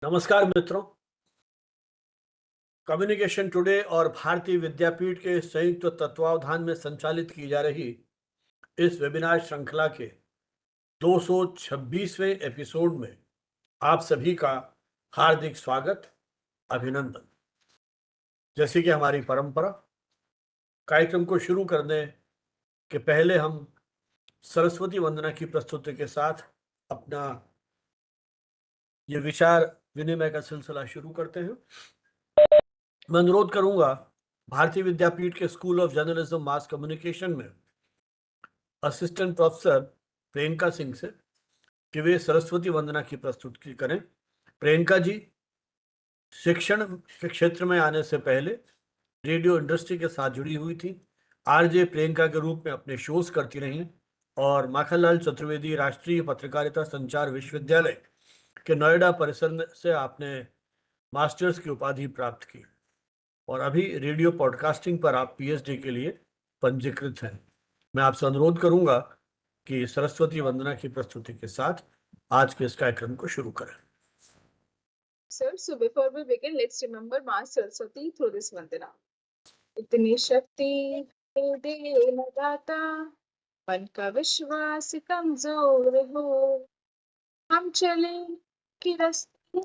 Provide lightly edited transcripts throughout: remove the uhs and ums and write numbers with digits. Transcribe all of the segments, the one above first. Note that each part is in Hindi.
नमस्कार मित्रों। कम्युनिकेशन टुडे और भारतीय विद्यापीठ के संयुक्त तत्वावधान में संचालित की जा रही इस वेबिनार श्रृंखला के 226वें एपिसोड में आप सभी का हार्दिक स्वागत, अभिनंदन। जैसे कि हमारी परंपरा, कार्यक्रम को शुरू करने के पहले हम सरस्वती वंदना की प्रस्तुति के साथ अपना ये विचार विनिमय का सिलसिला शुरू करते हैं। मैं अनुरोध करूंगा भारतीय विद्यापीठ के school of journalism mass communication में असिस्टेंट प्रोफेसर प्रियंका सिंह से कि वे सरस्वती वंदना की प्रस्तुति करें। प्रियंका जी शिक्षण के क्षेत्र में आने से पहले रेडियो इंडस्ट्री के साथ जुड़ी हुई थी। आरजे प्रियंका के रूप में अपने शोज करती रही और माखनलाल चतुर्वेदी राष्ट्रीय पत्रकारिता संचार विश्वविद्यालय के नोएडा परिसर से आपने मास्टर्स की उपाधि प्राप्त की और अभी रेडियो पॉडकास्टिंग पर आप पीएचडी के लिए पंजीकृत हैं। मैं आपसे अनुरोध करूंगा कि सरस्वती वंदना की प्रस्तुति के साथ आज के इस कार्यक्रम को शुरू करें। Sir, so before we begin, let's remember Ma Saraswati through this Vandana. इतनी शक्ति दे न दाता, मन का विश्वास कमजोर हो, हम चले कि रास्ते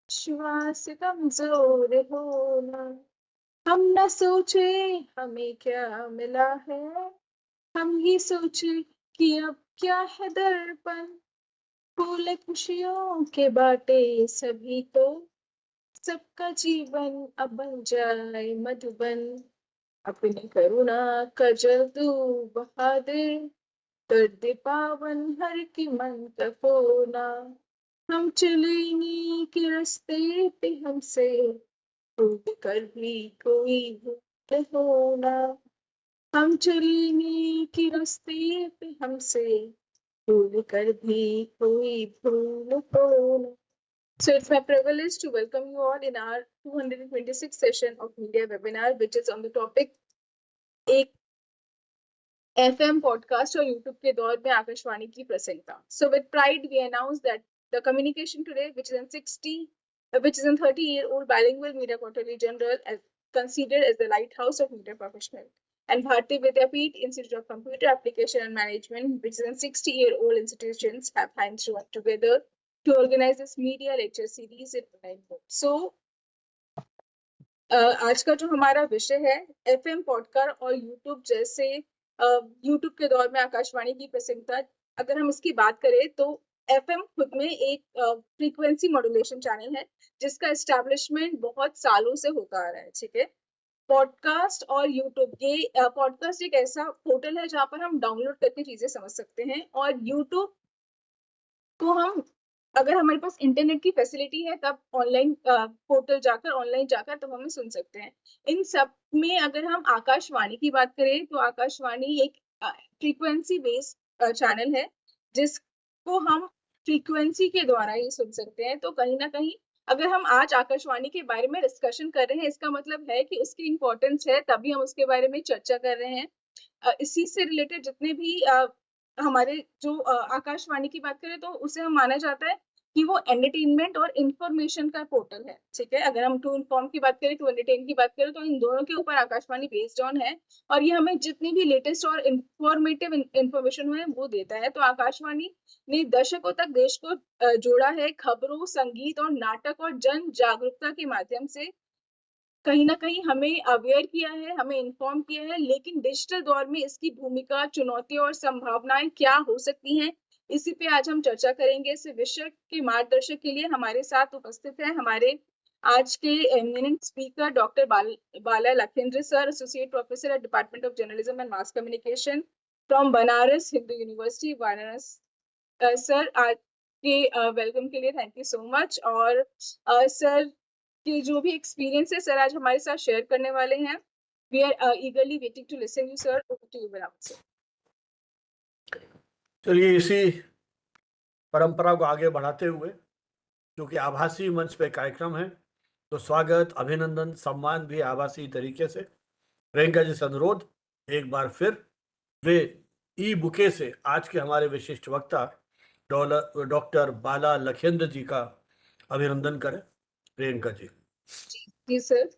विश्वास कमजोर हो ना, हम न सोचे हमें क्या मिला है, हम ही सोचे कि अब क्या है दर्पण, फूल खुशियों के बाटे सभी को, सबका जीवन अब बन जाए मधुबन, अपनी करुणा का जदू बहा दे, कर दे पावन हर की मन का कोना, हम चलेंगे के रास्ते पे हमसे टूट कर भी कोई भूल होना, हम चलेंगे के रास्ते पे हमसे टूट कर भी कोई भूल होना। So it's my privilege to welcome you all in our 226th session of media webinar, which is on the topic एक FM podcast और YouTube के दौर में आकाशवाणी की प्रसंगता. So with pride we announce that the communication today, which is in 30-year-old bilingual media quarterly general, as considered as the lighthouse of media professional, and Bharati Vidyapeeth Institute of Computer Application and Management, which is in 60-year-old institutions, have hands together to organize this media lecture series in online mode. So आज का जो हमारा विषय है एफएम पॉडकास्ट और यूट्यूब जैसे यूट्यूब के दौर में आकाशवाणी की प्रसंगता, अगर हम इसकी बात करें तो एफएम खुद में एक फ्रीक्वेंसी मॉड्यूलेशन चैनल है जिसका एस्टैब्लिशमेंट बहुत सालों से होता आ रहा है। ठीक है, पॉडकास्ट और यूट्यूब, ये पॉडकास्ट एक ऐसा पोर्टल है जहाँ पर हम डाउनलोड करके चीजें समझ सकते हैं, और यूट्यूब को हम, अगर हमारे पास इंटरनेट की फैसिलिटी है तब ऑनलाइन पोर्टल जाकर ऑनलाइन जाकर तब हमें सुन सकते हैं। इन सब में अगर हम आकाशवाणी की बात करें तो आकाशवाणी एक फ्रीक्वेंसी बेस्ड चैनल है जिसको हम फ्रीक्वेंसी के द्वारा ही सुन सकते हैं। तो कहीं ना कहीं अगर हम आज आकाशवाणी के बारे में डिस्कशन कर रहे हैं, इसका मतलब है कि उसकी इम्पोर्टेंस है, तभी हम उसके बारे में चर्चा कर रहे हैं। इसी से रिलेटेड जितने भी हमारे जो आकाशवाणी की बात करें तो उसे हम माना जाता है कि वो एंटरटेनमेंट और इंफॉर्मेशन का पोर्टल है। ठीक है, अगर हम टू इन्फॉर्म की बात करें, टू एंटरटेन की बात करें, तो इन दोनों के ऊपर आकाशवाणी बेस्ड ऑन है और ये हमें जितनी भी लेटेस्ट और इंफॉर्मेटिव इंफॉर्मेशन है वो देता है। तो आकाशवाणी ने दशकों तक देश को जोड़ा है खबरों, संगीत और नाटक और जन जागरूकता के माध्यम से, कहीं ना कहीं हमें अवेयर किया है, हमें इन्फॉर्म किया है। लेकिन डिजिटल दौर में इसकी भूमिका, चुनौतियां और संभावनाएं क्या हो सकती हैं, इसी पे आज हम चर्चा करेंगे। इस विषय के मार्गदर्शक के लिए हमारे साथ उपस्थित है हमारे आज के eminent speaker doctor Bala Lakhendra sir, associate professor at department of journalism and mass communication from Banaras Hindu university Varanasi. Sir आज के वेलकम के लिए थैंक यू सो मच। और सर कि जो भी एक्सपीरियंस है सर आज हमारे साथ शेयर करने वाले हैं। We are eagerly waiting to listen you sir. Over to you बराबर सर। चलिए इसी परंपरा को आगे बढ़ाते हुए, क्योंकि आभासी मंच पे कार्यक्रम है, तो स्वागत, अभिनंदन, सम्मान भी आभासी तरीके से। प्रियंका जी से अनुरोध, एक बार फिर वे ई बुके से आज के हमारे विशिष्ट वक्ता डॉक्टर बाला लखेंद्र जी का अभिनंदन करें। प्रियंका जी। जी sir,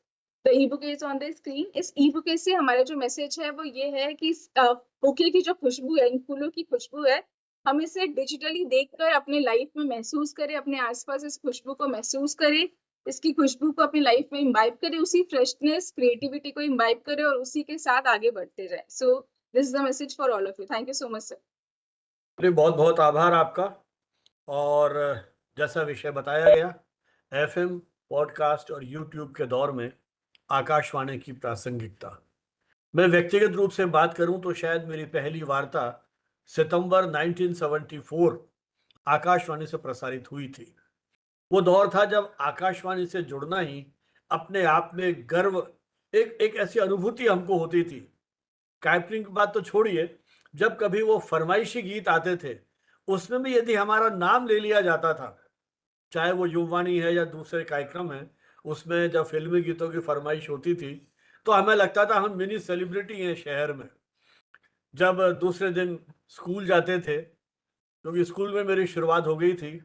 the ebook is on the screen. इस ई-बुक से हमारा जो मैसेज है वो ये है कि बुके की जो खुशबू है, इन फूलों की खुशबू है, हम इसे डिजिटली देखकर अपने लाइफ में महसूस करें, अपने आस-पास इस खुशबू को महसूस करें, इसकी खुशबू को अपनी लाइफ में इम्बाइब करें, उसी फ्रेशनेस, क्रिएटिविटी को इम्बाइब करें और उसी के साथ आगे बढ़ते जाएँ। So this is the message for all of you. Thank you so much sir. अरे बहुत-बहुत आभार आपका। और जैसा विषय बताया गया, एफएम, पॉडकास्ट और यूट्यूब के दौर में आकाशवाणी की प्रासंगिकता। मैं व्यक्तिगत रूप से बात करूं तो शायद मेरी पहली वार्ता सितंबर 1974 आकाशवाणी से प्रसारित हुई थी। वो दौर था जब आकाशवाणी से जुड़ना ही अपने आप में गर्व, एक एक ऐसी अनुभूति हमको होती थी। कैटरिंग की बात तो छोड़िए, जब कभी वो फरमाइशी गीत आते थे, उसमें भी यदि हमारा नाम ले लिया जाता था, चाहे वो युववाणी है या दूसरे कार्यक्रम हैं, उसमें जब फ़िल्मी गीतों की फ़रमाइश होती थी, तो हमें लगता था हम मिनी सेलिब्रिटी हैं शहर में। जब दूसरे दिन स्कूल जाते थे, क्योंकि स्कूल में मेरी शुरुआत हो गई थी,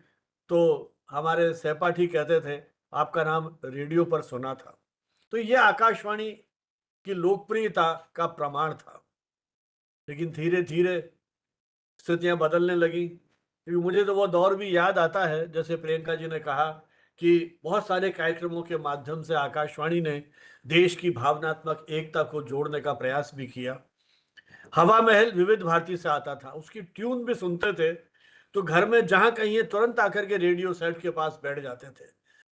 तो हमारे सहपाठी कहते थे, "आपका नाम रेडियो पर सुना था।" तो ये आकाशवाणी की लोकप्रियता का प्रमाण था। लेकिन धीरे-धीरे स्थितियाँ बदलने लगी, क्योंकि मुझे तो वो दौर भी याद आता है, जैसे प्रियंका जी ने कहा कि बहुत सारे कार्यक्रमों के माध्यम से आकाशवाणी ने देश की भावनात्मक एकता को जोड़ने का प्रयास भी किया। हवा महल विविध भारती से आता था, उसकी ट्यून भी सुनते थे, तो घर में जहाँ कहीं है तुरंत आकर के रेडियो सेट के पास बैठ जाते थे।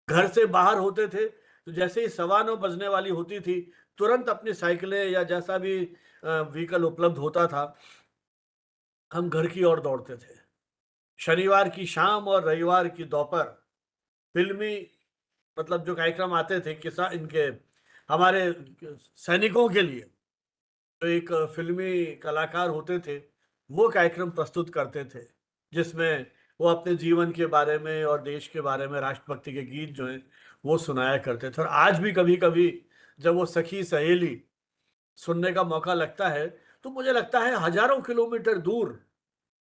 घर से बाहर होते थे, तो जैसे ही 9:15 बजने वाली होती थी, तुरंत अपनी साइकिलें या जैसा भी व्हीकल उपलब्ध होता था, हम घर की ओर दौड़ते थे। शनिवार की शाम और रविवार की दोपहर फ़िल्मी, मतलब जो कार्यक्रम आते थे किसा इनके हमारे सैनिकों के लिए, जो एक फ़िल्मी कलाकार होते थे, वो कार्यक्रम प्रस्तुत करते थे, जिसमें वो अपने जीवन के बारे में और देश के बारे में राष्ट्रभक्ति के गीत जो हैं, वो सुनाया करते थे। और आज भी कभी-कभी जब वो सखी सहेली सुनने का मौका लगता है, तो मुझे लगता है हज़ारों किलोमीटर दूर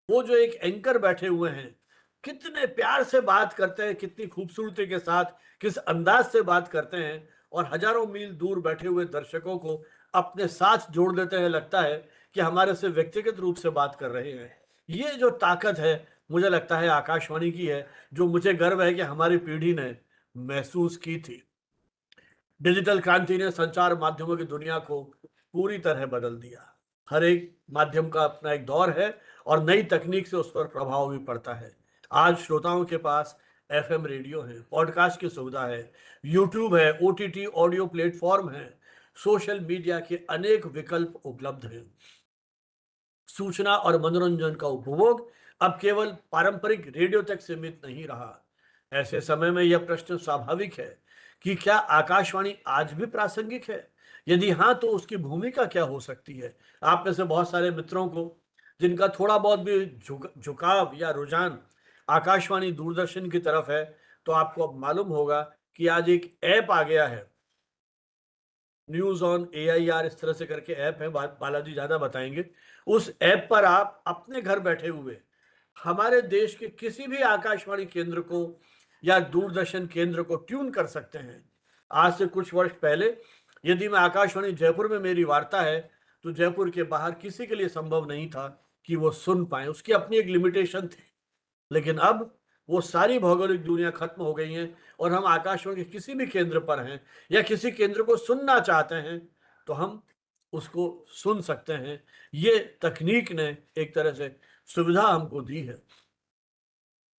वो जो एक एंकर बैठे हुए हैं, कितने प्यार से बात करते हैं, कितनी खूबसूरती के साथ, किस अंदाज से बात करते हैं, और हजारों मील दूर बैठे हुए दर्शकों को अपने साथ जोड़ देते हैं। लगता है कि हमारे से व्यक्तिगत रूप से बात कर रहे हैं। ये जो ताकत है, मुझे लगता है आकाशवाणी की है, जो मुझे गर्व है कि हमारी पीढ़ी ने महसूस की थी। डिजिटल क्रांति ने संचार माध्यमों की दुनिया को पूरी तरह बदल दिया। हर एक माध्यम का अपना एक दौर है और नई तकनीक से उस पर प्रभाव भी पड़ता है। आज श्रोताओं के पास एफएम रेडियो है, पॉडकास्ट की सुविधा है, यूट्यूब है, ओटीटी ऑडियो प्लेटफॉर्म है, सोशल मीडिया के अनेक विकल्प उपलब्ध हैं। सूचना और मनोरंजन का उपभोग अब केवल पारंपरिक रेडियो तक सीमित नहीं रहा। ऐसे समय में यह प्रश्न स्वाभाविक है कि क्या आकाशवाणी आज भी प्रासंगिक है? यदि हाँ, तो उसकी भूमिका क्या हो सकती है? आप में से बहुत सारे मित्रों को, जिनका थोड़ा बहुत भी झुकाव या रुझान आकाशवाणी दूरदर्शन की तरफ है, तो आपको अब मालूम होगा कि आज एक ऐप आ गया है, न्यूज़ ऑन एआईआर इस तरह से करके ऐप है, बालाजी ज़्यादा बताएँगे। उस ऐप पर आप अपने घर बैठे हुए हमारे देश के किसी भी आकाशवाणी केंद्र को या दूरदर्शन केंद्र को ट्यून कर सकते हैं। आज से कुछ वर्ष पहले यदि मैं आकाशवाणी जयपुर में मेरी वार्ता है, तो जयपुर के बाहर किसी के लिए संभव नहीं था कि वो सुन पाएँ, उसकी अपनी एक लिमिटेशन थी। लेकिन अब वो सारी भौगोलिक दुनिया खत्म हो गई है और हम आकाशवाणी के किसी भी केंद्र पर हैं या किसी केंद्र को सुनना चाहते हैं, तो हम उसको सुन सकते हैं। ये तकनीक ने एक तरह से सुविधा हमको दी है।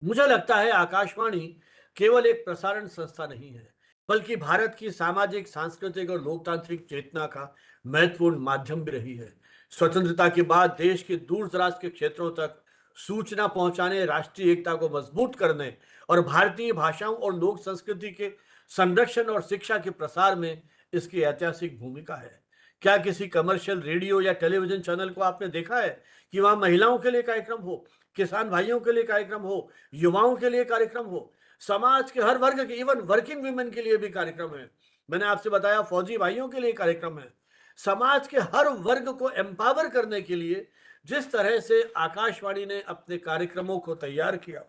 मुझे लगता है आकाशवाणी केवल एक प्रसारण संस्था नहीं है, बल्कि भारत की सामाजिक, सांस्कृतिक और लोकतांत्रिक चेतना का महत्वपूर्ण माध्यम भी रही है। स्वतंत्रता के बाद देश के दूर दराज के क्षेत्रों तक सूचना पहुंचाने, राष्ट्रीय एकता को मजबूत करने और भारतीय भाषाओं और लोक संस्कृति के संरक्षण और शिक्षा के प्रसार में इसकी ऐतिहासिक भूमिका है। क्या किसी कमर्शियल रेडियो या टेलीविजन चैनल को आपने देखा है कि वहां महिलाओं के लिए कार्यक्रम हो, किसान भाइयों के लिए कार्यक्रम हो, युवाओं के लिए कार्यक्रम हो, समाज के हर वर्ग के, इवन वर्किंग वुमेन के लिए भी कार्यक्रम है। मैंने आपसे बताया फौजी भाइयों के लिए कार्यक्रम है। समाज के हर वर्ग को एम्पावर करने के लिए जिस तरह से आकाशवाणी ने अपने कार्यक्रमों को तैयार किया।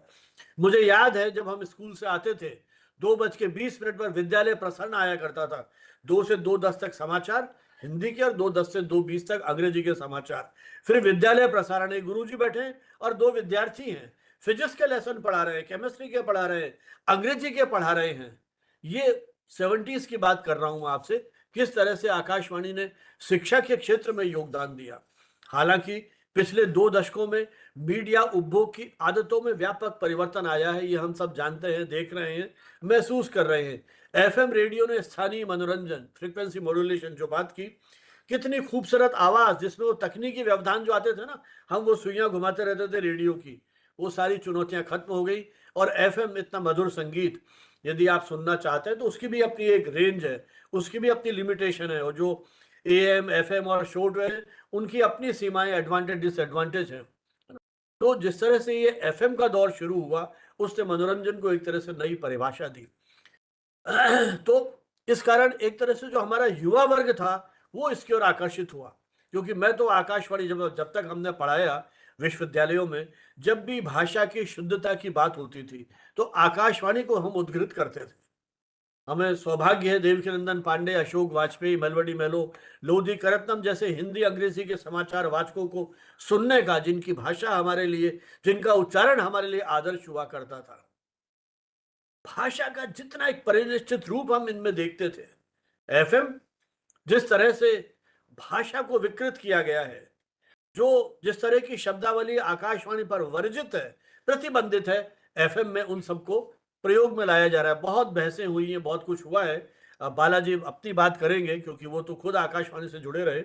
मुझे याद है जब हम स्कूल से आते थे, 2:20 पर विद्यालय प्रसारण आया करता था। 2 से 2:10 तक समाचार हिंदी के और 2:10 से 2:20 तक अंग्रेजी के समाचार। फिर विद्यालय प्रसारण एक गुरुजी बैठे हैं और 2 विद्यार्थी हैं, फिजिक्स के लेसन पढ़ा रहे हैं, केमिस्ट्री के पढ़ा रहे हैं, अंग्रेजी के पढ़ा रहे हैं। ये 70s की बात कर रहा हूं आपसे, किस तरह से आकाशवाणी ने शिक्षा के क्षेत्र में योगदान दिया। हालांकि पिछले 2 दशकों में मीडिया उपभोग की आदतों में व्यापक परिवर्तन आया है, ये हम सब जानते हैं, देख रहे हैं, महसूस कर रहे हैं। एफएम रेडियो ने स्थानीय मनोरंजन, फ्रीक्वेंसी मॉड्यूलेशन जो बात की, कितनी खूबसूरत आवाज जिसमें वो तकनीकी व्यवधान जो आते थे ना, हम वो सुइयां घुमाते रहते थे रेडियो की, वो सारी चुनौतियां खत्म हो गई। और एफएम इतना मधुर संगीत यदि आप सुनना चाहते हैं तो उसकी भी अपनी एक रेंज है, उसकी भी अपनी लिमिटेशन है। और जो एएम एफएम और शॉर्टवेव है, उनकी अपनी सीमाएं, एडवांटेज डिसएडवांटेज है। तो जिस तरह से ये एफएम का दौर शुरू हुआ, उसने मनोरंजन को एक तरह से नई परिभाषा दी। तो इस कारण एक तरह से जो हमारा युवा वर्ग था वो इसकी ओर आकर्षित हुआ, क्योंकि मैं तो आकाशवाणी जब जब तक हमने पढ़ाया विश्वविद्यालयों में, जब भी भाषा की शुद्धता की बात होती थी तो आकाशवाणी को हम उद्धृत करते थे। हमें सौभाग्य है देवकीनंदन पांडे, अशोक वाजपेयी, मेलवडी मेलो, लोधी करत्नम जैसे हिंदी अंग्रेजी के समाचार वाचकों को सुनने का, जिनकी भाषा हमारे लिए, जिनका उच्चारण हमारे लिए आदर्श हुआ करता था। भाषा का जितना एक परिनिष्ठित रूप हम इनमें देखते थे, एफएम जिस तरह से भाषा को विकृत किया गया है, जो जिस तरह की शब्दावली आकाशवाणी पर वर्जित है, प्रतिबंधित है, एफएम में उन सबको प्रयोग में लाया जा रहा है। बहुत बहसें हुई हैं, बहुत कुछ हुआ है। बालाजी अपनी बात करेंगे क्योंकि वो तो खुद आकाशवाणी से जुड़े रहे।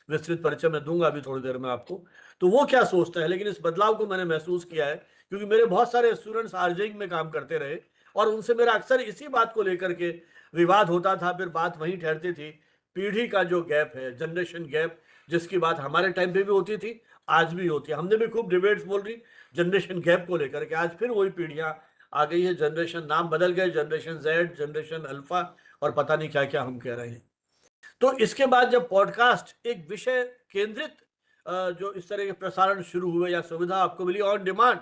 विस्तृत परिचय मैं दूंगा अभी थोड़ी देर में आपको, तो वो क्या सोचते हैं। लेकिन इस बदलाव को मैंने महसूस किया है क्योंकि मेरे बहुत सारे स्टूडेंट्स आरजेइंग में काम करते रहे और उनसे मेरा अक्सर इसी बात को लेकर के विवाद होता था, फिर बात वहीं ठहरती थी। पीढ़ी का जो गैप है, जनरेशन गैप, जिसकी बात हमारे टाइम पे भी होती थी, आज भी होती है। हमने भी खूब डिबेट्स बोल रही जनरेशन गैप को लेकर के, आज फिर वही पीढ़ियां आ गई है। जनरेशन नाम बदल गए, जनरेशन जेड, जनरेशन अल्फा और पता नहीं क्या क्या हम कह रहे हैं। तो इसके बाद जब पॉडकास्ट एक विषय केंद्रित जो इस तरह के प्रसारण शुरू हुए या सुविधा आपको मिली ऑन डिमांड,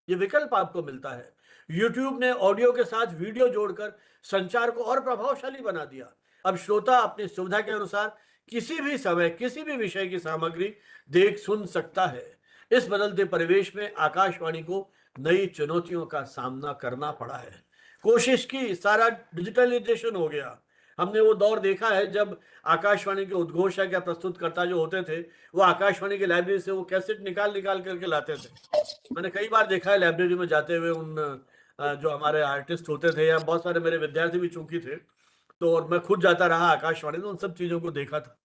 ये विकल्प आपको मिलता है। यूट्यूब ने ऑडियो के साथ वीडियो जोड़कर संचार को और प्रभावशाली बना दिया। अब श्रोता अपनी सुविधा के अनुसार किसी भी समय किसी भी विषय की सामग्री देख सुन सकता है। इस बदलते परिवेश में आकाशवाणी को नई चुनौतियों का सामना करना पड़ा है। कोशिश की, सारा डिजिटलाइजेशन हो गया। हमने वो दौर देखा है जब आकाशवाणी के उद्घोषक या प्रस्तुतकर्ता जो होते थे, वो आकाशवाणी की लाइब्रेरी से वो कैसेट निकाल निकाल करके लाते थे। मैंने कई बार देखा है लाइब्रेरी में जाते हुए उन जो हमारे आर्टिस्ट होते थे या बहुत सारे मेरे विद्यार्थी भी चूंकि थे, तो और मैं खुद जाता रहा आकाशवाणी में, उन सब चीजों को देखा था।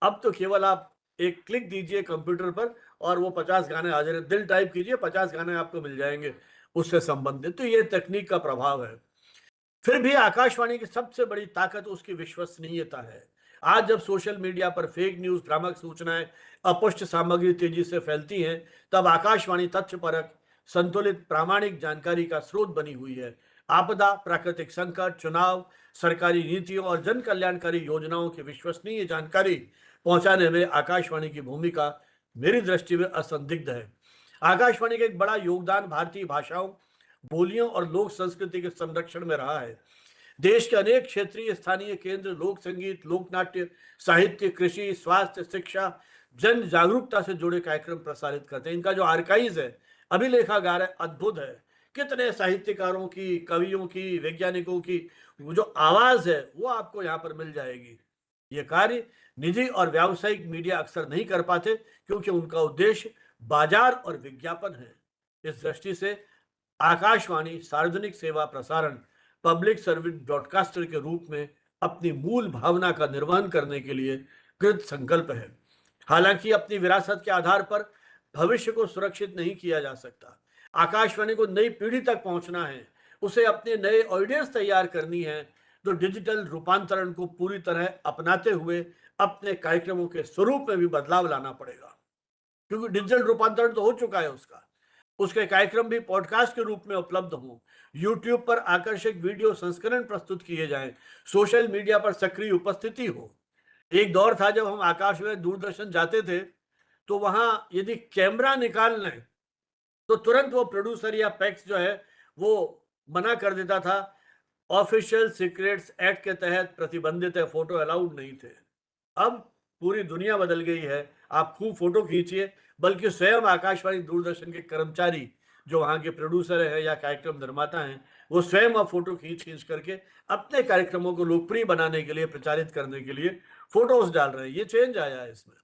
अब तो केवल आप एक क्लिक दीजिए कंप्यूटर पर और वो 50 गाने हाजिर हैं। दिल टाइप कीजिए, 50 गाने आपको मिल जाएंगे उससे संबंधित। तो ये तकनीक का प्रभाव है। फिर भी आकाशवाणी की सबसे बड़ी ताकत उसकी विश्वसनीयता है। आज जब सोशल मीडिया पर फेक न्यूज, भ्रामक सूचनाएं, अपुष्ट सामग्री तेजी से फैलती हैं, तब आकाशवाणी तथ्यपरक, संतुलित, प्रामाणिक जानकारी का स्रोत बनी हुई है। आपदा, प्राकृतिक संकट, चुनाव, सरकारी नीतियों और जन कल्याणकारी योजनाओं की विश्वसनीय जानकारी पहुंचाने में आकाशवाणी की भूमिका मेरी दृष्टि में असंदिग्ध है। आकाशवाणी का एक बड़ा योगदान भारतीय भाषाओं, बोलियों और लोक संस्कृति के संरक्षण में रहा है। देश के अनेक क्षेत्रीय स्थानीय केंद्र लोक संगीत, लोक नाट्य, साहित्य, कृषि, स्वास्थ्य, शिक्षा, जन जागरूकता से जुड़े कार्यक्रम प्रसारित करते हैं। इनका जो आर्काइव है, अभिलेखागार है, अद्भुत है। कितने साहित्यकारों की, कवियों की, वैज्ञानिकों की वो जो आवाज है वो आपको यहाँ पर मिल जाएगी। ये कार्य निजी और व्यावसायिक मीडिया अक्सर नहीं कर पाते क्योंकि उनका उद्देश्य बाजार और विज्ञापन है। इस दृष्टि से आकाशवाणी सार्वजनिक सेवा प्रसारण, पब्लिक सर्विस ब्रॉडकास्टर के रूप में अपनी मूल भावना का निर्वहन करने के लिए कृत संकल्प है। हालांकि अपनी विरासत के आधार पर भविष्य को सुरक्षित नहीं किया जा सकता। आकाशवाणी को नई पीढ़ी तक पहुंचना है, उसे अपने नए ऑडियंस तैयार करनी है, तो डिजिटल रूपांतरण को पूरी तरह अपनाते हुए अपने कार्यक्रमों के स्वरूप में भी बदलाव लाना पड़ेगा। क्योंकि डिजिटल रूपांतरण तो हो चुका है उसका। उसके कार्यक्रम भी पॉडकास्ट के रूप में उपलब्ध हों, यूट्यूब पर आकर्षक वीडियो संस्करण प्रस्तुत किए जाएं, सोशल मीडिया पर सक्रिय उपस्थिति हो। एक दौर था जब हम आकाश में दूरदर्शन जाते थे तो वहां यदि कैमरा निकाल लें तो तुरंत वो प्रोड्यूसर या पैक्स जो है वो मना कर देता था। ऑफिशियल सीक्रेट्स एक्ट के तहत प्रतिबंधित है, फोटो अलाउड नहीं थे। अब पूरी दुनिया बदल गई है। आप खूब फोटो खींचिए, बल्कि स्वयं आकाशवाणी दूरदर्शन के कर्मचारी जो वहाँ के प्रोड्यूसर हैं या कार्यक्रम निर्माता हैं, वो स्वयं अब फोटो खींच करके अपने कार्यक्रमों को लोकप्रिय बनाने के लिए, प्रचारित करने के लिए फोटोज डाल रहे हैं। ये चेंज आया है इसमें।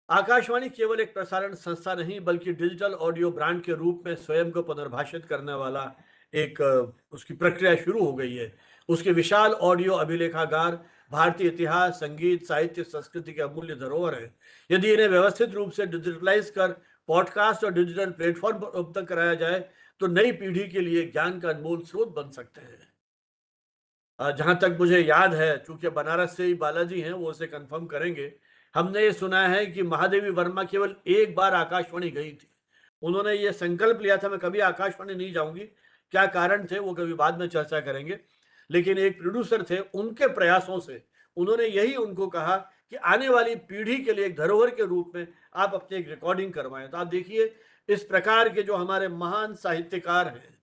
आकाशवाणी केवल एक प्रसारण संस्था नहीं, बल्कि डिजिटल ऑडियो ब्रांड के रूप में स्वयं को पुनर्भाषित करने वाला एक उसकी प्रक्रिया शुरू हो गई है। उसके विशाल ऑडियो अभिलेखागार भारतीय इतिहास, संगीत, साहित्य, संस्कृति के अमूल्य धरोहर है। यदि इन्हें व्यवस्थित रूप से डिजिटलाइज कर पॉडकास्ट और डिजिटल प्लेटफॉर्म पर उपलब्ध कराया जाए तो नई पीढ़ी के लिए ज्ञान का अनमोल स्रोत बन सकते हैं। जहाँ तक मुझे याद है, चूंकि बनारस से ही बालाजी हैं, वो उसे कंफर्म करेंगे। हमने ये सुना है कि महादेवी वर्मा केवल एक बार आकाशवाणी गई थी। उन्होंने ये संकल्प लिया था, मैं कभी आकाशवाणी नहीं जाऊंगी। क्या कारण थे वो कभी बाद में चर्चा करेंगे। लेकिन एक प्रोड्यूसर थे, उनके प्रयासों से उन्होंने यही उनको कहा कि आने वाली पीढ़ी के लिए एक धरोहर के रूप में आप अपनी एक रिकॉर्डिंग करवाएं। तो आप देखिए, इस प्रकार के जो हमारे महान साहित्यकार हैं,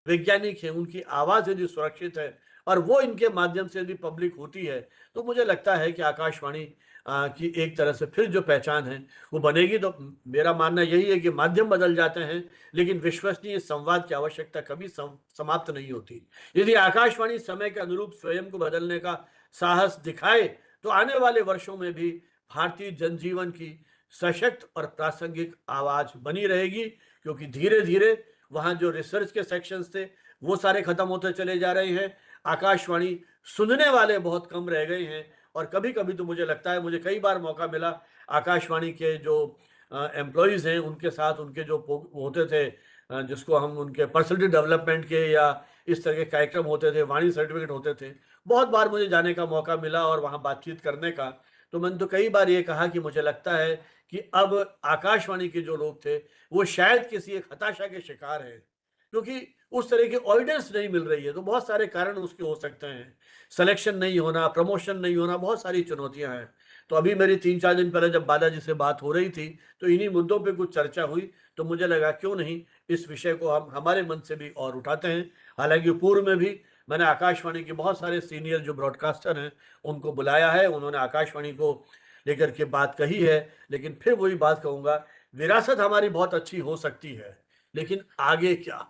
वैज्ञानिक हैं, उनकी आवाज यदि सुरक्षित है और वो इनके माध्यम से यदि पब्लिक होती है, तो मुझे लगता है कि आकाशवाणी की एक तरह से फिर जो पहचान है वो बनेगी। तो मेरा मानना यही है कि माध्यम बदल जाते हैं, लेकिन विश्वसनीय संवाद की आवश्यकता कभी समाप्त नहीं होती। यदि आकाशवाणी समय के अनुरूप स्वयं को बदलने का साहस दिखाए तो आने वाले वर्षों में भी भारतीय जनजीवन की सशक्त और प्रासंगिक आवाज बनी रहेगी। क्योंकि धीरे धीरे वहाँ जो रिसर्च के सेक्शंस थे वो सारे खत्म होते चले जा रहे हैं। आकाशवाणी सुनने वाले बहुत कम रह गए हैं। और कभी कभी तो मुझे लगता है, मुझे कई बार मौका मिला आकाशवाणी के जो एम्प्लॉयज़ हैं उनके साथ, उनके जो होते थे जिसको हम उनके पर्सनलिटी डेवलपमेंट के या इस तरह के कार्यक्रम होते थे, वाणी सर्टिफिकेट होते थे, बहुत बार मुझे जाने का मौका मिला और वहाँ बातचीत करने का। तो मैंने तो कई बार ये कहा कि मुझे लगता है कि अब आकाशवाणी के जो लोग थे वो शायद किसी एक हताशा के शिकार हैं, क्योंकि उस तरह की ऑडियंस नहीं मिल रही है। तो बहुत सारे कारण उसके हो सकते हैं, सिलेक्शन नहीं होना, प्रमोशन नहीं होना, बहुत सारी चुनौतियां हैं। तो अभी मेरी 3-4 दिन पहले जब बालाजी से बात हो रही थी तो इन्हीं मुद्दों पे कुछ चर्चा हुई। तो मुझे लगा क्यों नहीं इस विषय को हम हमारे मन से भी और उठाते हैं। हालांकि पूर्व में भी मैंने आकाशवाणी के बहुत सारे सीनियर जो ब्रॉडकास्टर हैं उनको बुलाया है, उन्होंने आकाशवाणी को लेकर के बात कही है। लेकिन फिर वही बात कहूंगा, विरासत हमारी बहुत अच्छी हो सकती है, लेकिन आगे क्या,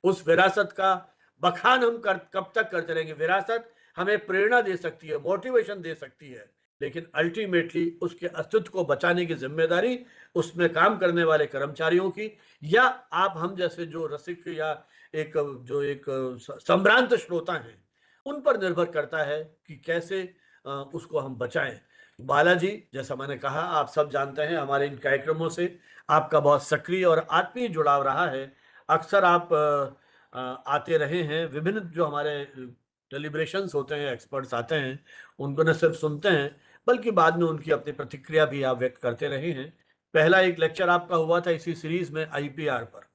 उस विरासत का बखान हम कब तक करते रहेंगे। विरासत हमें प्रेरणा दे सकती है, मोटिवेशन दे सकती है, लेकिन अल्टीमेटली उसके अस्तित्व को बचाने की जिम्मेदारी उसमें काम करने वाले कर्मचारियों की, या आप हम जैसे जो रसिक या एक जो एक संभ्रांत श्रोता हैं उन पर निर्भर करता है कि कैसे उसको हम बचाएं। बालाजी, जैसा मैंने कहा, आप सब जानते हैं हमारे इन कार्यक्रमों से आपका बहुत सक्रिय और आत्मीय जुड़ाव रहा है। अक्सर आप आते रहे हैं, विभिन्न जो हमारे डेलिब्रेशंस होते हैं, एक्सपर्ट्स आते हैं, उनको न सिर्फ सुनते हैं बल्कि बाद में उनकी अपनी प्रतिक्रिया भी आप व्यक्त करते रहे हैं। पहला एक लेक्चर आपका हुआ था इसी सीरीज में आईपीआर पर,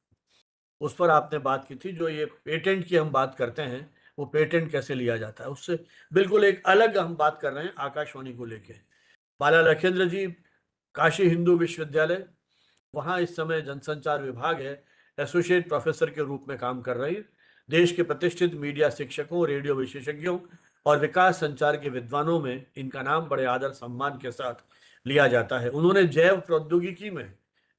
उस पर आपने बात की थी। जो ये पेटेंट की हम बात करते हैं, वो पेटेंट कैसे लिया जाता है, उससे बिल्कुल एक अलग हम बात कर रहे हैं आकाशवाणी को लेके। बाला लखेंद्र जी काशी हिंदू विश्वविद्यालय, वहाँ इस समय जनसंचार विभाग है, एसोसिएट प्रोफेसर के रूप में काम कर रही है। देश के प्रतिष्ठित मीडिया शिक्षकों, रेडियो विशेषज्ञों और विकास संचार के विद्वानों में इनका नाम बड़े आदर सम्मान के साथ लिया जाता है। उन्होंने जैव प्रौद्योगिकी में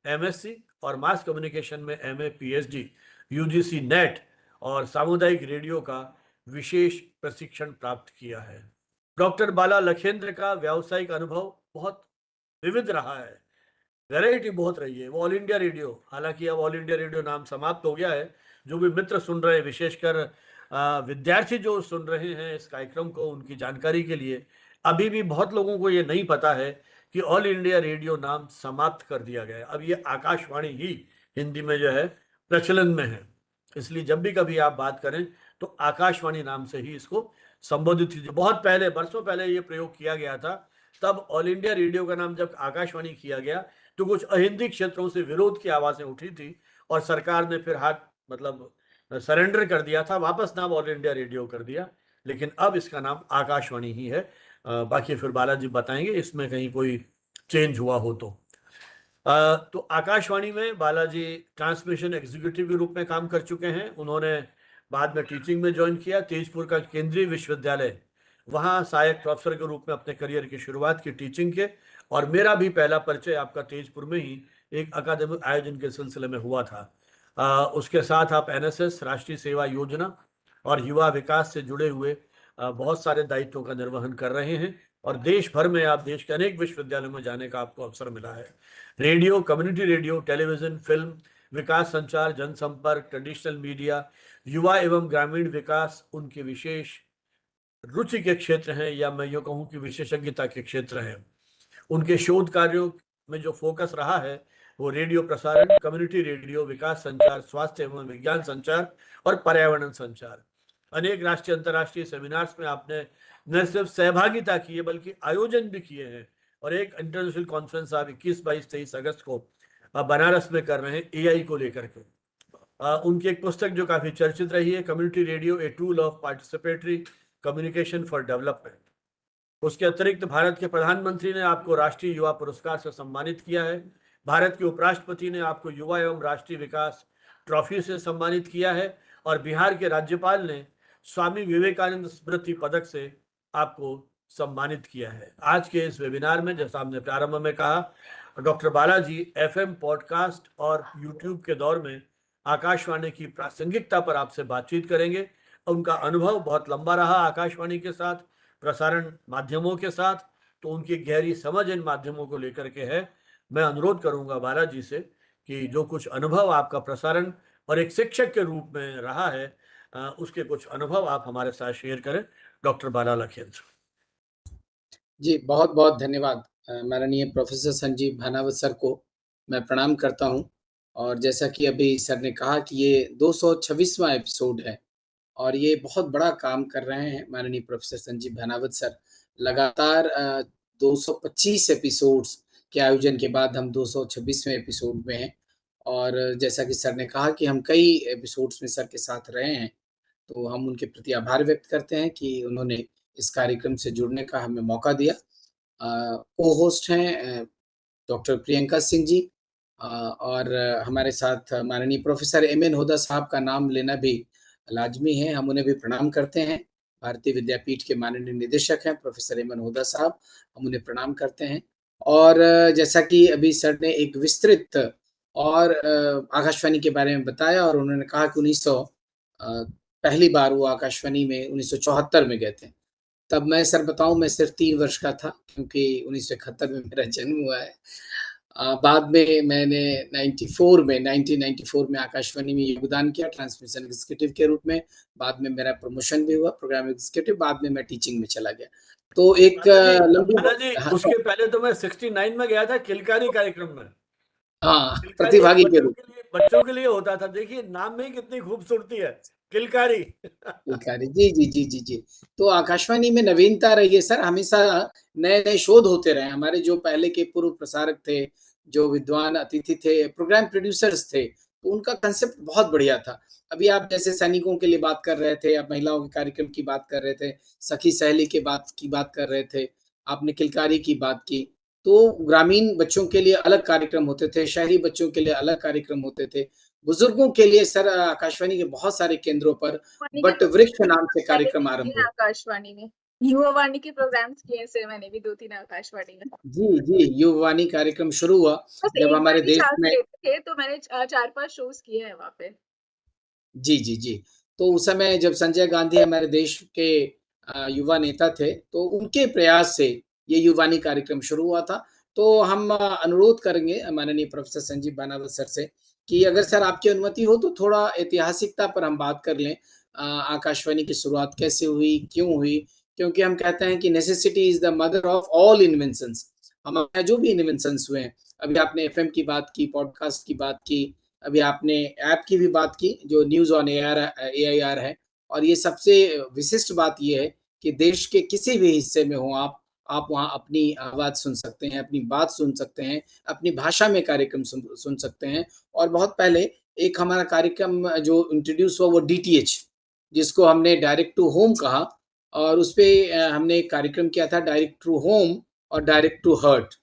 एमएससी और मास कम्युनिकेशन में एमए पीएचडी, यूजीसी नेट और सामुदायिक रेडियो का विशेष प्रशिक्षण प्राप्त किया है। डॉक्टर बाला लखेंद्र का व्यावसायिक अनुभव बहुत विविध रहा है, वैरायटी बहुत रही है। वो ऑल इंडिया रेडियो, हालांकि अब ऑल इंडिया रेडियो नाम समाप्त हो गया है। जो भी मित्र सुन रहे हैं, विशेषकर विद्यार्थी जो सुन रहे हैं इस कार्यक्रम को, उनकी जानकारी के लिए, अभी भी बहुत लोगों को ये नहीं पता है कि ऑल इंडिया रेडियो नाम समाप्त कर दिया गया है। अब ये आकाशवाणी ही हिंदी में जो है प्रचलन में है। इसलिए जब भी कभी आप बात करें तो आकाशवाणी नाम से ही इसको संबोधित कीजिए। बहुत पहले, बरसों पहले ये प्रयोग किया गया था। तब ऑल इंडिया रेडियो का नाम जब आकाशवाणी किया गया तो कुछ अहिंदी क्षेत्रों से विरोध की आवाजें उठी थी और सरकार ने फिर हाथ मतलब सरेंडर कर दिया था, वापस नाम ऑल इंडिया रेडियो कर दिया। लेकिन अब इसका नाम आकाशवाणी ही है। बाकी फिर बालाजी बताएंगे इसमें कहीं कोई चेंज हुआ हो तो आकाशवाणी में बालाजी ट्रांसमिशन एग्जीक्यूटिव के रूप में काम कर चुके हैं। उन्होंने बाद में टीचिंग में ज्वाइन किया। तेजपुर का केंद्रीय विश्वविद्यालय, वहाँ सहायक प्रोफेसर के रूप में अपने करियर की शुरुआत की टीचिंग के। और मेरा भी पहला परिचय आपका तेजपुर में ही एक अकादमिक आयोजन के सिलसिले में हुआ था। उसके साथ आप एनएसएस, राष्ट्रीय सेवा योजना और युवा विकास से जुड़े हुए बहुत सारे दायित्वों का निर्वहन कर रहे हैं। और देश भर में आप देश के अनेक विश्वविद्यालयों में जाने का आपको अवसर मिला है। Radio, community radio, television, film, विकास संचार, जनसंपर्क, ट्रेडिशनल मीडिया, युवा एवं ग्रामीण विकास उनके विशेष रुचि के क्षेत्र हैं, या मैं यूँ कहूँ कि विशेषज्ञता के क्षेत्र हैं। उनके शोध कार्यों में जो फोकस रहा है वो रेडियो प्रसारण, कम्युनिटी रेडियो, विकास संचार, स्वास्थ्य एवं विज्ञान संचार और पर्यावरण संचार। अनेक राष्ट्रीय अंतर्राष्ट्रीय सेमिनार्स में आपने न सिर्फ सहभागिता की है बल्कि आयोजन भी किए हैं। और एक इंटरनेशनल कॉन्फ्रेंस आप 21, 22, 23 अगस्त को बनारस में कर रहे हैं एआई को लेकर के। उनकी एक पुस्तक जो काफी चर्चित रही है, community radio, a tool of participatory communication for development. उसके अतिरिक्त भारत के प्रधानमंत्री ने आपको राष्ट्रीय युवा पुरस्कार से सम्मानित किया है। भारत के उपराष्ट्रपति ने आपको युवा एवं राष्ट्रीय विकास ट्रॉफी से सम्मानित किया है। और बिहार के राज्यपाल ने स्वामी विवेकानंद स्मृति पदक से आपको सम्मानित किया है। आज के इस वेबिनार में, जैसा हमने प्रारंभ में कहा, डॉक्टर बालाजी एफएम, पॉडकास्ट और यूट्यूब के दौर में आकाशवाणी की प्रासंगिकता पर आपसे बातचीत करेंगे। उनका अनुभव बहुत लंबा रहा आकाशवाणी के साथ, प्रसारण माध्यमों के साथ, तो उनकी गहरी समझ इन माध्यमों को लेकर के है। मैं अनुरोध करूंगा बालाजी से कि जो कुछ अनुभव आपका प्रसारण और एक शिक्षक के रूप में रहा है, उसके कुछ अनुभव आप हमारे साथ शेयर करें। डॉक्टर बाला लखेंद्र जी, बहुत बहुत धन्यवाद। माननीय प्रोफेसर संजीव भानावत सर को मैं प्रणाम करता हूँ। और जैसा कि अभी सर ने कहा कि ये 226वां एपिसोड है और ये बहुत बड़ा काम कर रहे हैं माननीय प्रोफेसर संजीव भानावत सर। लगातार 225 एपिसोड्स के आयोजन के बाद हम 226वें एपिसोड में हैं। और जैसा कि सर ने कहा कि हम कई एपिसोड्स में सर के साथ रहे हैं, तो हम उनके प्रति आभार व्यक्त करते हैं कि उन्होंने इस कार्यक्रम से जुड़ने का हमें मौका दिया। को-होस्ट हैं डॉक्टर प्रियंका सिंह जी, और हमारे साथ माननीय प्रोफेसर एम.एन. होदा साहब का नाम लेना भी लाज़मी है, हम उन्हें भी प्रणाम करते हैं। भारतीय विद्यापीठ के माननीय निदेशक हैं प्रोफेसर एम.एन. होदा साहब, हम उन्हें प्रणाम करते हैं। और जैसा कि अभी सर ने एक विस्तृत और आकाशवाणी के बारे में बताया और उन्होंने कहा कि 1900 पहली बार वो आकाशवाणी में 1974 में गए थे। तब मैं सर बताऊँ, मैं सिर्फ 3 वर्ष का था क्योंकि 1971 में मेरा जन्म हुआ है। बाद में मैंने 1994 में आकाशवाणी में योगदान किया ट्रांसमिशन एग्जीक्यूटिव के रूप में। बाद में मेरा प्रमोशन भी हुआ प्रोग्राम एग्जीक्यूटिव, बाद में मैं टीचिंग में चला गया। तो एक बालाजी, हाँ, उसके पहले तो मैं 69 में गया था किलकारी कार्यक्रम में। हाँ, किलकारी प्रतिभागी के रूप बच्चों के लिए होता था। देखिए नाम में ही कितनी खूबसूरती है, किलकारी। किलकारी। जी, जी, जी, जी, जी। तो आकाशवाणी में नवीनता रही है सर, हमेशा नए-नए शोध होते रहे। हमारे जो पहले के पूर्व प्रसारक थे, जो विद्वान अतिथि थे, प्रोग्राम प्रोड्यूसर्स थे, तो उनका कांसेप्ट बहुत बढ़िया था। अभी आप जैसे सैनिकों के लिए बात कर रहे थे, आप महिलाओं के कार्यक्रम की बात कर रहे थे, सखी सहेली की बात कर रहे थे, आपने किलकारी की बात की। तो ग्रामीण बच्चों के लिए अलग कार्यक्रम होते थे, शहरी बच्चों के लिए अलग कार्यक्रम होते थे। बुजुर्गों के लिए सर आकाशवाणी के बहुत सारे केंद्रों पर बट वृक्ष नाम से कार्यक्रम आरंभ हुए। आकाशवाणी में युवावाणी के प्रोग्राम्स किए से मैंने भी 2-3 आकाशवाणी में। जी, जी, युववाणी कार्यक्रम शुरू हुआ बस जब एक हमारे बार ही देश चांस में। लेते थे तो मैंने 4-5 शोज किए हैं वहाँ पे। जी, जी, जी। तो उस समय जब संजय गांधी हमारे देश के युवा नेता थे, तो उनके प्रयास से ये युवानी कार्यक्रम शुरू हुआ था। तो हम अनुरोध करेंगे माननीय प्रोफेसर संजीव बानावत सर से कि अगर सर आपकी अनुमति हो तो थोड़ा ऐतिहासिकता पर हम बात कर लें। आकाशवाणी की शुरुआत कैसे हुई, क्यों हुई? क्योंकि हम कहते हैं कि necessity is the mother of all inventions. हमारे जो भी इन्वेंशंस हुए हैं, अभी आपने एफएम की बात की, पॉडकास्ट की बात की, अभी आपने ऐप की भी बात की जो न्यूज़ ऑन एआर एआईआर है। और ये सबसे विशिष्ट बात ये है कि देश के किसी भी हिस्से में हो आप वहाँ अपनी आवाज़ सुन सकते हैं, अपनी बात सुन सकते हैं, अपनी भाषा में कार्यक्रम सुन सकते हैं। और बहुत पहले एक हमारा कार्यक्रम जो इंट्रोड्यूस हुआ वो डीटीएच, जिसको हमने डायरेक्ट टू होम कहा। और उसपे हमने एक कार्यक्रम किया था डायरेक्ट टू होम और डायरेक्ट टू हार्ट।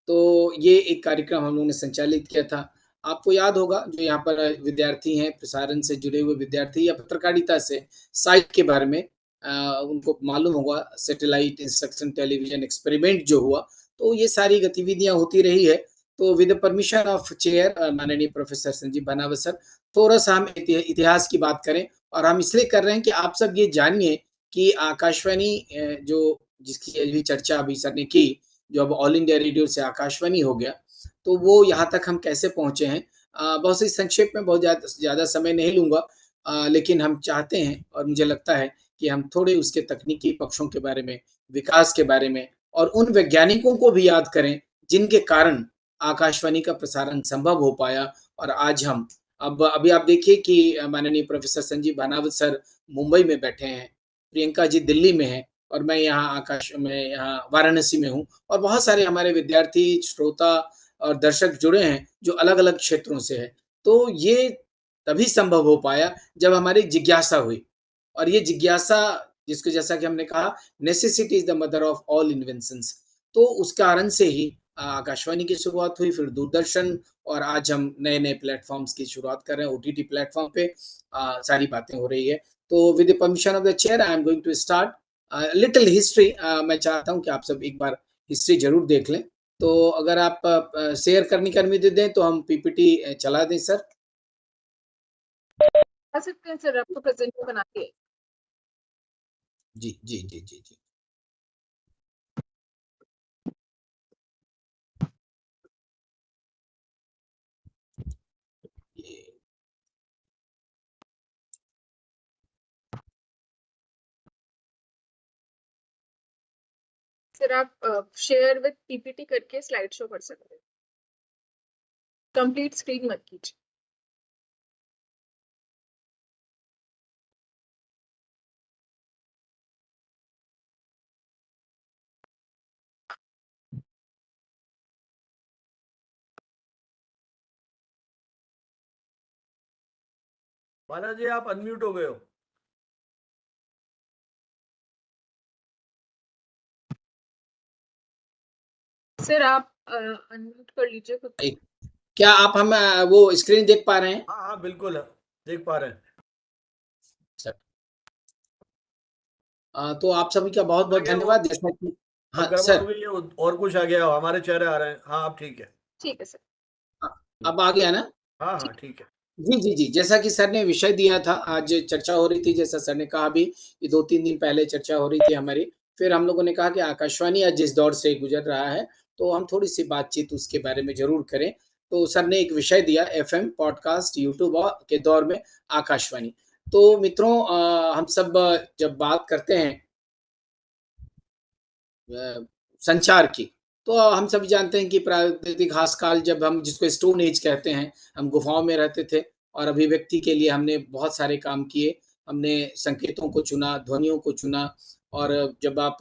तो ये एक कार्यक्रम हम लोगों ने संचालित किया था। आपको याद होगा जो यहाँ पर विद्यार्थी हैं, प्रसारण से जुड़े हुए विद्यार्थी या पत्रकारिता से साइट के बारे में उनको मालूम होगा सैटेलाइट इंस्ट्रक्शन टेलीविज़न एक्सपेरिमेंट जो हुआ, तो ये सारी गतिविधियाँ होती रही है। तो with the permission of chair माननीय प्रोफ़ेसर संजीव भानावत सर, थोड़ा-सा हम इतिहास की बात करें और हम इसलिए कर रहे हैं कि आप सब ये जानिए कि आकाशवाणी जो जिसकी अभी चर्चा अभी सर ने की, जो अब ऑल इंडिया रेडियो से आकाशवाणी हो गया, तो वो यहाँ तक हम कैसे पहुँचे हैं। बहुत ही संक्षेप में बहुत ज़्यादा समय नहीं लूँगा, लेकिन हम चाहते हैं और मुझे लगता है कि हम थोड़े उसके तकनीकी पक्षों के बारे में, विकास के बारे में और उन वैज्ञानिकों को भी याद करें, जिनके कारण आकाशवाणी का प्रसारण संभव हो पाया और आज हम अब अभी आप देखिए कि माननीय प्रोफ़ेसर संजीव भानावत सर मुंबई में बैठे हैं, प्रियंका जी दिल्ली में हैं और मैं यहाँ वाराणसी में हूँ और बहुत सारे हमारे विद्यार्थी, श्रोता और दर्शक जुड़े हैं, जो अलग-अलग क्षेत्रों से हैं। तो ये तभी संभव हो पाया जब हमारी जिज्ञासा हुई और ये जिज्ञासा जिसको जैसा कि हमने कहा necessity is the mother of all inventions. तो उस कारण से ही आकाशवाणी की शुरुआत हुई, फिर दूरदर्शन और आज हम नए-नए प्लेटफ़ॉर्म्स की शुरुआत कर रहे हैं, ओटीटी प्लेटफ़ॉर्म पे सारी बातें हो रही है। तो with the permission of the chair I am going to start little history. मैं चाहता हूँ कि आप सब एक बार हिस्ट्री ज़रूर देख लें। तो अगर आप शेयर करने की अनुमति दें तो हम पीपीटी चला दें सर। आ सकते हैं सर, आपको प्रेजेंट बना के। जी, जी, जी, जी, जी। ये सर आप शेयर विद पीपीटी करके स्लाइड शो कर सकते हैं, कंप्लीट स्क्रीन मत कीजिए। बालाजी आप अनम्यूट हो गए हो। सर आप अनम्यूट कर लीजिए खुद को। क्या आप हम वो स्क्रीन देख पा रहे हैं? हाँ हाँ बिल्कुल देख पा रहे हैं। सर तो आप सभी का बहुत-बहुत आगे वो धन्यवाद जैसा कि अब हाँ, गड़बड़ हो सर गई है, और कुछ आ गया, हमारे चेहरे आ रहे हैं। हाँ अब ठीक है। ठीक है सर। अब आ गया ना? हाँ हाँ ठीक है। जी, जी, जी। जैसा कि सर ने विषय दिया था, आज चर्चा हो रही थी, जैसा सर ने कहा भी कि 2-3 दिन पहले चर्चा हो रही थी हमारी। फिर हम लोगों ने कहा कि आकाशवाणी आज जिस दौर से गुज़र रहा है, तो हम थोड़ी-सी बातचीत उसके बारे में ज़रूर करें। तो सर ने एक विषय दिया एफ़एम, पॉडकास्ट, यूट्यूब के दौर में आकाशवाणी। तो मित्रों हम सब जब बात करते हैं संचार की, तो हम सभी जानते हैं कि प्राकृतिक हाशकाल जब हम जिसको स्टोन एज कहते हैं, हम गुफ़ाओं में रहते थे और अभिव्यक्ति के लिए हमने बहुत सारे काम किए। हमने संकेतों को चुना, ध्वनियों को चुना और जब आप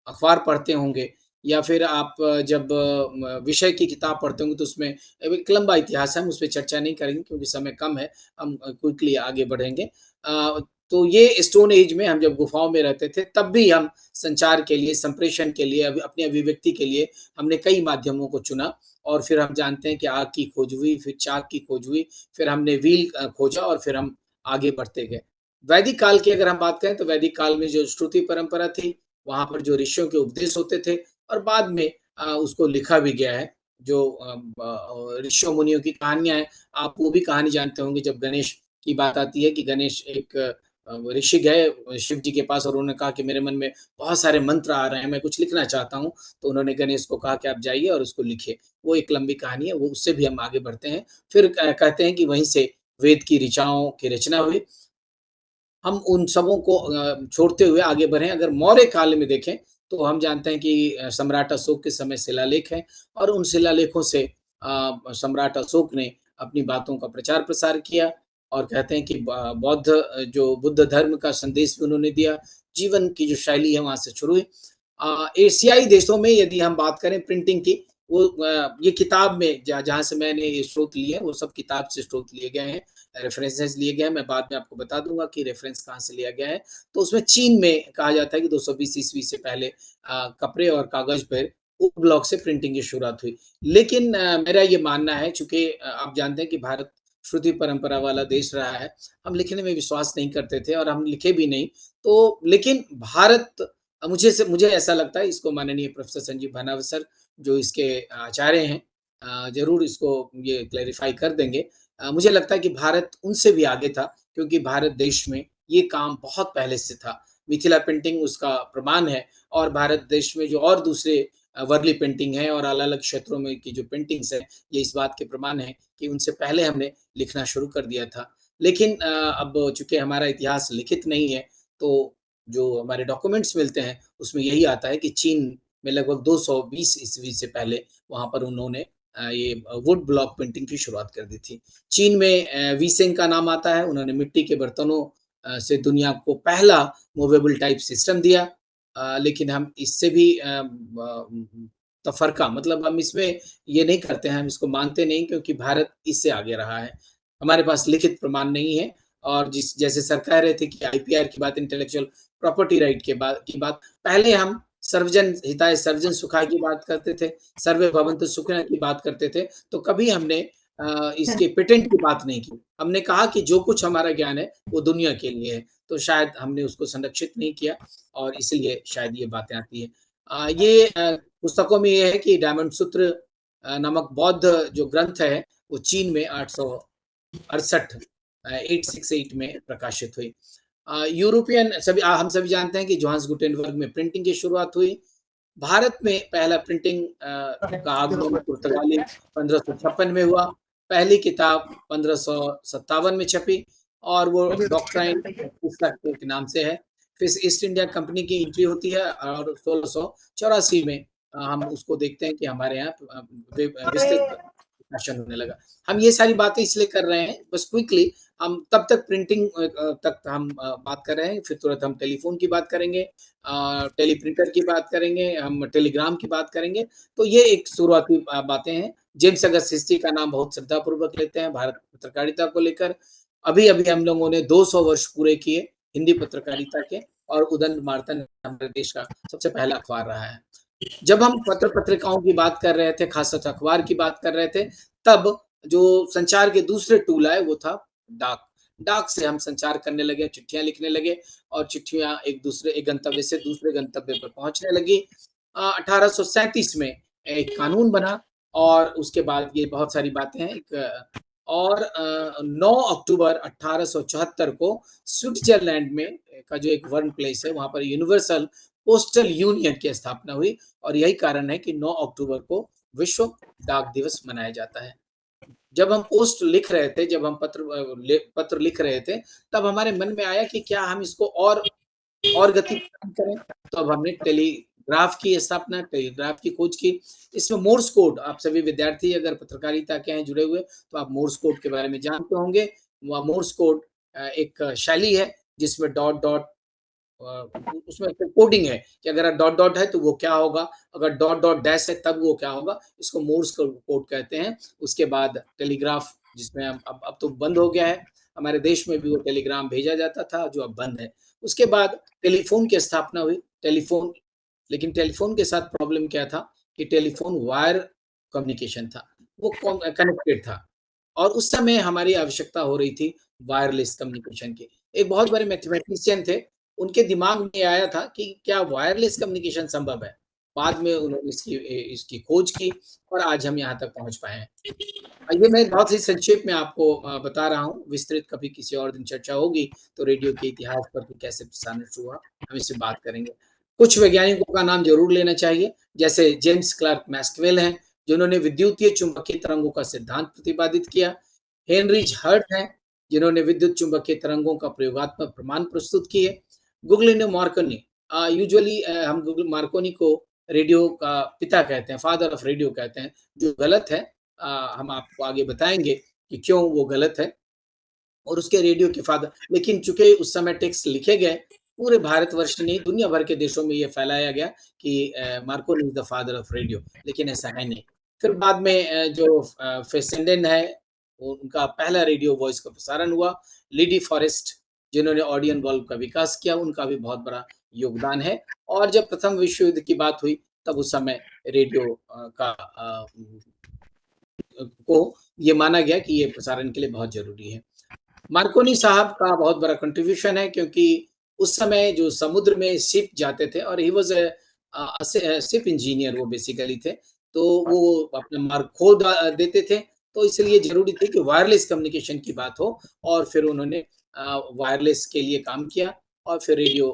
अखबार पढ़ते होंगे या फिर आप जब विषय की किताब पढ़ते होंगे तो उसमें एक लंबा इतिहास है, हम उसपे चर्चा नहीं करेंगे क्योंकि समय कम है, हम क्विकली आगे बढ़ेंगे। तो ये स्टोन एज में हम जब गुफ़ाओं में रहते थे, तब भी हम संचार के लिए, संप्रेषण के लिए, अपनी अभिव्यक्ति के लिए हमने कई माध्यमों को चुना और फिर हम जानते हैं कि आग की खोज हुई, फिर चाक की खोज हुई, फिर हमने व्हील खोजा और फिर हम आगे बढ़ते गए। वैदिक काल की अगर हम बात करें तो वैदिक काल में जो श्रुति परंपरा थी, वहाँ पर जो ऋषियों के उपदेश होते थे और बाद में उसको लिखा भी गया है, जो ऋषियों मुनियों की कहानियाँ हैं, आप वो भी कहानी जानते होंगे जब गणेश की बात आती है कि गणेश एक ऋषि गए शिव जी के पास और उन्होंने कहा कि मेरे मन में बहुत सारे मंत्र आ रहे हैं, मैं कुछ लिखना चाहता हूँ। तो उन्होंने गणेश को कहा कि आप जाइए और उसको लिखिए। वो एक लंबी कहानी है, वो उससे भी हम आगे बढ़ते हैं। फिर कहते हैं कि वहीं से वेद की ऋचाओं की रचना हुई। हम उन सबों को छोड़ते हुए आगे बढ़े। अगर मौर्य काल में देखें, तो हम जानते हैं कि सम्राट अशोक के समय शिलालेख हैं और उन शिलालेखों से सम्राट अशोक ने अपनी बातों का प्रचार-प्रसार किया और कहते हैं कि जो बुद्ध धर्म का संदेश भी उन्होंने दिया। जीवन की जो शैली है, वहाँ से शुरू हुई। एशियाई देशों में यदि हम बात करें प्रिंटिंग की, वो ये किताब में जहाँ से मैंने ये स्रोत लिए हैं, वो सब किताब से स्रोत लिए गए हैं। रेफरेंसेस लिए गए हैं, मैं बाद में आपको बता दूँगा कि रेफरेंस कहाँ से लिया गया है। तो उसमें चीन में कहा जाता है कि 220 ईस्वी से पहले कपड़े और कागज़ पर वुड ब्लॉक से प्रिंटिंग की शुरुआत हुई। लेकिन मेरा ये मानना है, चूँकि आप जानते हैं कि भारत श्रुति परंपरा वाला देश रहा है, हम लिखने में विश्वास नहीं करते थे और हम लिखे भी नहीं। तो लेकिन भारत मुझे ऐसा लगता है, इसको माननीय प्रोफ़ेसर संजीव भानावत सर जो इसके आचार्य हैं ज़रूर इसको ये क्लैरिफ़ाई कर देंगे। मुझे लगता है कि भारत उनसे भी आगे था, क्योंकि भारत देश में ये काम बहुत पहले से था। मिथिला पेंटिंग उसका प्रमाण है और भारत देश में जो और दूसरे वर्ली पेंटिंग है और अलग-अलग क्षेत्रों में की जो पेंटिंग्स है, ये इस बात के प्रमाण है कि उनसे पहले हमने लिखना शुरू कर दिया था। लेकिन अब चूँकि हमारा इतिहास लिखित नहीं है, तो जो हमारे डॉक्यूमेंट्स मिलते हैं, उसमें यही आता है कि चीन में लगभग 220 ईस्वी से पहले वहाँ पर उन्होंने ये वुड ब्लॉक पेंटिंग की शुरुआत कर दी थी। चीन में वी-सेंग का नाम आता है, उन्होंने मिट्टी के बर्तनों से दुनिया को पहला मूवेबल टाइप सिस्टम दिया। लेकिन हम इससे भी तफ़रक़ा मतलब हम इसमें ये नहीं करते हैं, हम इसको मानते नहीं, क्योंकि भारत इससे आगे रहा है। हमारे पास लिखित प्रमाण नहीं है और जैसे सर कह रहे थे कि आईपीआर की बात, इंटेलेक्चुअल प्रॉपर्टी राइट की बात पहले हम सर्वजन हिताय सर्वजन सुखाय की बात करते थे, सर्वे भवन्तु सुखिनः की बात करते थे, तो कभी हमने इसके पेटेंट की बात नहीं की। हमने कहा कि जो कुछ हमारा ज्ञान है, वो दुनिया के लिए है, तो शायद हमने उसको संरक्षित नहीं किया और इसीलिए शायद ये बातें आती हैं। ये पुस्तकों में ये है कि डायमंड सूत्र नामक बौद्ध जो ग्रंथ है, वो चीन में 868 868 में प्रकाशित हुई। यूरोपियन हम सभी जानते हैं कि जोहान्स गुटेनबर्ग में प्रिंटिंग की शुरुआत हुई। भारत में पहला प्रिंटिंग का आगमन पुर्तगाली 1556 में हुआ। पहली किताब 1557 में छपी और वो डॉक्ट्राइन पुस्तक के नाम से है। फिर ईस्ट इंडिया कंपनी की एंट्री होती है और 1684 में हम उसको देखते हैं कि हमारे यहाँ विस्तृत प्रकाशन होने लगा। हम ये सारी बातें इसलिए कर रहे हैं, बस क्विकली हम तब तक प्रिंटिंग तक हम बात कर रहे हैं, फिर तुरंत हम टेलीफ़ोन की बात करेंगे, टेलीप्रिंटर की बात करेंगे, हम टेलीग्राम की बात करेंगे। तो ये एक शुरुआती बातें हैं। जेम्स अगस्त हिस्ट्री का नाम बहुत श्रद्धापूर्वक लेते हैं भारत पत्रकारिता को लेकर। अभी-अभी हम लोगों ने 200 वर्ष पूरे किए हिंदी पत्रकारिता के और उदंड वार्ता हमारे देश का सबसे पहला अखबार रहा है। जब हम पत्र-पत्रिकाओं की बात कर रहे थे, खासतौर अखबार की बात कर रहे थे, तब जो संचार के दूसरे टूल आए वो था डाक। डाक से हम संचार करने लगे, चिट्ठियाँ लिखने लगे और चिट्ठियाँ एक गंतव्य से दूसरे गंतव्य पर पहुँचने लगी। 1837 में एक कानून बना और उसके बाद ये बहुत सारी बातें हैं। और 9 अक्टूबर 1874 को स्विट्ज़रलैंड में का जो एक वर्न प्लेस है, वहाँ पर यूनिवर्सल पोस्टल यूनियन की स्थापना हुई और यही कारण है कि 9 अक्टूबर को विश्व डाक दिवस मनाया जाता है। जब हम पोस्ट लिख रहे थे, जब हम पत्र लिख रहे थे, तब हमारे मन में आया कि क्या हम इसको और गति प्रदान करें, तो अब हमने टेलीग्राफ की स्थापना, टेलीग्राफ की खोज की। इसमें मोर्स कोड, आप सभी विद्यार्थी अगर पत्रकारिता के हैं जुड़े हुए, तो आप मोर्स कोड के बारे में जानते होंगे। वह मोर्स कोड एक शैली है जिसमें डॉट उसमें कोडिंग है कि अगर डॉट डॉट है तो वो क्या होगा, अगर डॉट डॉट डैश है तब वो क्या होगा, इसको मोर्स कोड कहते हैं। उसके बाद टेलीग्राफ, जिसमें अब तो बंद हो गया है, हमारे देश में भी वो टेलीग्राम भेजा जाता था जो अब बंद है। उसके बाद टेलीफ़ोन की स्थापना हुई, लेकिन टेलीफ़ोन के साथ प्रॉब्लम क्या था कि टेलीफ़ोन वायर कम्युनिकेशन था, वो कनेक्टेड था और उस समय हमारी आवश्यकता हो रही थी वायरलेस कम्युनिकेशन की। एक बहुत बड़े मैथमेटिशियन थे, उनके दिमाग में आया था कि क्या वायरलेस कम्युनिकेशन संभव है? बाद में उन्होंने इसकी खोज की और आज हम यहाँ तक पहुँच पाए हैं। ये मैं बहुत ही संक्षेप में आपको बता रहा हूँ, विस्तृत कभी किसी और दिन चर्चा होगी, तो रेडियो के इतिहास पर कि कैसे प्रसारण शुरू हुआ, हम इससे बात करेंगे। कुछ वैज्ञानिकों का नाम ज़रूर लेना चाहिए, जैसे जेम्स क्लर्क मैक्सवेल हैं, जिन्होंने विद्युतीय चुम्बकीय तरंगों का सिद्धांत प्रतिपादित किया। हेनरिच हर्ट हैं, जिन्होंने विद्युत चुम्बकीय तरंगों का प्रयोगात्मक प्रमाण प्रस्तुत किए। गुग्लिनो मार्कोनी, यूजुअली हम मार्कोनी को रेडियो का पिता कहते हैं, फादर ऑफ रेडियो कहते हैं, जो गलत है। हम आपको आगे बताएँगे कि क्यों वो गलत है और उसके रेडियो के फादर, लेकिन चूँकि उस समय टेक्स्ट लिखे गए, पूरे भारतवर्ष नहीं, दुनिया भर के देशों में ये फैलाया गया कि Markovnikov is the father of radio, लेकिन ऐसा है नहीं। फिर बाद में फेसेंडेन है, उनका पहला रेडियो वॉइस का प्रसारण हुआ। लीडी फॉरेस्ट जिन्होंने ऑडियन बल्ब का विकास किया, उनका भी बहुत बड़ा योगदान है। और जब प्रथम विश्व युद्ध की बात हुई तब उस समय रेडियो को ये माना गया कि ये प्रसारण के लिए बहुत ज़रूरी है। मार्कोनी साहब का बहुत बड़ा कंट्रीब्यूशन है क्योंकि उस समय जो समुद्र में शिप जाते थे और ही वाज़ शिप इंजीनियर, वो बेसिकली थे। तो वो अपना मार्ग खो देते थे, तो इसलिए ज़रूरी थी कि वायरलेस कम्युनिकेशन की बात हो और फिर उन्होंने वायरलेस के लिए काम किया और फिर रेडियो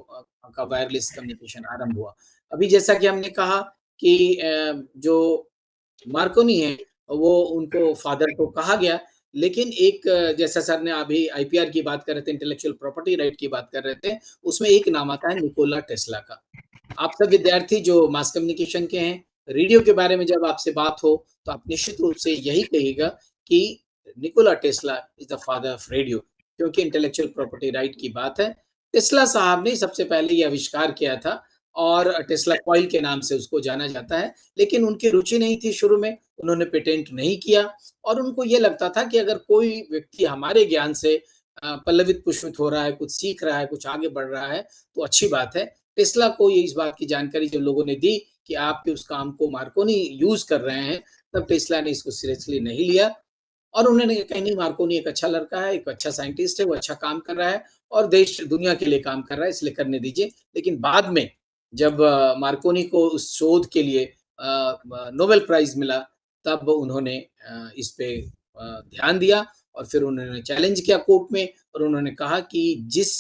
का वायरलेस कम्युनिकेशन आरंभ हुआ। अभी जैसा कि हमने कहा कि जो मार्कोनी हैं, वो उनको फादर तो कहा गया, लेकिन एक जैसा सर ने अभी आईपीआर की बात कर रहे थे, इंटेलेक्चुअल प्रॉपर्टी राइट की बात कर रहे थे, उसमें एक नाम आता है निकोला टेस्ला का। आप सब विद्यार्थी जो मास कम्युनिकेशन के हैं, रेडियो के बारे में जब आपसे बात हो, तो आप निश्चित रूप से यही कहिएगा कि Nikola Tesla is the father of radio, क्योंकि इंटेलेक्चुअल प्रॉपर्टी राइट की बात है। टेस्ला साहब ने सबसे पहले ये आविष्कार किया था और टेस्ला कॉइल के नाम से उसको जाना जाता है, लेकिन उनकी रुचि नहीं थी शुरू में, उन्होंने पेटेंट नहीं किया और उनको ये लगता था कि अगर कोई व्यक्ति हमारे ज्ञान से पल्लवित पुष्पित हो रहा है, कुछ सीख रहा है, कुछ आगे बढ़ रहा है, तो अच्छी बात है। टेस्ला को ये इस बात की जानकारी जब लोगों ने दी कि आपके उस काम को मार्कोनी यूज़ कर रहे हैं, तब टेस्ला ने इसको सीरियसली नहीं लिया और उन्होंने कहा नहीं, मार्कोनी एक अच्छा लड़का है, एक अच्छा साइंटिस्ट है, वो अच्छा काम कर रहा है और देश दुनिया के लिए काम कर रहा है, इसलिए करने दीजिए। लेकिन बाद में जब मार्कोनी को उस शोध के लिए नोबेल प्राइज़ मिला, तब उन्होंने इस पे ध्यान दिया और फिर उन्होंने चैलेंज किया कोर्ट में और उन्होंने कहा कि जिस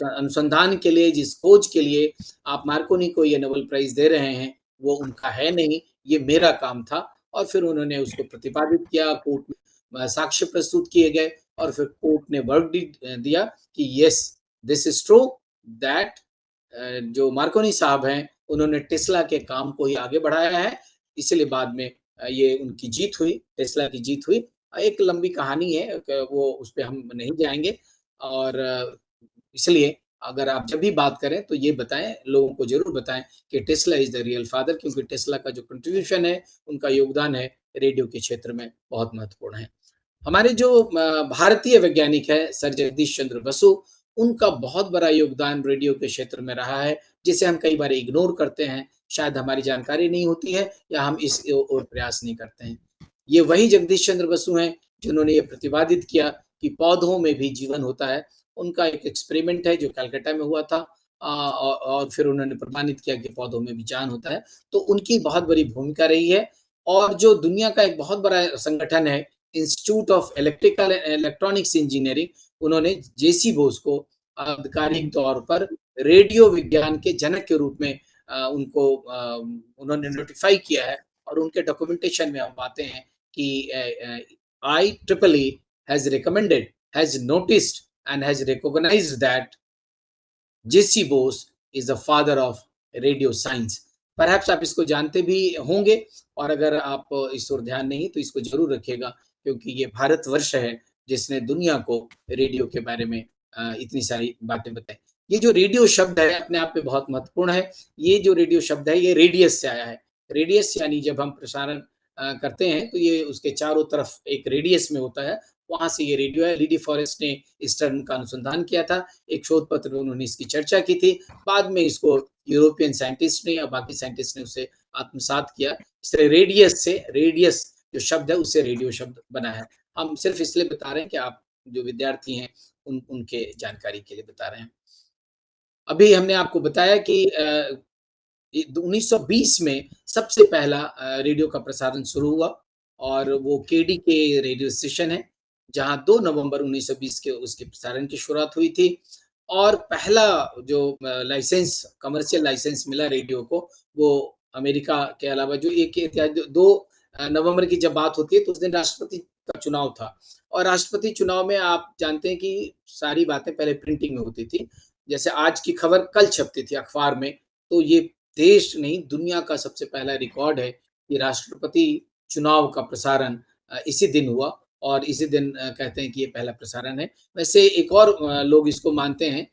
अनुसंधान के लिए, जिस खोज के लिए आप मार्कोनी को ये नोबेल प्राइज़ दे रहे हैं, वो उनका है नहीं, ये मेरा काम था। और फिर उन्होंने उसको प्रतिपादित किया, कोर्ट में साक्ष्य प्रस्तुत किए गए और फिर कोर्ट ने वर्डिक्ट दिया कि yes, this is true that जो मार्कोनी साहब हैं, उन्होंने टेस्ला के काम को ही आगे बढ़ाया है, इसलिए बाद में ये उनकी जीत हुई, टेस्ला की जीत हुई। एक लंबी कहानी है, वो उस पे हम नहीं जाएँगे और इसलिए अगर आप जब भी बात करें तो ये बताएँ, लोगों को ज़रूर बताएँ कि Tesla is the real father, क्योंकि टेस्ला का जो कंट्रीब्यूशन है, उनका योगदान है, रेडियो के क्षेत्र में बहुत महत्वपूर्ण है। हमारे जो भारतीय वैज्ञानिक हैं सर जगदीश चंद्र बसु, उनका बहुत बड़ा योगदान रेडियो के क्षेत्र में रहा है, जिसे हम कई बार इग्नोर करते हैं, शायद हमारी जानकारी नहीं होती है या हम इस ओर प्रयास नहीं करते हैं। ये वही जगदीश चंद्र बसु हैं, जिन्होंने ये प्रतिपादित किया कि पौधों में भी जीवन होता है। उनका एक एक्सपेरिमेंट है जो कलकत्ता में हुआ था और फिर उन्होंने प्रमाणित किया कि पौधों में भी जान होता है। तो उनकी बहुत बड़ी भूमिका रही है और जो दुनिया का एक बहुत बड़ा संगठन है, institute of electrical and electronics engineering, उन्होंने जेसी बोस को आधिकारिक तौर पर रेडियो विज्ञान के जनक के रूप में उनको उन्होंने नोटिफ़ाई किया है और उनके डॉक्यूमेंटेशन में हम पाते हैं कि IEEE has recommended, has noticed and has recognized that J.C. Bose is the father of radio science. Perhaps आप इसको जानते भी होंगे और अगर आप इस ओर ध्यान नहीं तो इसको ज़रूर रखिएगा, क्योंकि ये भारतवर्ष है जिसने दुनिया को रेडियो के बारे में इतनी सारी बातें बताई। ये जो रेडियो शब्द है अपने आप में बहुत महत्वपूर्ण है। ये जो रेडियो शब्द है ये रेडियस से आया है। रेडियस यानी जब हम प्रसारण करते हैं तो ये उसके चारों तरफ एक रेडियस में होता है, वहाँ से ये रेडियो है। लीडी फॉरेस्ट ने इस टर्म का अनुसंधान किया था, एक शोध पत्र में उन्होंने इसकी चर्चा की थी। बाद में इसको यूरोपियन साइंटिस्ट ने या बाकी साइंटिस्ट ने उसे आत्मसात किया। इस तरह रेडियस जो शब्द है उससे रेडियो शब्द बना है। हम सिर्फ इसलिए बता रहे हैं कि आप जो विद्यार्थी हैं उनके जानकारी के लिए बता रहे हैं। अभी हमने आपको बताया कि 1920 में सबसे पहला रेडियो का प्रसारण शुरू हुआ और वो केडीके रेडियो स्टेशन है, जहाँ 2 नवंबर 1920 के उसके प्रसारण की शुरुआत हुई थी और पहला जो लाइसेंस, कमर्शियल लाइसेंस मिला रेडियो को, वो अमेरिका के अलावा जो एक इत्यादि 2 नवंबर की जब बात होती है तो उस दिन राष्ट्रपति का चुनाव था और राष्ट्रपति चुनाव में आप जानते हैं कि सारी बातें पहले प्रिंटिंग में होती थी। जैसे आज की खबर कल छपती थी अखबार में, तो ये देश नहीं दुनिया का सबसे पहला रिकॉर्ड है कि राष्ट्रपति चुनाव का प्रसारण इसी दिन हुआ और इसी दिन कहते हैं कि ये पहला प्रसारण है। वैसे एक और लोग इसको मानते हैं,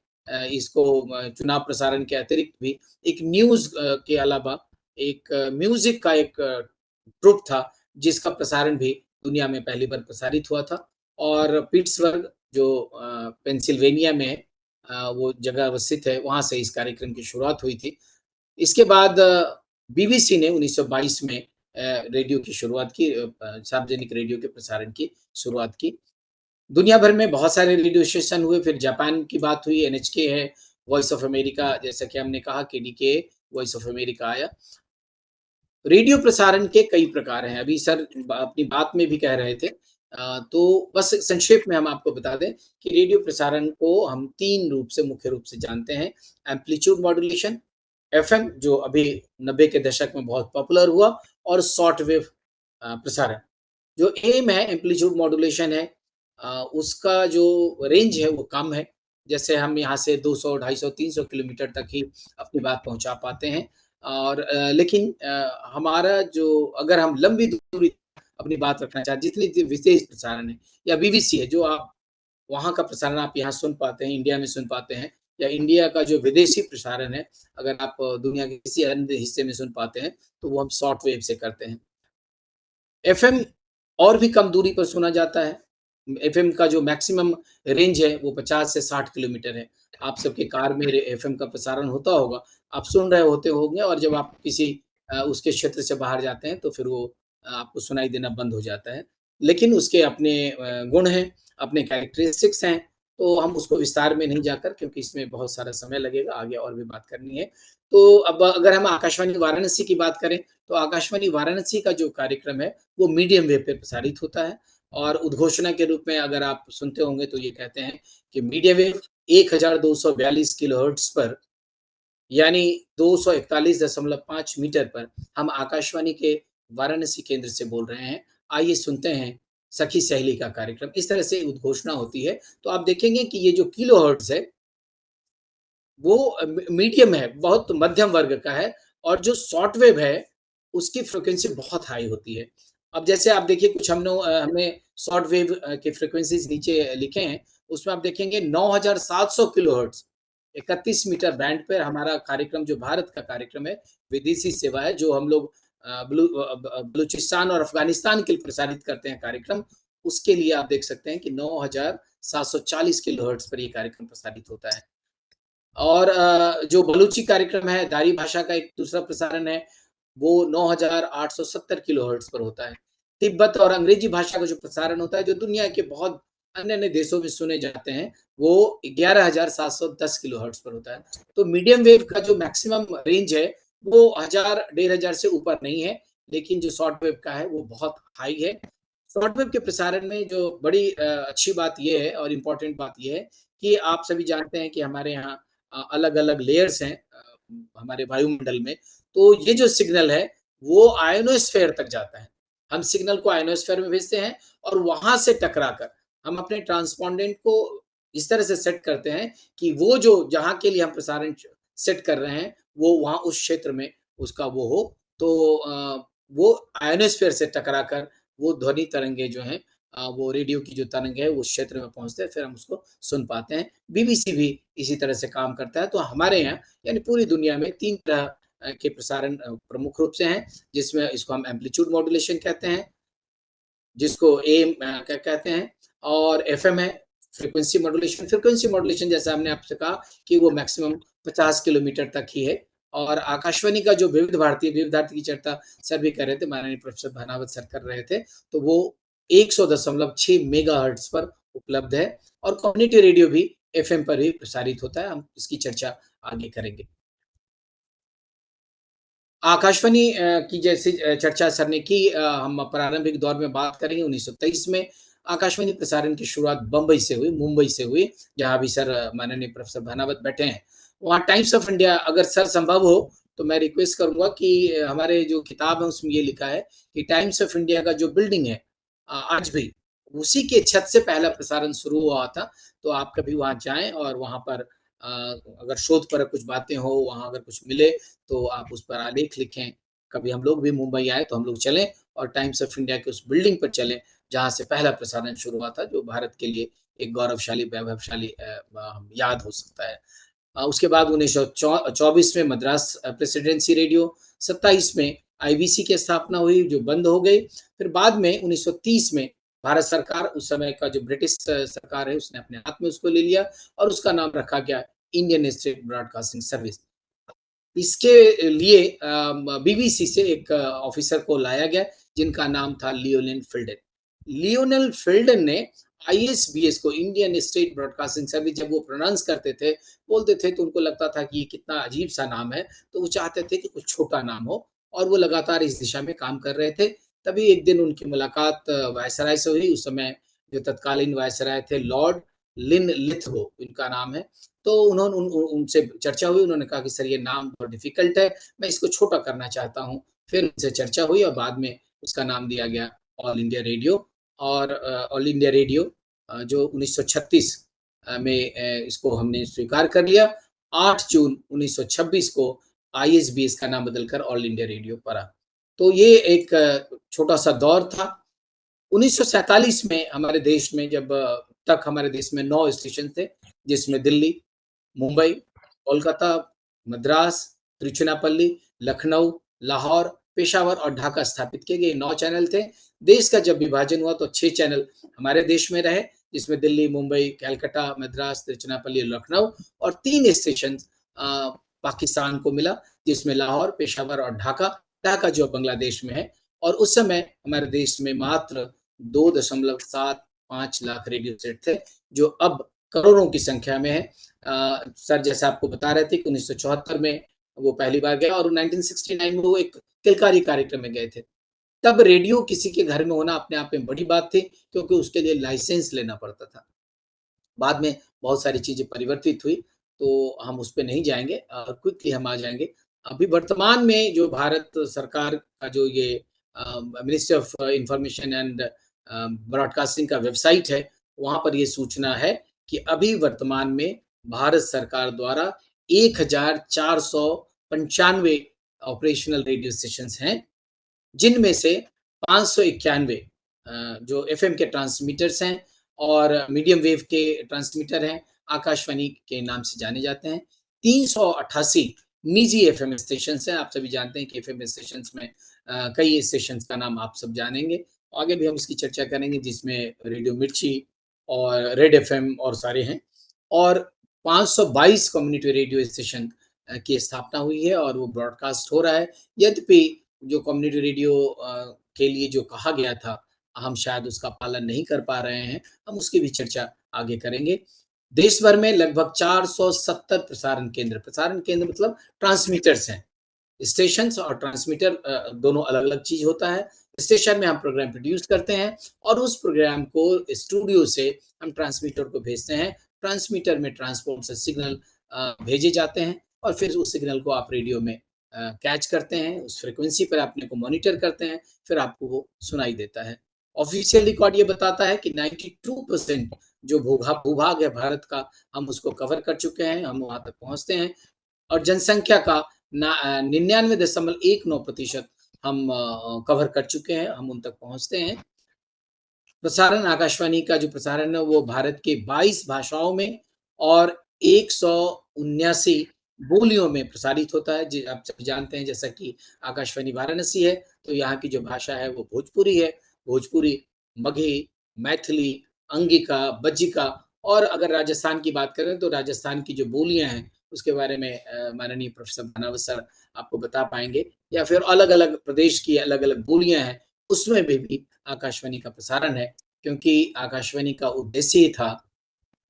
इसको चुनाव प्रसारण के अतिरिक्त भी एक न्यूज़ के अलावा एक म्यूज़िक का एक ग्रुप था जिसका प्रसारण भी दुनिया में पहली बार प्रसारित हुआ था और पिट्सबर्ग जो पेंसिल्वेनिया में है, वो जगह अवस्थित है, वहाँ से इस कार्यक्रम की शुरुआत हुई थी। इसके बाद बीबीसी ने 1922 में रेडियो की शुरुआत की, सार्वजनिक रेडियो के प्रसारण की शुरुआत की। दुनिया भर में बहुत सारे रेडियो स्टेशन हुए, फिर जापान की बात हुई, एनएचके है, वॉइस ऑफ अमेरिका, जैसा कि हमने कहा केडीके, वॉइस ऑफ अमेरिका आया। रेडियो प्रसारण के कई प्रकार हैं, अभी सर अपनी बात में भी कह रहे थे। तो बस संक्षेप में हम आपको बता दें कि रेडियो प्रसारण को हम 3 रूप से मुख्य रूप से जानते हैं। एम्पलीट्यूड मॉड्यूलेशन, एफएम जो अभी 90 के दशक में बहुत पॉपुलर हुआ, और शॉर्ट वेव प्रसारण। जो एम है एम्पलीट्यूड मॉड्यूलेशन है, उसका जो रेंज है वो कम है। जैसे हम यहाँ से 200, 250, 300 किलोमीटर तक ही अपनी बात पहुँचा पाते हैं। और लेकिन हमारा जो अगर हम लंबी दूरी अपनी बात रखना चाहें, जितनी विशेष प्रसारण है या बीबीसी है, जो आप वहाँ का प्रसारण आप यहाँ सुन पाते हैं, इंडिया में सुन पाते हैं, या इंडिया का जो विदेशी प्रसारण है, अगर आप दुनिया के किसी अन्य हिस्से में सुन पाते हैं, तो वो हम शॉर्ट वेव से करते हैं। एफएम और भी कम दूरी पर सुना जाता है। एफएम का जो मैक्सिमम रेंज है वो 50 से 60 किलोमीटर है। आप सबके कार में एफएम का प्रसारण होता होगा, आप सुन रहे होते होंगे, और जब आप किसी उसके क्षेत्र से बाहर जाते हैं तो फिर वो आपको सुनाई देना बंद हो जाता है। लेकिन उसके अपने गुण हैं, अपने कैरेक्टरिस्टिक्स हैं, तो हम उसको विस्तार में नहीं जाकर, क्योंकि इसमें बहुत सारा समय लगेगा, आगे और भी बात करनी है। तो अब अगर हम आकाशवाणी वाराणसी की बात करें, तो आकाशवाणी वाराणसी का जो कार्यक्रम है, वो मीडियम वेव पे प्रसारित होता है, और उद्घोषणा के रूप में अगर आप सुनते होंगे तो ये कहते हैं कि मीडियम वेव 1242 किलोहर्ट्ज़ पर, यानी 241.5 मीटर पर हम आकाशवाणी के वाराणसी केंद्र से बोल रहे हैं। आइए सुनते हैं सखी सहेली का कार्यक्रम। इस तरह से उद्घोषणा होती है, तो आप देखेंगे कि ये जो किलोहर्ट्ज़ है, वो मीडियम है, बहुत मध्यम वर्ग का है, और जो शॉर्ट वेव है, उसकी फ्रीक्वेंसी बहुत हाई होती है। अब जैसे आप देखिए, कुछ हमने शॉर्ट वेव के फ्रीक्वेंसीज़ नीचे लिखे हैं, उसमें आप देखेंगे 9700 किलोहर्ट्ज़, 31 मीटर बैंड पर हमारा कार्यक्रम, जो भारत का कार्यक्रम है, विदेशी सेवा है, जो हम लोग बलूचिस्तान और अफ़गानिस्तान के लिए प्रसारित करते हैं कार्यक्रम, उसके लिए आप देख सकते हैं कि 9740 किलोहर्ट्ज़ पर ये कार्यक्रम प्रसारित होता है। और जो बलूची कार्यक्रम है, दारी भाषा का एक दूसरा प्रसारण है, वो 9870 किलोहर्ट्ज़ पर होता है। तिब्बत और अंग्रेजी भाषा का जो प्रसारण होता है, जो दुनिया के बहुत अन्य-अन्य देशों में सुने जाते हैं, वो 11710 किलोहर्ट्ज़ पर होता है। तो मीडियम वेव का जो मैक्सिमम रेंज है, वो 1000, 1500 से ऊपर नहीं है, लेकिन जो शॉर्ट वेव का है, वो बहुत हाई है। शॉर्ट वेव के प्रसारण में जो बड़ी अच्छी बात ये है, और इम्पोर्टेंट बात ये है कि आप सभी जानते हैं कि हमारे यहाँ अलग-अलग लेयर्स हैं हमारे वायुमंडल में, तो ये जो सिग्नल है, वो आयोनोस्फीयर तक जाता है। हम सिग्नल को आयोनोस्फीयर में भेजते हैं, और वहाँ से टकराकर हम अपने ट्रांसपोंडेंट को इस तरह से सेट करते हैं कि वो जो जहाँ के लिए हम प्रसारण सेट कर रहे हैं, वो वहाँ उस क्षेत्र में उसका वो हो, तो वो आयोनोस्फीयर से टकराकर वो ध्वनि तरंगे जो हैं, वो रेडियो की जो तरंग है, उस क्षेत्र में पहुँचते हैं, फिर हम उसको सुन पाते हैं। बीबीसी भी इसी तरह से काम करता है। तो हमारे यहाँ, यानी पूरी दुनिया में 3 तरह के प्रसारण प्रमुख रूप से हैं, जिसमें इसको हम एम्पलीट्यूड मॉड्यूलेशन कहते हैं, जिसको एएम कहते हैं, और एफएम है, फ्रीक्वेंसी मॉड्यूलेशन। फ्रीक्वेंसी मॉड्यूलेशन, जैसा हमने आपसे कहा कि वो मैक्सिमम 50 किलोमीटर तक ही है। और आकाशवाणी का जो विविध भारती की चर्चा सर भी कर रहे थे, माननीय प्रोफेसर भानावत सर कर रहे थे, तो वो 100.6 मेगाहर्ट्ज़ पर उपलब्ध है, और कम्युनिटी रेडियो भी एफएम पर ही प्रसारित होता है। हम इसकी चर्चा आगे करेंगे। आकाशवाणी की जैसे चर्चा सर ने की, हम प्रारंभिक दौर में बात करेंगे 1923 में आकाशवाणी प्रसारण की शुरुआत बम्बई से हुई, मुंबई से हुई, जहाँ अभी सर माननीय प्रोफेसर भानावत बैठे हैं। वहाँ टाइम्स ऑफ इंडिया, अगर सर संभव हो तो मैं रिक्वेस्ट करूँगा कि हमारे जो किताब है उसमें ये लिखा है कि टाइम्स ऑफ इंडिया का जो बिल्डिंग है, आज भी उसी के छत से पहला प्रसारण शुरू हुआ था। तो आप कभी वहाँ जाएँ, और वहाँ पर अगर शोध पर कुछ बातें हो, वहाँ अगर कुछ मिले, तो आप उस पर आलेख लिखें। कभी हम लोग भी मुंबई आएँ तो हम लोग चलें, और टाइम्स ऑफ इंडिया के उस बिल्डिंग पर चलें, जहाँ से पहला प्रसारण शुरू हुआ था, जो भारत के लिए एक गौरवशाली, वैभवशाली याद हो सकता है। उसके बाद 1924 में मद्रास प्रेसिडेंसी रेडियो, 27 में आईबीसी की स्थापना हुई जो बंद हो गई। फिर बाद में 1930 में भारत सरकार, उस समय का जो ब्रिटिश सरकार है, उसने अपने हाथ में उसको ले लिया और उसका नाम रखा गया इंडियन स्टेट ब्रॉडकास्टिंग सर्विस। इसके लिए बीबीसी से एक ऑफिसर को लाया गया जिनका नाम था लियोनेल फिल्डन। लियोनेल फिल्डन ने आईएसबीएस को, इंडियन स्टेट ब्रॉडकास्टिंग सर्विस, जब वो प्रोनाउंस करते थे, बोलते थे, तो उनको लगता था कि ये कितना अजीब सा नाम है, तो वो चाहते थे कि कुछ छोटा नाम हो और वो लगातार इस दिशा में काम कर रहे थे। तभी एक दिन उनकी मुलाकात वायसराय से हुई। उस समय जो तत्कालीन वायसराय थे लॉर्ड लिन लिथगो इनका नाम है। तो उन्होंने उनसे चर्चा हुई। उन्होंने कहा कि सर ये नाम बहुत डिफिकल्ट है, मैं इसको छोटा करना चाहता हूँ। फिर उनसे चर्चा हुई और बाद में उसका नाम दिया गया ऑल इंडिया रेडियो। और ऑल इंडिया रेडियो जो 1936 में इसको हमने स्वीकार कर लिया। 8 जून 1926 को आईएसबीएस का नाम बदलकर ऑल इंडिया रेडियो पड़ा। तो ये एक छोटा-सा दौर था। 1947 में हमारे देश में, जब तक हमारे देश में 9 स्टेशन थे, जिसमें दिल्ली, मुंबई, कोलकाता, मद्रास, तिरुचिरापल्ली, लखनऊ, लाहौर, पेशावर और ढाका स्थापित किए गए 9 चैनल थे। देश का जब विभाजन हुआ तो 6 चैनल हमारे देश में रहे, जिसमें दिल्ली, मुंबई, कलकत्ता, मद्रास, तिरुचिरापल्ली, लखनऊ और 3 स्टेशन पाकिस्तान को मिला, जिसमें लाहौर, पेशावर और ढाका। ढाका जो बांग्लादेश में है। और उस समय हमारे देश में मात्र 2.75 लाख रेडियो सेट थे, जो अब करोड़ों की संख्या में है। सर जैसा आपको बता रहे थे कि 1974 में वो पहली बार गया और 1969 में वो एक तिलकारी कार्यक्रम में गए थे। तब रेडियो किसी के घर में होना अपने आप में बड़ी बात थी, क्योंकि उसके लिए लाइसेंस लेना पड़ता था। बाद में बहुत सारी चीज़ें परिवर्तित हुई, तो हम उस पे नहीं जाएँगे, क्विकली हम आ जाएँगे। अभी वर्तमान में जो भारत सरकार का जो ये ministry of information and broadcasting का वेबसाइट है, वहाँ पर ये सूचना है कि अभी वर्तमान में भारत सरकार द्वारा 1495 ऑपरेशनल रेडियो स्टेशंस हैं, जिनमें से 591 जो एफएम के ट्रांसमीटर्स हैं और मीडियम वेव के ट्रांसमीटर हैं, आकाशवाणी के नाम से जाने जाते हैं। 388 निजी एफएम स्टेशंस हैं। आप सभी जानते हैं कि एफएम स्टेशंस में कई स्टेशंस का नाम आप सब जानेंगे। आगे भी हम इसकी चर्चा करेंगे, जिसमें रेडियो मिर्ची और रेड एफएम और सारे हैं। और 522 कम्युनिटी रेडियो स्टेशन की स्थापना हुई है और वो ब्रॉडकास्ट हो रहा है। यद्यपि जो कम्युनिटी रेडियो के लिए जो कहा गया था, हम शायद उसका पालन नहीं कर पा रहे हैं, हम उसकी भी चर्चा आगे करेंगे। देश भर में लगभग 470 प्रसारण केंद्र मतलब ट्रांसमीटर्स हैं। स्टेशंस और ट्रांसमीटर दोनों अलग-अलग चीज़ होता है। स्टेशन में हम प्रोग्राम प्रोड्यूस करते हैं और उस प्रोग्राम को स्टूडियो से हम ट्रांसमीटर को भेजते हैं। ट्रांसमीटर में ट्रांसपोर्ट से सिग्नल भेजे जाते हैं और फिर उस सिग्नल को आप रेडियो में कैच करते हैं, उस फ्रीक्वेंसी पर अपने को मॉनिटर करते हैं, फिर आपको वो सुनाई देता है। ऑफ़िशियल रिकॉर्ड ये बताता है कि 92% जो भूभाग है भारत का, हम उसको कवर कर चुके हैं, हम वहाँ तक पहुँचते हैं और जनसंख्या का 99.19% हम कवर कर चुके हैं, हम उन तक पहुँचते हैं। प्रसारण आकाशवाणी का जो प्रसारण है वो भारत के 22 भाषाओं में और 179 बोलियों में प्रसारित होता है। जी, आप सभी जानते हैं, जैसा कि आकाशवाणी वाराणसी है, तो यहाँ की जो भाषा है वो भोजपुरी है। भोजपुरी, मगही, मैथिली, अंगिका, बज्जिका। और अगर राजस्थान की बात करें तो राजस्थान की जो बोलियाँ हैं उसके बारे में माननीय प्रोफ़ेसर भानावत सर आपको बता पाएँगे, या फिर अलग-अलग प्रदेश की अलग-अलग बोलियाँ हैं, उसमें भी आकाशवाणी का प्रसारण है, क्योंकि आकाशवाणी का उद्देश्य ही था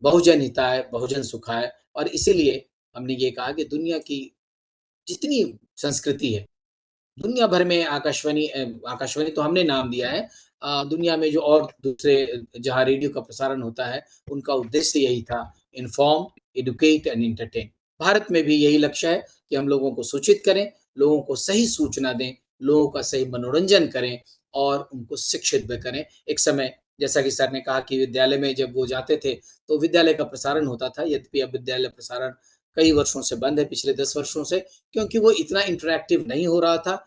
बहुजन हिताय, बहुजन सुखाय। और इसीलिए हमने ये कहा कि दुनिया की जितनी संस्कृति है, दुनिया भर में आकाशवाणी तो हमने नाम दिया है। दुनिया में जो और दूसरे जहाँ रेडियो का प्रसारण होता है, उनका उद्देश्य यही था, inform, educate and entertain. Bharat में भी यही लक्ष्य है कि हम लोगों को सूचित करें, लोगों को सही सूचना दें, लोगों का सही मनोरंजन करें और उनको शिक्षित भी करें। एक समय जैसा कि सर ने कहा कि विद्यालय में जब वो जाते थे, तो विद्यालय का प्रसारण होता था, यद्यपि अब विद्यालय प्रसारण कई वर्षों से बंद है, पिछले 10 वर्षों से, क्योंकि वो इतना इंटरैक्टिव नहीं हो रहा था।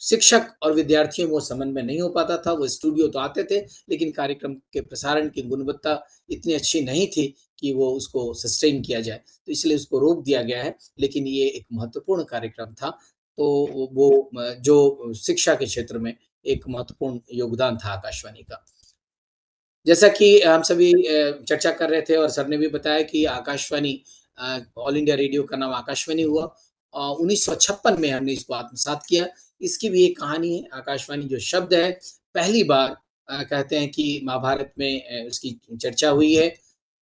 शिक्षक और विद्यार्थियों में वो समन्वय नहीं हो पाता था। वो स्टूडियो तो आते थे, लेकिन कार्यक्रम के प्रसारण की गुणवत्ता इतनी अच्छी नहीं थी कि वो उसको सस्टेन किया जाए, तो इसलिए उसको रोक दिया गया है। लेकिन ये एक महत्वपूर्ण कार्यक्रम था। तो वो जो शिक्षा के क्षेत्र में एक महत्वपूर्ण योगदान था आकाशवाणी का। जैसा कि हम सभी चर्चा कर रहे थे और सर ने भी बताया कि आकाशवाणी ऑल इंडिया रेडियो का नाम आकाशवाणी हुआ। 1956 में हमने इसको आत्मसात किया। इसकी भी एक कहानी है। आकाशवाणी जो शब्द है, पहली बार कहते हैं कि महाभारत में उसकी चर्चा हुई है।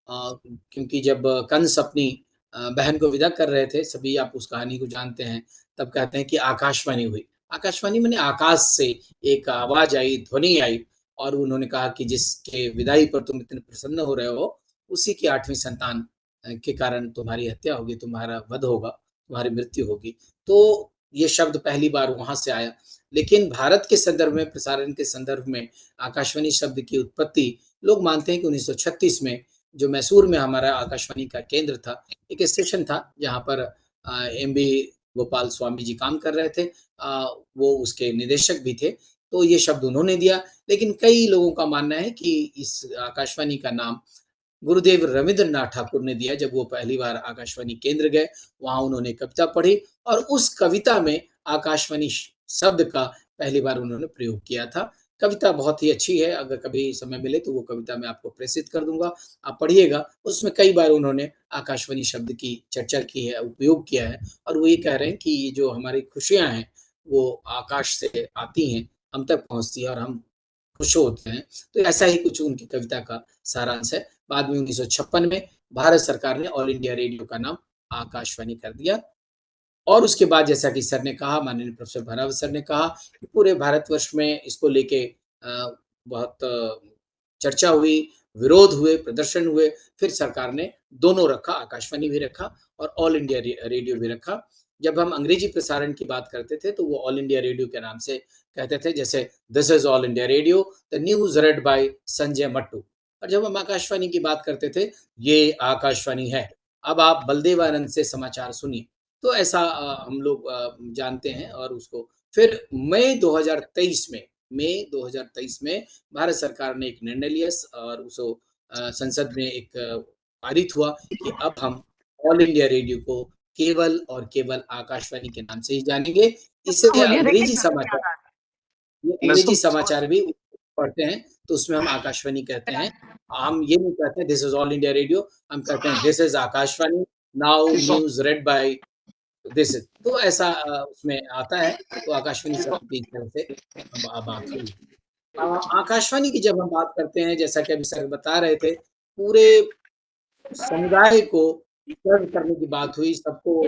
क्योंकि जब कंस अपनी बहन को विदा कर रहे थे, सभी आप उस कहानी को जानते हैं, तब कहते हैं कि आकाशवाणी हुई। आकाशवाणी माने आकाश से एक आवाज़ आई, ध्वनि आई और उन्होंने कहा कि जिसके विदाई पर तुम इतने प्रसन्न हो रहे हो, उसी की 8वीं संतान के कारण तुम्हारी हत्या होगी, तुम्हारा वध होगा, तुम्हारी मृत्यु होगी। तो ये शब्द पहली बार वहाँ से आया। लेकिन भारत के संदर्भ में, प्रसारण के संदर्भ में आकाशवाणी शब्द की उत्पत्ति लोग मानते हैं कि 1936 में जो मैसूर में हमारा आकाशवाणी का केंद्र था, एक स्टेशन था जहाँ पर एमबी गोपाल स्वामी जी काम कर रहे थे। वो उसके निदेशक भी थे, तो ये शब्द उन्होंने दिया। लेकिन कई लोगों का मानना है कि इस आकाशवाणी का नाम गुरुदेव रवींद्रनाथ ठाकुर ने दिया। जब वो पहली बार आकाशवाणी केंद्र गए, वहाँ उन्होंने कविता पढ़ी और उस कविता में आकाशवाणी शब्द का पहली बार उन्होंने प्रयोग किया था। कविता बहुत ही अच्छी है, अगर कभी समय मिले तो वो कविता मैं आपको प्रेषित कर दूँगा, आप पढ़िएगा। उसमें कई बार उन्होंने आकाशवाणी शब्द की चर्चा की है, उपयोग किया है और वो ये कह रहे हैं कि ये जो हमारी खुशियाँ हैं, वो आकाश से आती हैं, हम तक पहुँचती है और हम खुश होते हैं। तो ऐसा ही कुछ उनकी कविता का सारांश है। बाद में 1956 में भारत सरकार ने ऑल इंडिया रेडियो का नाम आकाशवाणी कर दिया और उसके बाद जैसा कि सर ने कहा, माननीय प्रोफ़ेसर भानावत सर ने कहा कि पूरे भारतवर्ष में इसको लेके बहुत चर्चा हुई, विरोध हुए, प्रदर्शन हुए, फिर सरकार ने दोनों रखा, आकाशवाणी भी रखा और ऑल इंडिया रेडियो भी रखा। जब हम अंग्रेजी प्रसारण की बात करते थे, तो वो ऑल इंडिया रेडियो के नाम से कहते थे, जैसे this is All India Radio, the news read by Sanjay Mattoo. और जब हम आकाशवाणी की बात करते थे, ये आकाशवाणी है, अब आप बलदेवानंद से समाचार सुनिए। तो ऐसा हम लोग जानते हैं और उसको फिर मई 2023 में भारत सरकार ने एक निर्णय लिया और उसको संसद में एक पारित हुआ कि अब हम ऑल इंडिया रेडियो को केवल और केवल आकाशवाणी के नाम से ही जानेंगे। इससे अंग्रेजी समाचार भी पढ़ते हैं, तो उसमें हम आकाशवाणी कहते हैं। हम ये नहीं कहते this is All India Radio, हम कहते हैं this is Akashvani, now news read by this is. तो ऐसा उसमें आता है, तो आकाशवाणी शब्द की तरह से बात हुई। अ, आकाशवाणी की जब हम बात करते हैं, जैसा कि अभी सर बता रहे थे, पूरे समुदाय को सर्व करने की बात हुई, सबको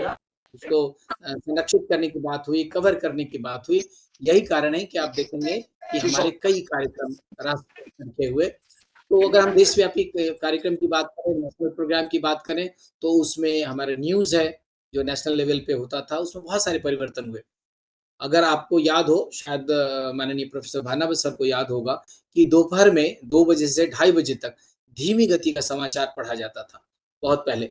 उसको संरक्षित करने की बात हुई, कवर करने की बात हुई। यही कारण है कि आप देखेंगे कि हमारे कई कार्यक्रम राष्ट्रीय स्तर के हुए। तो अगर हम देशव्यापी कार्यक्रम की बात करें, नेशनल प्रोग्राम की बात करें, तो उसमें हमारा न्यूज़ है, जो नेशनल लेवल पे होता था, उसमें बहुत सारे परिवर्तन हुए। अगर आपको याद हो, शायद माननीय प्रोफ़ेसर भानावत सर को याद होगा कि दोपहर में 2 बजे से ढाई बजे तक धीमी गति का समाचार पढ़ा जाता था, बहुत पहले।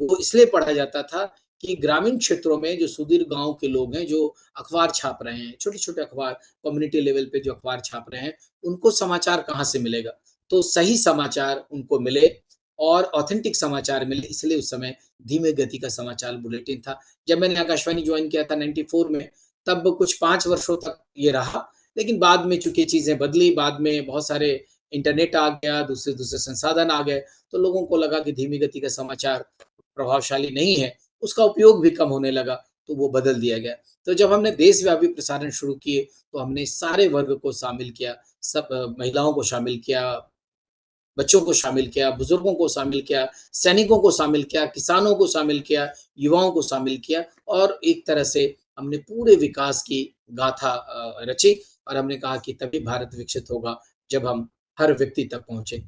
वो इसलिए पढ़ा जाता था कि ग्रामीण क्षेत्रों में जो सुदूर गाँव के लोग हैं, जो अखबार छाप रहे हैं, छोटे-छोटे अखबार, कम्युनिटी लेवल पे जो अखबार छाप रहे हैं, उनको समाचार कहाँ से मिलेगा? तो सही समाचार उनको मिले और ऑथेंटिक समाचार मिले, इसलिए उस समय धीमे गति का समाचार बुलेटिन था। जब मैंने आकाशवाणी जॉइन किया था 94 में, तब कुछ 5 वर्षों तक ये रहा, लेकिन बाद में चूँकि चीज़ें बदली, बाद में बहुत सारे इंटरनेट आ गया, दूसरे-दूसरे संसाधन आ गए, तो लोगों को लगा कि धीमी गति का समाचार प्रभावशाली नहीं है, उसका उपयोग भी कम होने लगा, तो वो बदल दिया गया। तो जब हमने देशव्यापी प्रसारण शुरू किए, तो हमने सारे वर्ग को शामिल किया, सब महिलाओं को शामिल किया, बच्चों को शामिल किया, बुजुर्गों को शामिल किया, सैनिकों को शामिल किया, किसानों को शामिल किया, युवाओं को शामिल किया और एक तरह से हमने पूरे विकास की गाथा रची और हमने कहा कि तभी भारत विकसित होगा जब हम हर व्यक्ति तक पहुँचे।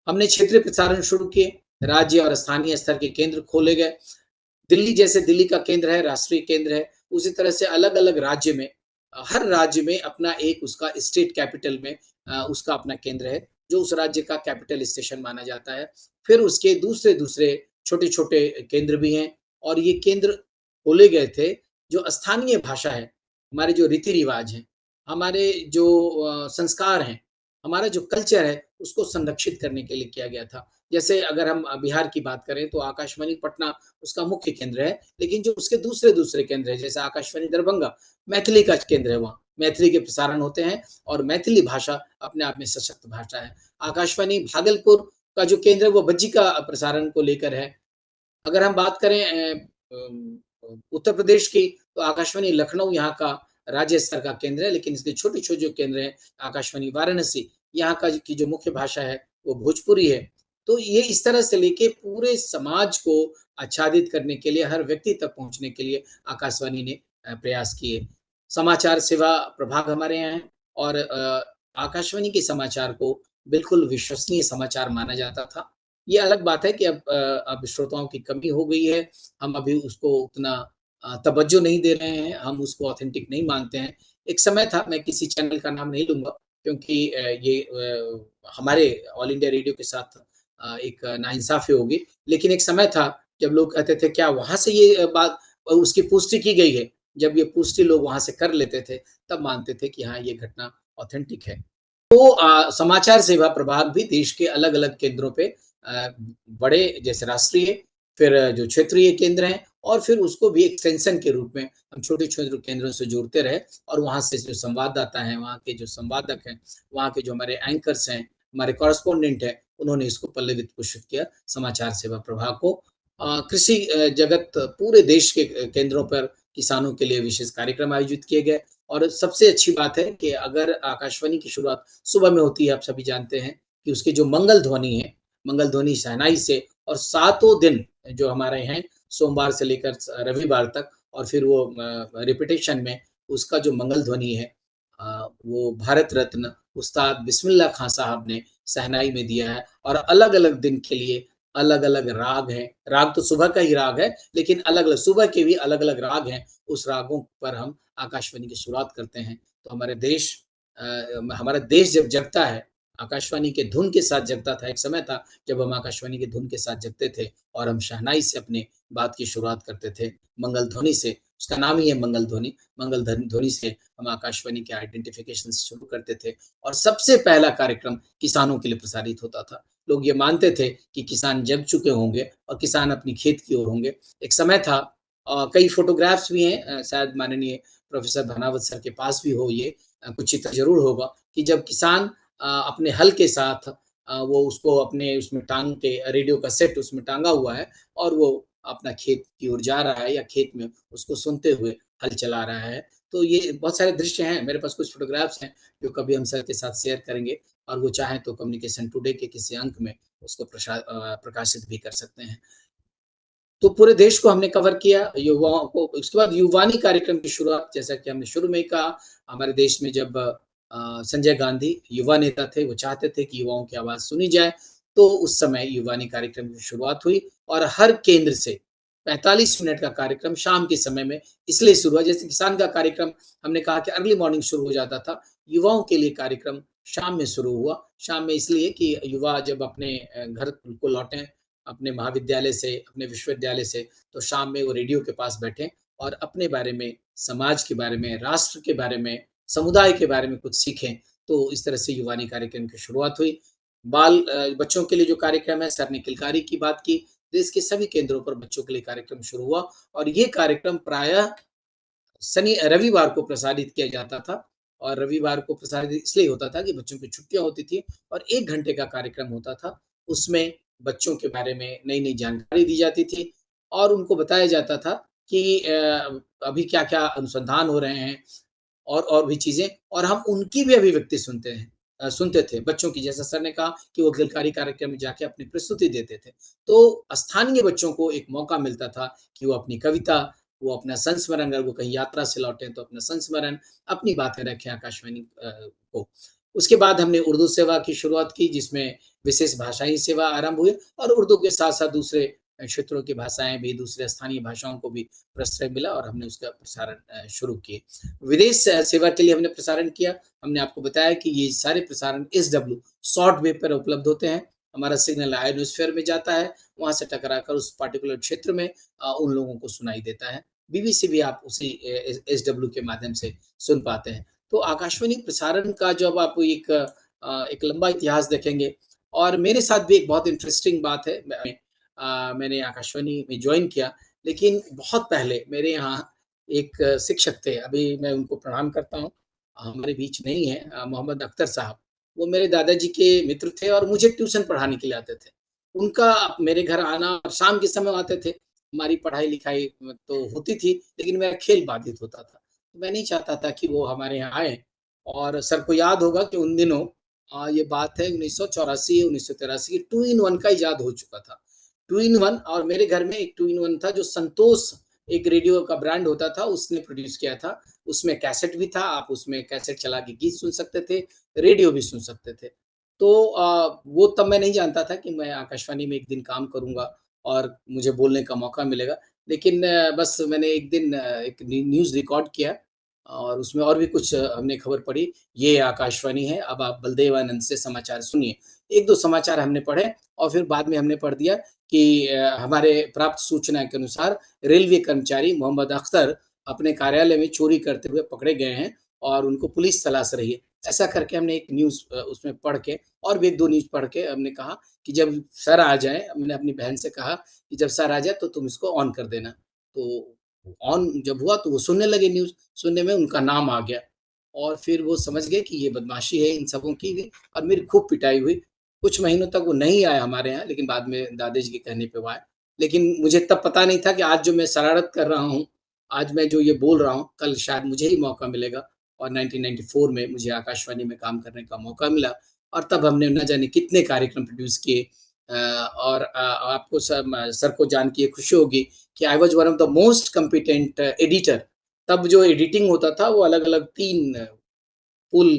हमने क्षेत्रीय प्रसारण शुरू किए, राज्य और स्थानीय स्तर के केंद्र खोले गए। दिल्ली जैसे दिल्ली का केंद्र है, राष्ट्रीय केंद्र है, उसी तरह से अलग-अलग राज्य में हर राज्य में अपना एक उसका स्टेट कैपिटल में उसका अपना केंद्र है, जो उस राज्य का कैपिटल स्टेशन माना जाता है। फिर उसके दूसरे-दूसरे छोटे-छोटे केंद्र भी हैं और ये केंद्र खोले गए थे, जो स्थानीय भाषा है, हमारे जो रीति-रिवाज हैं, हमारे जो संस्कार हैं, हमारा जो कल्चर है, उसको संरक्षित करने के लिए किया गया था। जैसे अगर हम बिहार की बात करें तो आकाशवाणी पटना उसका मुख्य केंद्र है, लेकिन जो उसके दूसरे केंद्र हैं, जैसे आकाशवाणी दरभंगा, मैथिली का केंद्र है वहाँ, मैथिली के प्रसारण होते हैं और मैथिली भाषा अपने आप में सशक्त भाषा है। आकाशवाणी भागलपुर का जो केंद्र है वो बज्जी का प्रसारण को लेकर है। अगर हम बात करें उत्तर प्रदेश की, तो आकाशवाणी लखनऊ यहाँ का राज्य स्तर का केंद्र है, लेकिन इसके छोटे-छोटे जो केंद्र हैं, आकाशवाणी वाराणसी, यहाँ का की जो मुख्य भाषा है, वो भोजपुरी है। तो ये इस तरह से लेके पूरे समाज को आच्छादित करने के लिए, हर व्यक्ति तक पहुँचने के लिए आकाशवाणी ने प्रयास किए। समाचार सेवा प्रभाग हमारे यहाँ है और आकाशवाणी के समाचार को बिल्कुल विश्वसनीय समाचार माना जाता था। ये अलग बात है कि अब श्रोताओं की कमी हो गई है, हम अभी उसको उतना तवज्जो नहीं दे रहे हैं, हम उसको ऑथेंटिक नहीं मानते हैं। एक समय था, मैं किसी चैनल का नाम नहीं लूँगा क्योंकि ये हमारे ऑल इंडिया रेडियो के साथ एक नाइंसाफ़ी होगी, लेकिन एक समय था जब लोग कहते थे क्या वहाँ से ये बात उसकी पुष्टि की गई है? जब ये पुष्टि लोग वहाँ से कर लेते थे, तब मानते थे कि हाँ, ये घटना ऑथेंटिक है। तो समाचार सेवा प्रभाग भी देश के अलग-अलग केंद्रों पे बड़े जैसे राष्ट्रीय, फिर जो क्षेत्रीय केंद्र हैं और फिर उसको भी एक्सटेंशन के रूप में हम छोटे-छोटे केंद्रों से जोड़ते रहे और वहाँ से जो संवाददाता हैं, वहाँ के जो संवादक हैं, वहाँ के जो हमारे एंकर्स हैं, हमारे कॉरेस्पोंडेंट हैं, उन्होंने इसको पल्लवित पोषित किया समाचार सेवा प्रभाग को। कृषि जगत पूरे देश के केंद्रों पर किसानों के लिए विशेष कार्यक्रम आयोजित किए गए और सबसे अच्छी बात है कि अगर आकाशवाणी की शुरुआत सुबह में होती है, आप सभी जानते हैं कि उसकी जो मंगल ध्वनि है, मंगल ध्वनि शहनाई से और सातों दिन जो हमारे हैं सोमवार से लेकर रविवार तक और फिर वो रिपीटेशन में उसका जो मंगल ध्वनि है वो भारत रत्न उस्ताद बिस्मिल्लाह खां साहब ने शहनाई में दिया है और अलग-अलग दिन के लिए अलग-अलग राग हैं। राग तो सुबह का ही राग है, लेकिन अलग-अलग सुबह के भी अलग-अलग राग हैं। उस रागों पर हम आकाशवाणी की शुरुआत करते हैं। तो हमारा देश जब जगता है, आकाशवाणी के धुन के साथ जगता था। एक समय था जब हम आकाशवाणी के धुन के साथ जगते थे और हम शहनाई से अपनी बात की शुरुआत करते थे, मंगल ध्वनि से। उसका नाम ही है मंगल ध्वनि। मंगल ध्वनि से हम आकाशवाणी के आइडेंटिफिकेशन शुरू करते थे और सबसे पहला कार्यक्रम किसानों के लिए प्रसारित होता था। लोग ये मानते थे कि किसान जग चुके होंगे और किसान अपनी खेत की ओर होंगे। एक समय था कई फ़ोटोग्राफ्स भी हैं शायद माननीय प्रोफ़ेसर धनावत सर के पास भी हो ये कुछ चित्र ज़रूर होगा कि जब किसान अपने हल के साथ वो उसको अपने उसमें टाँग के रेडियो का सेट उसमें टाँगा हुआ है और वो अपना खेत की ओर जा रहा है या खेत में उसको सुनते हुए हल चला रहा है। तो ये बहुत सारे दृश्य हैं, मेरे पास कुछ फ़ोटोग्राफ्स हैं, जो कभी हम सर के साथ शेयर करेंगे और वो चाहें तो कम्युनिकेशन टुडे के किसी अंक में उसको प्रकाशित भी कर सकते हैं। तो पूरे देश को हमने कवर किया, युवाओं को उसके बाद युवानी कार्यक्रम की शुरुआत जैसा कि हमने शुरू में ही कहा, हमारे देश में जब संजय गांधी युवा नेता थे, वो चाहते थे कि युवाओं की आवाज़ सुनी जाए, तो उस समय युवानी कार्यक्रम की शुरुआत हुई और हर केंद्र से 45 मिनट का कार्यक्रम शाम के समय में इसलिए शुरू हुआ, जैसे किसान का कार्यक्रम हमने कहा कि अर्ली मॉर्निंग शुरू हो जाता था, युवाओं के लिए कार्यक्रम शाम में शुरू हुआ। शाम में इसलिए कि युवा जब अपने घर को लौटें अपने महाविद्यालय से, अपने विश्वविद्यालय से, तो शाम में वो रेडियो के पास बैठें और अपने बारे में, समाज के बारे में, राष्ट्र के बारे में, समुदाय के बारे में कुछ सीखें। तो इस तरह से युवानी कार्यक्रम की शुरुआत हुई। बच्चों के लिए जो कार्यक्रम है, सर ने किलकारी की बात की। देश के सभी केंद्रों पर बच्चों के लिए कार्यक्रम शुरू हुआ और ये कार्यक्रम प्रायः रविवार को प्रसारित किया जाता था और रविवार को प्रसारित इसलिए होता था कि बच्चों की छुट्टियाँ होती थी और 1 घंटे का कार्यक्रम होता था। उसमें बच्चों के बारे में नई-नई जानकारी दी जाती थी और उनको बताया जाता था कि अभी क्या-क्या अनुसंधान हो रहे हैं और भी चीज़ें और हम उनकी भी अभिव्यक्ति सुनते थे बच्चों की। जैसा सर ने कहा कि वो किलकारी कार्यक्रम में जाके अपनी प्रस्तुति देते थे। तो स्थानीय बच्चों को एक मौका मिलता था कि वो अपनी कविता, वो अपना संस्मरण अगर वो कहीं यात्रा से लौटे तो अपना संस्मरण, अपनी बातें रखें आकाशवाणी को। उसके बाद हमने उर्दू सेवा की शुरुआत की जिसमें विशेष भाषाई सेवा आरंभ हुई और उर्दू के साथ-साथ दूसरे क्षेत्रों की भाषाएँ भी, दूसरे स्थानीय भाषाओं को भी प्रश्रय मिला और हमने उसका प्रसारण शुरू किए। विदेश सेवा के लिए हमने प्रसारण किया। हमने आपको बताया कि ये सारे प्रसारण एसडब्ल्यू शॉर्ट वेव पर उपलब्ध होते हैं। हमारा सिग्नल आयोनोस्फीयर में जाता है, वहाँ से टकराकर उस पार्टिकुलर क्षेत्र में उन लोगों को सुनाई देता है। बीबीसी भी आप उसी एसडब्ल्यू के माध्यम से सुन पाते हैं। तो आकाशवाणी प्रसारण का जब आप एक एक लंबा इतिहास देखेंगे। और मेरे साथ भी एक बहुत इंटरेस्टिंग बात है। मैंने आकाशवाणी में जॉइन किया, लेकिन बहुत पहले मेरे यहाँ एक शिक्षक थे, अभी मैं उनको प्रणाम करता हूँ, हमारे बीच नहीं है, मोहम्मद अख्तर साहब। वो मेरे दादाजी के मित्र थे और मुझे ट्यूशन पढ़ाने के लिए आते थे। उनका मेरे घर आना और शाम के समय आते थे। हमारी पढ़ाई-लिखाई तो होती थी, लेकिन मेरा खेल बाधित होता था। मैं नहीं चाहता था कि वो हमारे यहाँ आएँ। और सर को याद होगा कि उन दिनों ये बात है 1984 1983 की, 2 इन 1 का इजाद हो चुका था। 2 इन 1, और मेरे घर में एक 2 इन 1 था जो संतोष एक रेडियो का ब्रांड होता था, उसने प्रोड्यूस किया था। उसमें कैसेट भी था, आप उसमें कैसेट चला के गीत सुन सकते थे, रेडियो भी सुन सकते थे। तो वो तब मैं नहीं जानता था कि मैं आकाशवाणी में एक दिन काम करूँगा और मुझे बोलने का मौका मिलेगा। लेकिन बस मैंने एक दिन एक न्यूज़ रिकॉर्ड किया और उसमें और भी कुछ हमने खबर पढ़ी, ये आकाशवाणी है, अब आप बलदेवानंद से समाचार सुनिए। 1-2 समाचार हमने पढ़े और फिर बाद में हमने पढ़ दिया कि हमारे प्राप्त सूचना के अनुसार रेलवे कर्मचारी मोहम्मद अख्तर अपने कार्यालय में चोरी करते हुए पकड़े गए हैं और उनको पुलिस तलाश रही है। ऐसा करके हमने एक न्यूज़ उसमें पढ़ के और भी 1-2 न्यूज़ पढ़ के हमने कहा कि जब सर आ जाएँ, मैंने अपनी बहन से कहा कि जब सर आ जाए तो तुम इसको ऑन कर देना। तो ऑन जब हुआ तो वो सुनने लगे न्यूज़, सुनने में उनका नाम आ गया और फिर वो समझ गए कि ये बदमाशी है इन सबों की भी, और मेरी खूब पिटाई हुई। कुछ महीनों तक वो नहीं आए हमारे यहाँ, लेकिन बाद में दादाजी के कहने पे वो आए। लेकिन मुझे तब पता नहीं था कि आज जो मैं शरारत कर रहा हूँ, आज मैं जो ये बोल रहा हूँ, कल शायद मुझे ही मौका मिलेगा। और 1994 में मुझे आकाशवाणी में काम करने का मौका मिला और तब हमने न जाने कितने कार्यक्रम प्रोड्यूस किए। और आपको सर को जान के ये खुशी होगी कि I was one of the most competent editor. तब जो एडिटिंग होता था वो अलग-अलग 3 पुल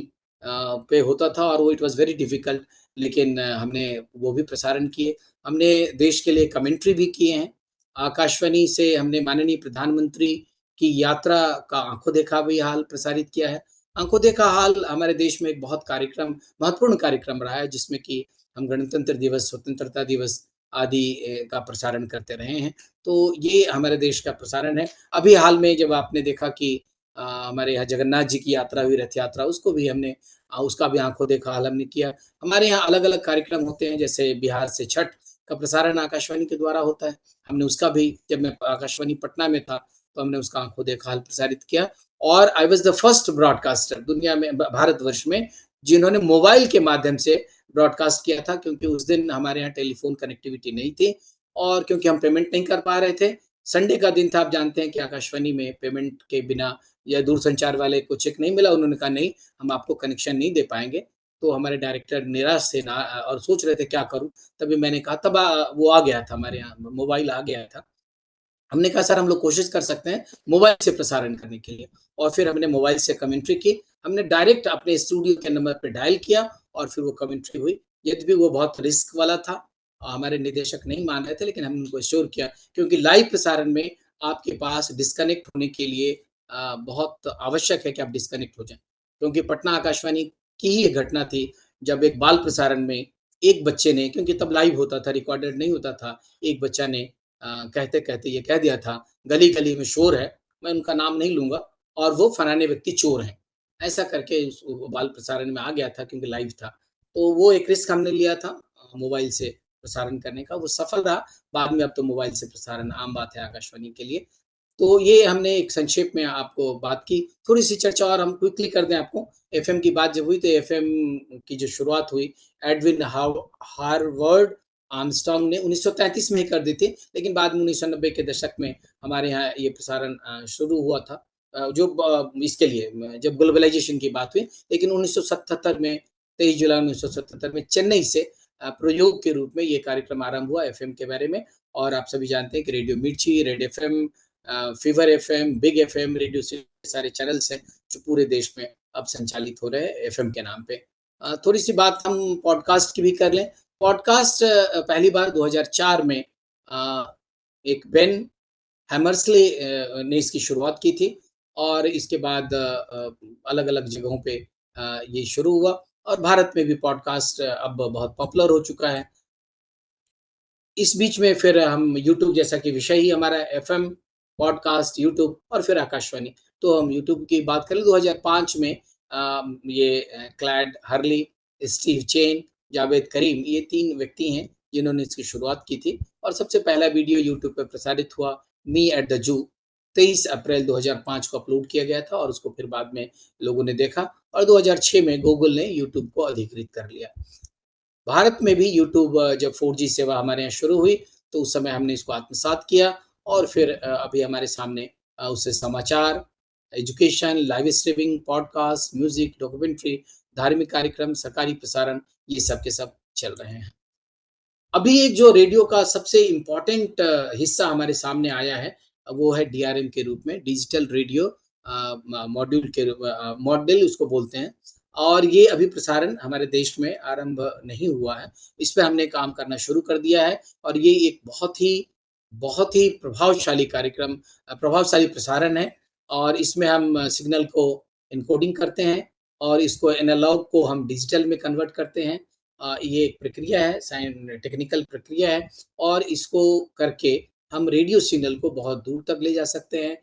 पे होता था और वो इट वाज़ वेरी डिफ़िकल्ट, लेकिन हमने वो भी प्रसारण किए। हमने देश के लिए कमेंट्री भी किए हैं। आकाशवाणी से हमने माननीय प्रधानमंत्री की यात्रा का आँखों देखा भी हाल प्रसारित किया है। आँखों देखा हाल हमारे देश में एक बहुत कार्यक्रम महत्वपूर्ण कार्यक्रम रहा है, जिसमें कि हम गणतंत्र दिवस, स्वतंत्रता दिवस आदि का प्रसारण करते रहे हैं। तो ये हमारे देश का प्रसारण है। अभी हाल में जब आपने देखा कि हमारे यहाँ जगन्नाथ जी की यात्रा हुई, रथ यात्रा, उसको भी हमने उसका भी आँखों देखा हाल हमने किया। हमारे यहाँ अलग-अलग कार्यक्रम होते हैं, जैसे बिहार से छठ का प्रसारण आकाशवाणी के द्वारा होता है। हमने उसका भी, जब मैं आकाशवाणी पटना में था, तो हमने उसका आँखों देखा हाल प्रसारित किया। और I was the first broadcaster दुनिया में, भारतवर्ष में, जिन्होंने मोबाइल के माध्यम से ब्रॉडकास्ट किया था, क्योंकि उस दिन हमारे यहाँ टेलीफ़ोन कनेक्टिविटी नहीं थी और क्योंकि हम पेमेंट नहीं कर पा रहे थे। संडे का दिन था, आप जानते हैं कि आकाशवाणी में पेमेंट के बिना या दूरसंचार वाले को चेक नहीं मिला, उन्होंने कहा नहीं, हम आपको कनेक्शन नहीं दे पाएँगे। तो हमारे डायरेक्टर निराश थे ना, और सोच रहे थे क्या करूँ? तभी मैंने कहा, तब वो आ गया था हमारे यहाँ, मोबाइल आ गया था। हमने कहा सर हम लोग कोशिश कर सकते हैं मोबाइल से प्रसारण करने के लिए, और फिर हमने मोबाइल से कमेंट्री की। हमने डायरेक्ट अपने स्टूडियो के नंबर पे डायल किया और फिर वो कमेंट्री हुई। यद्यपि वो बहुत रिस्क वाला था, हमारे निदेशक नहीं मान रहे थे, लेकिन हमने उनको एश्योर किया, क्योंकि लाइव प्रसारण में आपके पास डिस्कनेक्ट होने के लिए बहुत आवश्यक है कि आप डिस्कनेक्ट हो जाएँ। क्योंकि पटना आकाशवाणी की ही एक घटना थी, जब एक बाल प्रसारण में एक बच्चे ने, क्योंकि तब लाइव होता था, रिकॉर्डेड नहीं होता था, एक बच्चा ने कहते-कहते ये कह दिया था, गली-गली में शोर है, मैं उनका नाम नहीं लूँगा, और वो फलाने व्यक्ति चोर हैं। ऐसा करके वो बाल प्रसारण में आ गया था, क्योंकि लाइव था। तो वो एक रिस्क हमने लिया था मोबाइल से प्रसारण करने का, वो सफल रहा। बाद में अब तो मोबाइल से प्रसारण आम बात है आकाशवाणी के लिए। तो ये हमने एक संक्षेप में आपको बात की। थोड़ी-सी चर्चा और हम क्विकली कर दें आपको। एफ़एम की बात जब हुई, तो एफ़एम की जो शुरुआत हुई, एडविन हावर्ड आर्मस्ट्रांग ने 1933 में ही कर दी थी, लेकिन बाद में 1990 के दशक में हमारे यहाँ ये प्रसारण शुरू हुआ था। जो इसके लिए जब ग्लोबलाइज़ेशन की बात हुई, लेकिन 1977 में, 23 जुलाई 1977 में चेन्नई से प्रयोग के रूप में ये कार्यक्रम आरंभ हुआ एफ़एम के बारे में। और आप सभी जानते हैं कि रेडियो मिर्ची, red FM, fever FM, big FM, radio city, सारे चैनल्स हैं जो पूरे देश में अब संचालित हो रहे हैं एफ़एम के नाम पे। थोड़ी-सी बात हम पॉडकास्ट की भी कर लें। पॉडकास्ट पहली बार 2004 में एक बेन हैमर्सले ने इसकी शुरुआत की थी और इसके बाद अलग-अलग जगहों पे ये शुरू हुआ और भारत में भी पॉडकास्ट अब बहुत पॉपुलर हो चुका है। इस बीच में फिर हम यूट्यूब, जैसा कि विषय ही हमारा एफ़एम, पॉडकास्ट, यूट्यूब और फिर आकाशवाणी। तो हम यूट्यूब की बात करें, 2005 में ये क्लैड Hurley Steve Chen, Jawed Karim, ये 3 व्यक्ति हैं जिन्होंने इसकी शुरुआत की थी। और सबसे पहला वीडियो यूट्यूब पे प्रसारित हुआ मी एट द जू 23 अप्रैल 2005 को अपलोड किया गया था और उसको फिर बाद में लोगों ने देखा और 2006 में गूगल ने यूट्यूब को अधिकृत कर लिया। भारत में भी यूट्यूब जब 4G सेवा हमारे यहाँ शुरू हुई तो उस समय हमने इसको आत्मसात किया और फिर अभी हमारे सामने उससे समाचार, education, live streaming, podcast, music, documentary, धार्मिक कार्यक्रम, सरकारी प्रसारण, ये सब के सब चल रहे हैं। अभी एक जो रेडियो का सबसे इम्पोर्टेंट हिस्सा हमारे सामने आया है, वो है डीआरएम के रूप में, डिजिटल रेडियो मॉड्यूल उसको बोलते हैं। और ये अभी प्रसारण हमारे देश में आरंभ नहीं हुआ है। इस पे हमने काम करना शुरू कर दिया है और ये एक बहुत ही प्रभावशाली कार्यक्रम प्रभावशाली प्रसारण है और इसमें हम सिग्नल को एन्कोडिंग करते हैं और इसको एनालॉग को हम डिजिटल में कन्वर्ट करते हैं। ये एक प्रक्रिया है, टेक्निकल प्रक्रिया है और इसको करके हम रेडियो सिग्नल को बहुत दूर तक ले जा सकते हैं,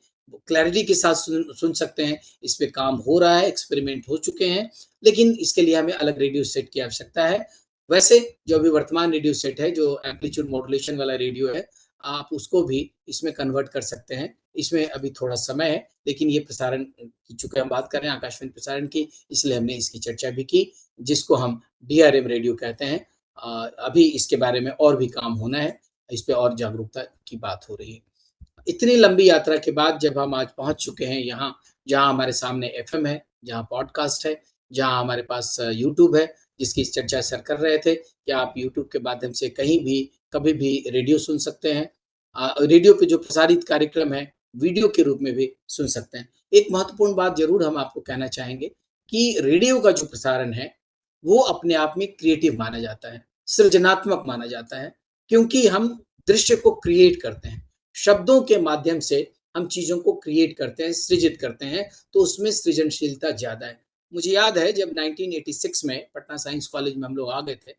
क्लैरिटी के साथ सुन सकते हैं। इस पे काम हो रहा है, एक्सपेरिमेंट हो चुके हैं, लेकिन इसके लिए हमें अलग रेडियो सेट की आवश्यकता है। वैसे जो अभी वर्तमान रेडियो सेट है, जो एम्पलीट्यूड मॉड्यूलेशन वाला रेडियो है, आप उसको भी इसमें कन्वर्ट कर सकते हैं। इसमें अभी थोड़ा समय है, लेकिन ये प्रसारण की चूँकि हम बात कर रहे हैं आकाशवाणी प्रसारण की, इसलिए हमने इसकी चर्चा भी की, जिसको हम डीआरएम रेडियो कहते हैं। अभी इसके बारे में और भी काम होना है, इस पे और जागरूकता की बात हो रही है। इतनी लंबी यात्रा के बाद जब हम आज पहुँच चुके हैं यहाँ, जहाँ हमारे सामने एफ़एम है, जहाँ पॉडकास्ट है, जहाँ हमारे पास यूट्यूब है, जिसकी चर्चा सर कर रहे थे कि आप यूट्यूब के माध्यम से कहीं भी, कभी भी रेडियो सुन सकते हैं। रेडियो पे जो प्रसारित कार्यक्रम है, वीडियो के रूप में भी सुन सकते हैं। एक महत्वपूर्ण बात ज़रूर हम आपको कहना चाहेंगे कि रेडियो का जो प्रसारण है, वो अपने आप में क्रिएटिव माना जाता है, सृजनात्मक माना जाता है, क्योंकि हम दृश्य को क्रिएट करते हैं। शब्दों के माध्यम से हम चीज़ों को क्रिएट करते हैं, सृजित करते हैं, तो उसमें सृजनशीलता ज़्यादा है। मुझे याद है जब 1986 में पटना साइंस कॉलेज में हम लोग आ गए थे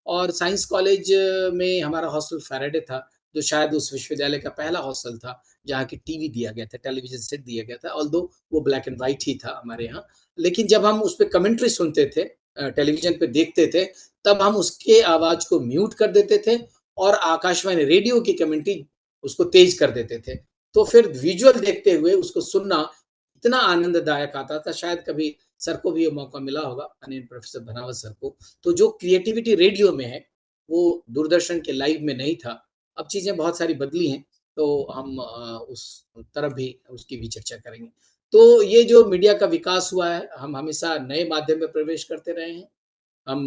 और साइंस कॉलेज में हमारा हॉस्टल फैराडे था, जो शायद उस विश्वविद्यालय का पहला हॉस्टल था, जहाँ की टीवी दिया गया था, टेलीविज़न सेट दिया गया था, ऑल्दो वो ब्लैक एंड व्हाइट ही था हमारे यहाँ। लेकिन जब हम उस पे कमेंट्री सुनते थे, टेलीविज़न पे देखते थे, तब हम उसके आवाज़ को म्यूट कर देते थे और आकाशवाणी रेडियो की कमेंट्री उसको तेज़ कर देते थे। तो फिर विज़ुअल देखते हुए उसको सुनना इतना आनंददायक आता था, शायद कभी सर को भी ये मौका मिला होगा, माननीय प्रोफ़ेसर भनावत सर को। तो जो क्रिएटिविटी रेडियो में है, वो दूरदर्शन के लाइव में नहीं था। अब चीज़ें बहुत सारी बदली हैं, तो हम उस तरफ भी उसकी भी चर्चा करेंगे। तो ये जो मीडिया का विकास हुआ है, हम हमेशा नए माध्यम में प्रवेश करते रहे हैं। हम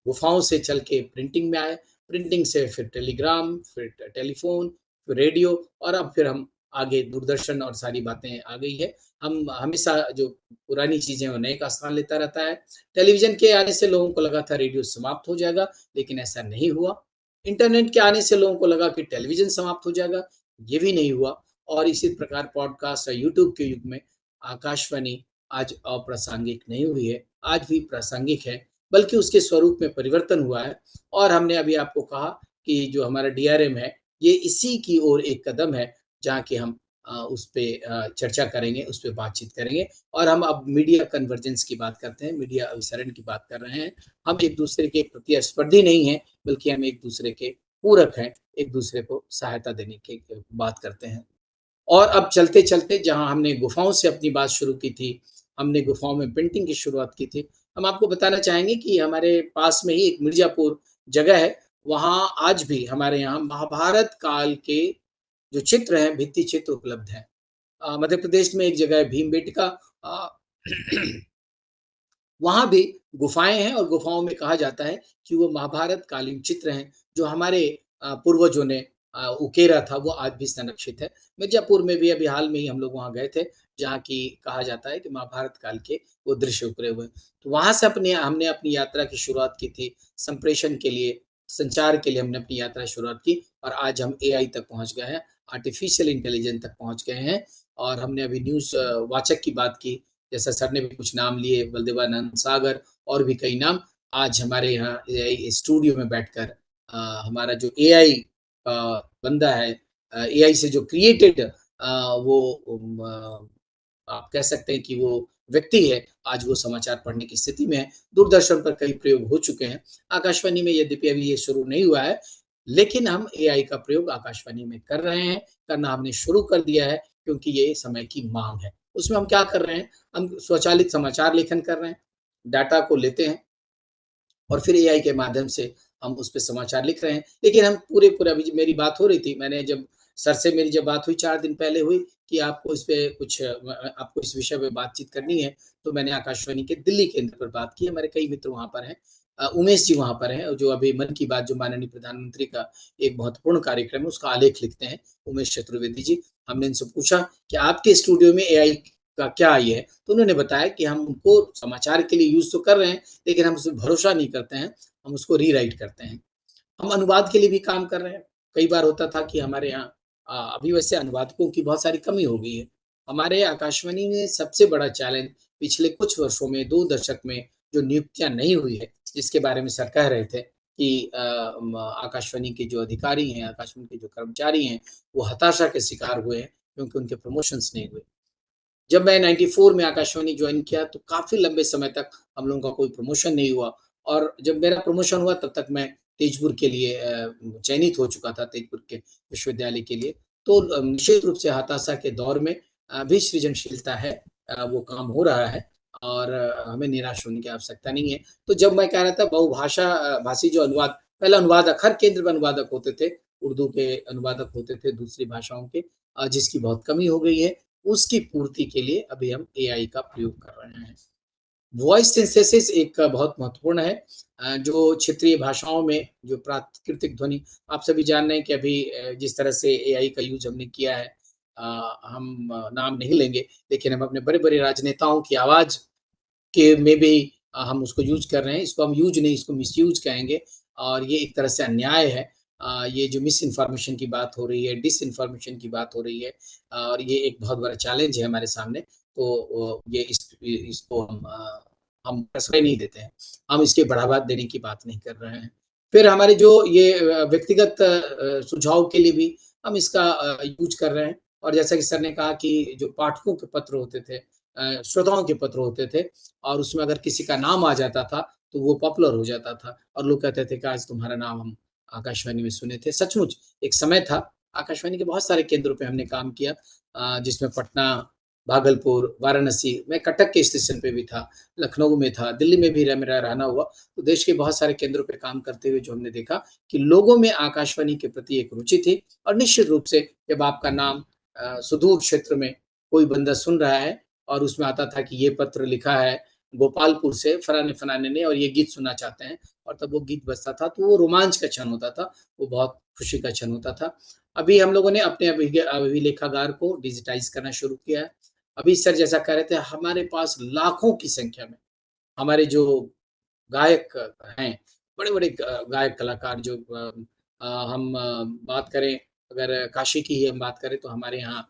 गुफ़ाओं से चल के प्रिंटिंग में आए, प्रिंटिंग से फिर टेलीग्राम, फिर टेलीफ़ोन, फिर रेडियो और अब फिर हम आगे दूरदर्शन और सारी बातें आ गई है। हम हमेशा जो पुरानी चीज़ें हैं, वो नए का स्थान लेता रहता है। टेलीविज़न के आने से लोगों को लगा था रेडियो समाप्त हो जाएगा, लेकिन ऐसा नहीं हुआ। इंटरनेट के आने से लोगों को लगा कि टेलीविज़न समाप्त हो जाएगा, ये भी नहीं हुआ और इसी प्रकार पॉडकास्ट और यूट्यूब के युग में आकाशवाणी आज अप्रासंगिक नहीं हुई है, आज भी प्रासंगिक है, बल्कि उसके स्वरूप में परिवर्तन हुआ है और हमने अभी आपको कहा कि जो हमारा डीआरएम है, ये इसी की ओर एक कदम है, जहाँ कि हम उस पे चर्चा करेंगे, उस पे बातचीत करेंगे और हम अब मीडिया कन्वर्जेंस की बात करते हैं, मीडिया अभिसरण की बात कर रहे हैं। हम एक-दूसरे के प्रतिस्पर्धी नहीं हैं, बल्कि हम एक-दूसरे के पूरक हैं, एक-दूसरे को सहायता देने की बात करते हैं। और अब चलते-चलते जहाँ हमने गुफ़ाओं से अपनी बात शुरू की थी, हमने गुफ़ाओं में पेंटिंग की शुरुआत की थी। हम आपको बताना चाहेंगे कि हमारे पास में ही एक मिर्ज़ापुर जगह है, वहाँ आज भी हमारे यहाँ महाभारत काल के जो चित्र हैं, भित्ति चित्र उपलब्ध हैं। मध्य प्रदेश में एक जगह है भीमबेटका अ, वहाँ भी गुफ़ाएँ हैं और गुफ़ाओं में कहा जाता है कि वो महाभारत कालीन चित्र हैं, जो हमारे पूर्वजों ने उकेरा था, वो आज भी संरक्षित है। मिर्ज़ापुर में भी अभी हाल में ही हम लोग वहाँ गए थे, जहाँ की कहा जाता है कि महाभारत काल के वो दृश्य उकरे हुए हैं। तो वहाँ से हमने अपनी यात्रा की शुरुआत की थी, संप्रेषण के लिए, संचार के लिए हमने अपनी यात्रा शुरुआत की और आज हम एआई तक पहुँच गए हैं, आर्टिफ़िशियल इंटेलिजेंस तक पहुँच गए हैं और हमने अभी न्यूज़ वाचक की बात की, जैसा सर ने भी कुछ नाम लिए, बलदेवानंद सागर और भी कई नाम। आज हमारे यहाँ एआई स्टूडियो में बैठकर हमारा जो एआई बंदा है, एआई से जो क्रिएटेड वो आप कह सकते हैं कि वो व्यक्ति है, आज वो समाचार पढ़ने की स्थिति में है। दूरदर्शन पर कई प्रयोग हो चुके हैं। आकाशवाणी में यद्यपि अभी ये शुरू नहीं हुआ है, लेकिन हम एआई का प्रयोग आकाशवाणी में कर रहे हैं, करना हमने शुरू कर दिया है क्योंकि ये समय की माँग है। उसमें हम क्या कर रहे हैं, हम स्वचालित समाचार लेखन कर रहे हैं, डाटा को लेते हैं और फिर एआई के माध्यम से हम उस पे समाचार लिख रहे हैं। लेकिन हम पूरे अभी मेरी बात हो रही थी, मैंने जब सर से मेरी जब बात हुई 4 दिन पहले हुई कि आपको इस पे कुछ आपको इस विषय पे बातचीत करनी है, तो मैंने आकाशवाणी के दिल्ली केंद्र पर बात की। हमारे कई मित्र वहाँ पर हैं। उमेश जी वहाँ पर हैं, जो अभी मन की बात जो माननीय प्रधानमंत्री का एक महत्वपूर्ण कार्यक्रम है, उसका आलेख लिखते हैं, उमेश चतुर्वेदी जी। हमने इनसे पूछा कि आपके स्टूडियो में एआई का क्या ये है? तो उन्होंने बताया कि हम उनको समाचार के लिए यूज़ तो कर रहे हैं, लेकिन हम उसपे भरोसा नहीं करते हैं, हम उसको रीराइट करते हैं। हम अनुवाद के लिए भी काम कर रहे हैं। कई बार होता था कि हमारे यहाँ अभी वैसे अनुवादकों की बहुत सारी कमी हो गई है। हमारे आकाशवाणी में सबसे बड़ा चैलेंज पिछले कुछ वर्षों में 2 दशक में जो नियुक्तियाँ नहीं हुई है, जिसके बारे में सर कह रहे थे कि आकाशवाणी के जो अधिकारी हैं, आकाशवाणी के जो कर्मचारी हैं, वो हताशा के शिकार हुए हैं क्योंकि उनके प्रमोशंस नहीं हुए। जब मैं 94 में आकाशवाणी जॉइन किया तो काफ़ी लंबे समय तक हम लोगों का कोई प्रमोशन नहीं हुआ और जब मेरा प्रमोशन हुआ तब तक मैं तेजपुर के लिए चयनित हो चुका था, तेजपुर के विश्वविद्यालय के लिए। तो निश्चित रूप से हताशा के दौर में भी सृजनशीलता है, वो काम हो रहा है और हमें निराश होने की आवश्यकता नहीं है। तो जब मैं कह रहा था बहुभाषा भाषी जो अनुवाद पहले अनुवादक हर केंद्र में अनुवादक होते थे, उर्दू के अनुवादक होते थे, दूसरी भाषाओं के जिसकी बहुत कमी हो गई है। उसकी पूर्ति के लिए अभी हम एआई का प्रयोग कर रहे हैं। वॉइस सिंथेसिस एक बहुत महत्वपूर्ण है, जो क्षेत्रीय भाषाओं में जो प्राकृतिक ध्वनि आप सभी जान रहे हैं कि अभी जिस तरह से एआई का यूज़ हमने किया है, हम नाम नहीं लेंगे, लेकिन हम अपने बड़े-बड़े राजनेताओं की आवाज़ के में भी हम उसको यूज़ कर रहे हैं। इसको हम यूज़ नहीं, इसको मिसयूज़ कहेंगे और ये एक तरह से अन्याय है। ये जो मिस इन्फॉर्मेशन की बात हो रही है, डिसइन्फॉर्मेशन की बात हो रही है और ये एक बहुत बड़ा चैलेंज है हमारे सामने। तो ये इसको हम प्रश्रय नहीं देते हैं। हम इसके बढ़ावा देने की बात नहीं कर रहे हैं। फिर हमारे जो ये व्यक्तिगत सुझाव के लिए भी हम इसका यूज़ कर रहे हैं और जैसा कि सर ने कहा कि जो पाठकों के पत्र होते थे, श्रोताओं के पत्र होते थे और उसमें अगर किसी का नाम आ जाता था, तो वो पॉपुलर हो जाता था और लोग कहते थे कि आज तुम्हारा नाम हम आकाशवाणी में सुने थे। सचमुच एक समय था, आकाशवाणी के बहुत सारे केंद्रों पे हमने काम किया, जिसमें पटना, भागलपुर, वाराणसी, मैं कटक के स्टेशन पे भी था, लखनऊ में था, दिल्ली में भी मेरा रहना हुआ। तो देश के बहुत सारे केंद्रों पे काम करते हुए जो हमने देखा कि लोगों में आकाशवाणी के प्रति एक रुचि थी और निश्चित रूप से जब आपका नाम सुदूर क्षेत्र में कोई बंदा सुन रहा है और उसमें आता था कि ये पत्र लिखा है गोपालपुर से फलाने-फलाने ने और ये गीत सुनना चाहते हैं और तब वो गीत बजता था, तो वो रोमांच का क्षण होता था, वो बहुत खुशी का क्षण होता था। अभी हम लोगों ने अपने अभिलेखागार को डिजिटाइज़ करना शुरू किया है। अभी सर जैसा कह रहे थे, हमारे पास लाखों की संख्या में हमारे जो गायक हैं, बड़े-बड़े गायक कलाकार जो हम बात करें अगर काशी की ही हम बात करें तो हमारे यहाँ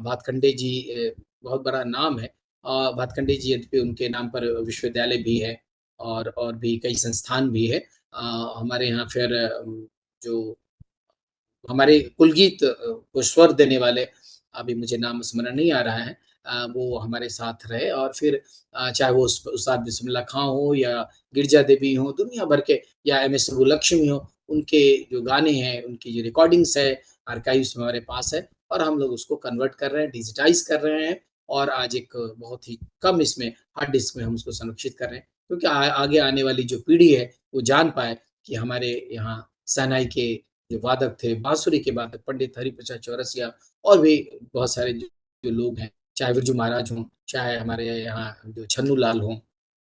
भातखंडे जी बहुत बड़ा नाम है। भातखंडे जी यद्यपि उनके नाम पर विश्वविद्यालय भी है और भी कई संस्थान भी है। हमारे यहाँ फिर जो हमारे कुलगीत को स्वर देने वाले, अभी मुझे नाम स्मरण नहीं आ रहा है, वो हमारे साथ रहे और फिर चाहे वो उस्ताद बिस्मिल्लाह खां हो या गिरिजा देवी हो, दुनिया भर के या एमएस सुब्बुलक्ष्मी हो, उनके जो गाने हैं, उनकी जो रिकॉर्डिंग्स है, आर्काइव्स में हमारे पास है और हम लोग उसको कन्वर्ट कर रहे हैं, डिजिटाइज़ कर रहे हैं और आज एक बहुत ही कम इसमें हार्ड डिस्क में हम उसको संरक्षित कर रहे हैं। क्योंकि आगे आने वाली जो पीढ़ी है, वो जान पाए कि हमारे यहाँ शहनाई के जो वादक थे, बाँसुरी के वादक पंडित हरिप्रसाद चौरसिया और भी बहुत सारे जो लोग हैं, चाहे बिरजू महाराज हों, चाहे हमारे यहाँ जो छन्नू लाल हों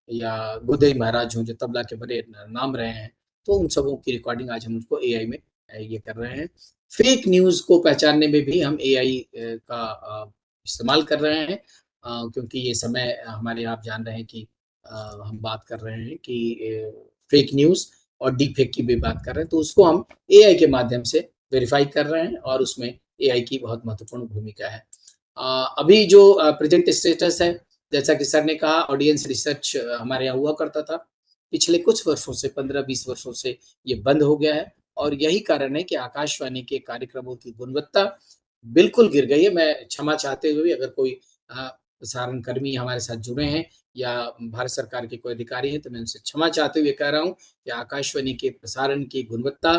या गुदई महाराज हों, जो तबला के बड़े नाम रहे हैं, तो उन सबों की रिकॉर्डिंग आज हम उसको एआई में ये कर रहे हैं। फेक न्यूज़ को पहचानने में भी हम एआई का इस्तेमाल कर रहे हैं, क्योंकि ये समय हमारे यहाँ आप जान रहे हैं कि हम बात कर रहे हैं कि फेक न्यूज़ और डीप फेक की भी बात कर रहे हैं, तो उसको हम एआई के माध्यम से वेरीफाई कर रहे हैं और उसमें एआई की बहुत महत्वपूर्ण भूमिका है। अभी जो प्रेज़ेंट स्टेटस है, जैसा कि सर ने कहा ऑडियंस रिसर्च हमारे यहाँ हुआ करता था। पिछले कुछ वर्षों से 15-20 वर्षों से ये बंद हो गया है और यही कारण है कि आकाशवाणी के कार्यक्रमों की गुणवत्ता बिल्कुल गिर गई है। मैं क्षमा चाहते हुए भी अगर कोई प्रसारण कर्मी हमारे साथ जुड़े हैं या भारत सरकार के कोई अधिकारी हैं, तो मैं उनसे क्षमा चाहते हुए कह रहा हूँ कि आकाशवाणी के प्रसारण की गुणवत्ता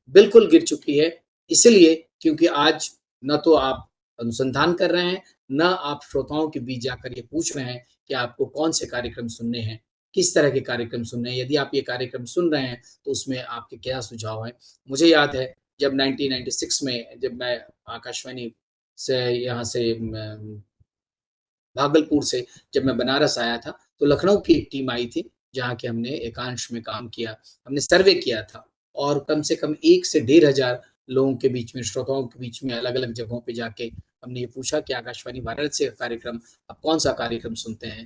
बिल्कुल गिर चुकी है। इसलिए क्योंकि आज न तो आप अनुसंधान कर रहे हैं, ना आप श्रोताओं के बीच जाकर ये पूछ रहे हैं कि आपको कौन से कार्यक्रम सुनने हैं, किस तरह के कार्यक्रम सुनने हैं। यदि आप ये कार्यक्रम सुन रहे हैं, तो उसमें आपके क्या सुझाव हैं? मुझे याद है जब 1996 में जब मैं आकाशवाणी से यहाँ से भागलपुर से जब मैं बनारस आया था, तो लखनऊ की एक टीम आई थी, जहाँ के हमने एकांश में काम किया। हमने सर्वे किया था और कम से कम 1 से 1,500 लोगों के बीच में, श्रोताओं के बीच में अलग-अलग जगहों पे जाके हमने ये पूछा कि आकाशवाणी वाराणसी का कार्यक्रम, आप कौन-सा कार्यक्रम सुनते हैं?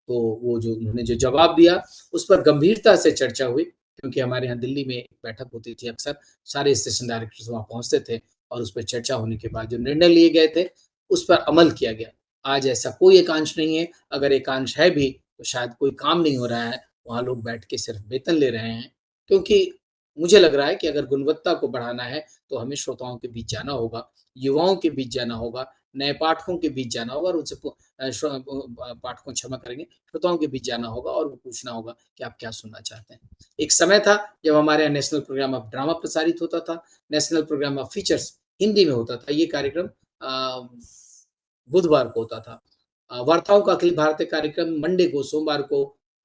तो वो जो उन्होंने जो जवाब दिया, उस पर गंभीरता से चर्चा हुई, क्योंकि हमारे यहाँ दिल्ली में एक बैठक होती थी अक्सर, सारे स्टेशन डायरेक्टर्स वहाँ पहुँचते थे और उस पे चर्चा होने के बाद जो निर्णय लिए गए थे, उस पर अमल किया गया। आज ऐसा कोई एकांश नहीं है, अगर एकांश है भी, तो शायद कोई काम नहीं हो रहा है, वहाँ लोग बैठ के सिर्फ वेतन ले रहे हैं। क्योंकि मुझे लग रहा है कि अगर गुणवत्ता को बढ़ाना है, तो हमें श्रोताओं के बीच जाना होगा, युवाओं के बीच जाना होगा, नए पाठकों के बीच जाना होगा और उनसे पाठकों क्षमा करेंगे, श्रोताओं के बीच जाना होगा और वो पूछना होगा कि आप क्या सुनना चाहते हैं। एक समय था जब हमारे यहाँ नेशनल प्रोग्राम ऑफ ड्रामा प्रसारित होता था, national programme of features Hindi में होता था। ये कार्यक्रम बुधवार को होता था। वार्ताओं का अखिल भारतीय कार्यक्रम मंडे को, सोमवार को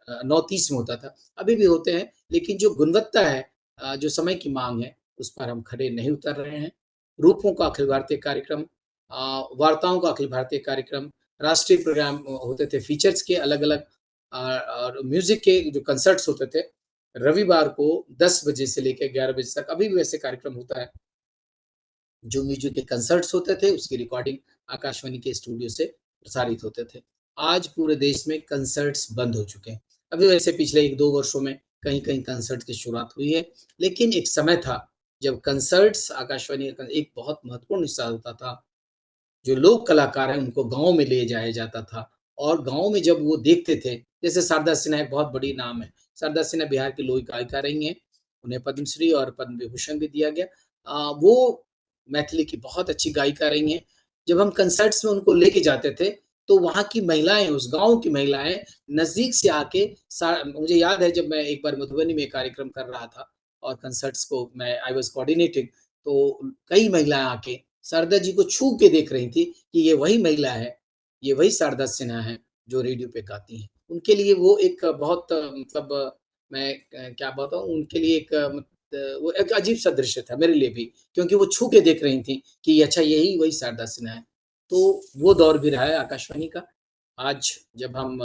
9:30 में होता था। अभी भी होते हैं, लेकिन जो गुणवत्ता है, जो समय की माँग है, उस पर हम खरे नहीं उतर रहे हैं। रूपों का अखिल भारतीय कार्यक्रम, वार्ताओं का अखिल भारतीय कार्यक्रम, राष्ट्रीय प्रोग्राम होते थे फीचर्स के अलग-अलग, और म्यूज़िक के जो कंसर्ट्स होते थे, रविवार को 10 बजे से लेके 11 बजे तक अभी भी वैसे कार्यक्रम होता है। जो म्यूजिक के कंसर्ट्स होते थे, उसकी रिकॉर्डिंग आकाशवाणी के स्टूडियो से प्रसारित होते थे। आज पूरे देश में कंसर्ट्स बंद हो चुके हैं। अभी वैसे पिछले 1-2 वर्षों में कहीं-कहीं कंसर्ट की शुरुआत हुई है, लेकिन एक समय था जब कंसर्ट्स आकाशवाणी का एक बहुत महत्वपूर्ण हिस्सा होता था। जो लोक कलाकार हैं उनको गाँव में ले जाया जाता था और गाँव में जब वो देखते थे, जैसे शारदा सिन्हा एक बहुत बड़ी नाम है। शारदा सिन्हा बिहार की लोक गायिका रही हैं, उन्हें पद्मश्री और पद्म विभूषण भी दिया गया। वो मैथिली की बहुत अच्छी गायिका रही हैं। जब हम कंसर्ट्स में उनको लेके जाते थे, तो वहाँ की महिलाएँ, उस गाँव की महिलाएँ नज़दीक से आके मुझे याद है जब मैं एक बार मधुबनी में कार्यक्रम कर रहा था और कंसर्ट्स को मैं आई वाज़ कोऑर्डिनेटिंग, तो कई महिलाएँ आके शारदा जी को छू के देख रही थी कि ये वही महिला है, ये वही शारदा सिन्हा है, जो रेडियो पे गाती हैं। उनके लिए वो एक बहुत मतलब मैं क्या बताऊँ, उनके लिए एक वो एक अजीब-सा दृश्य था मेरे लिए भी, क्योंकि वो छू के देख रही थीं कि अच्छा यही वही शारदा सिन्हा है। तो वो दौर भी रहा है आकाशवाणी का। आज जब हम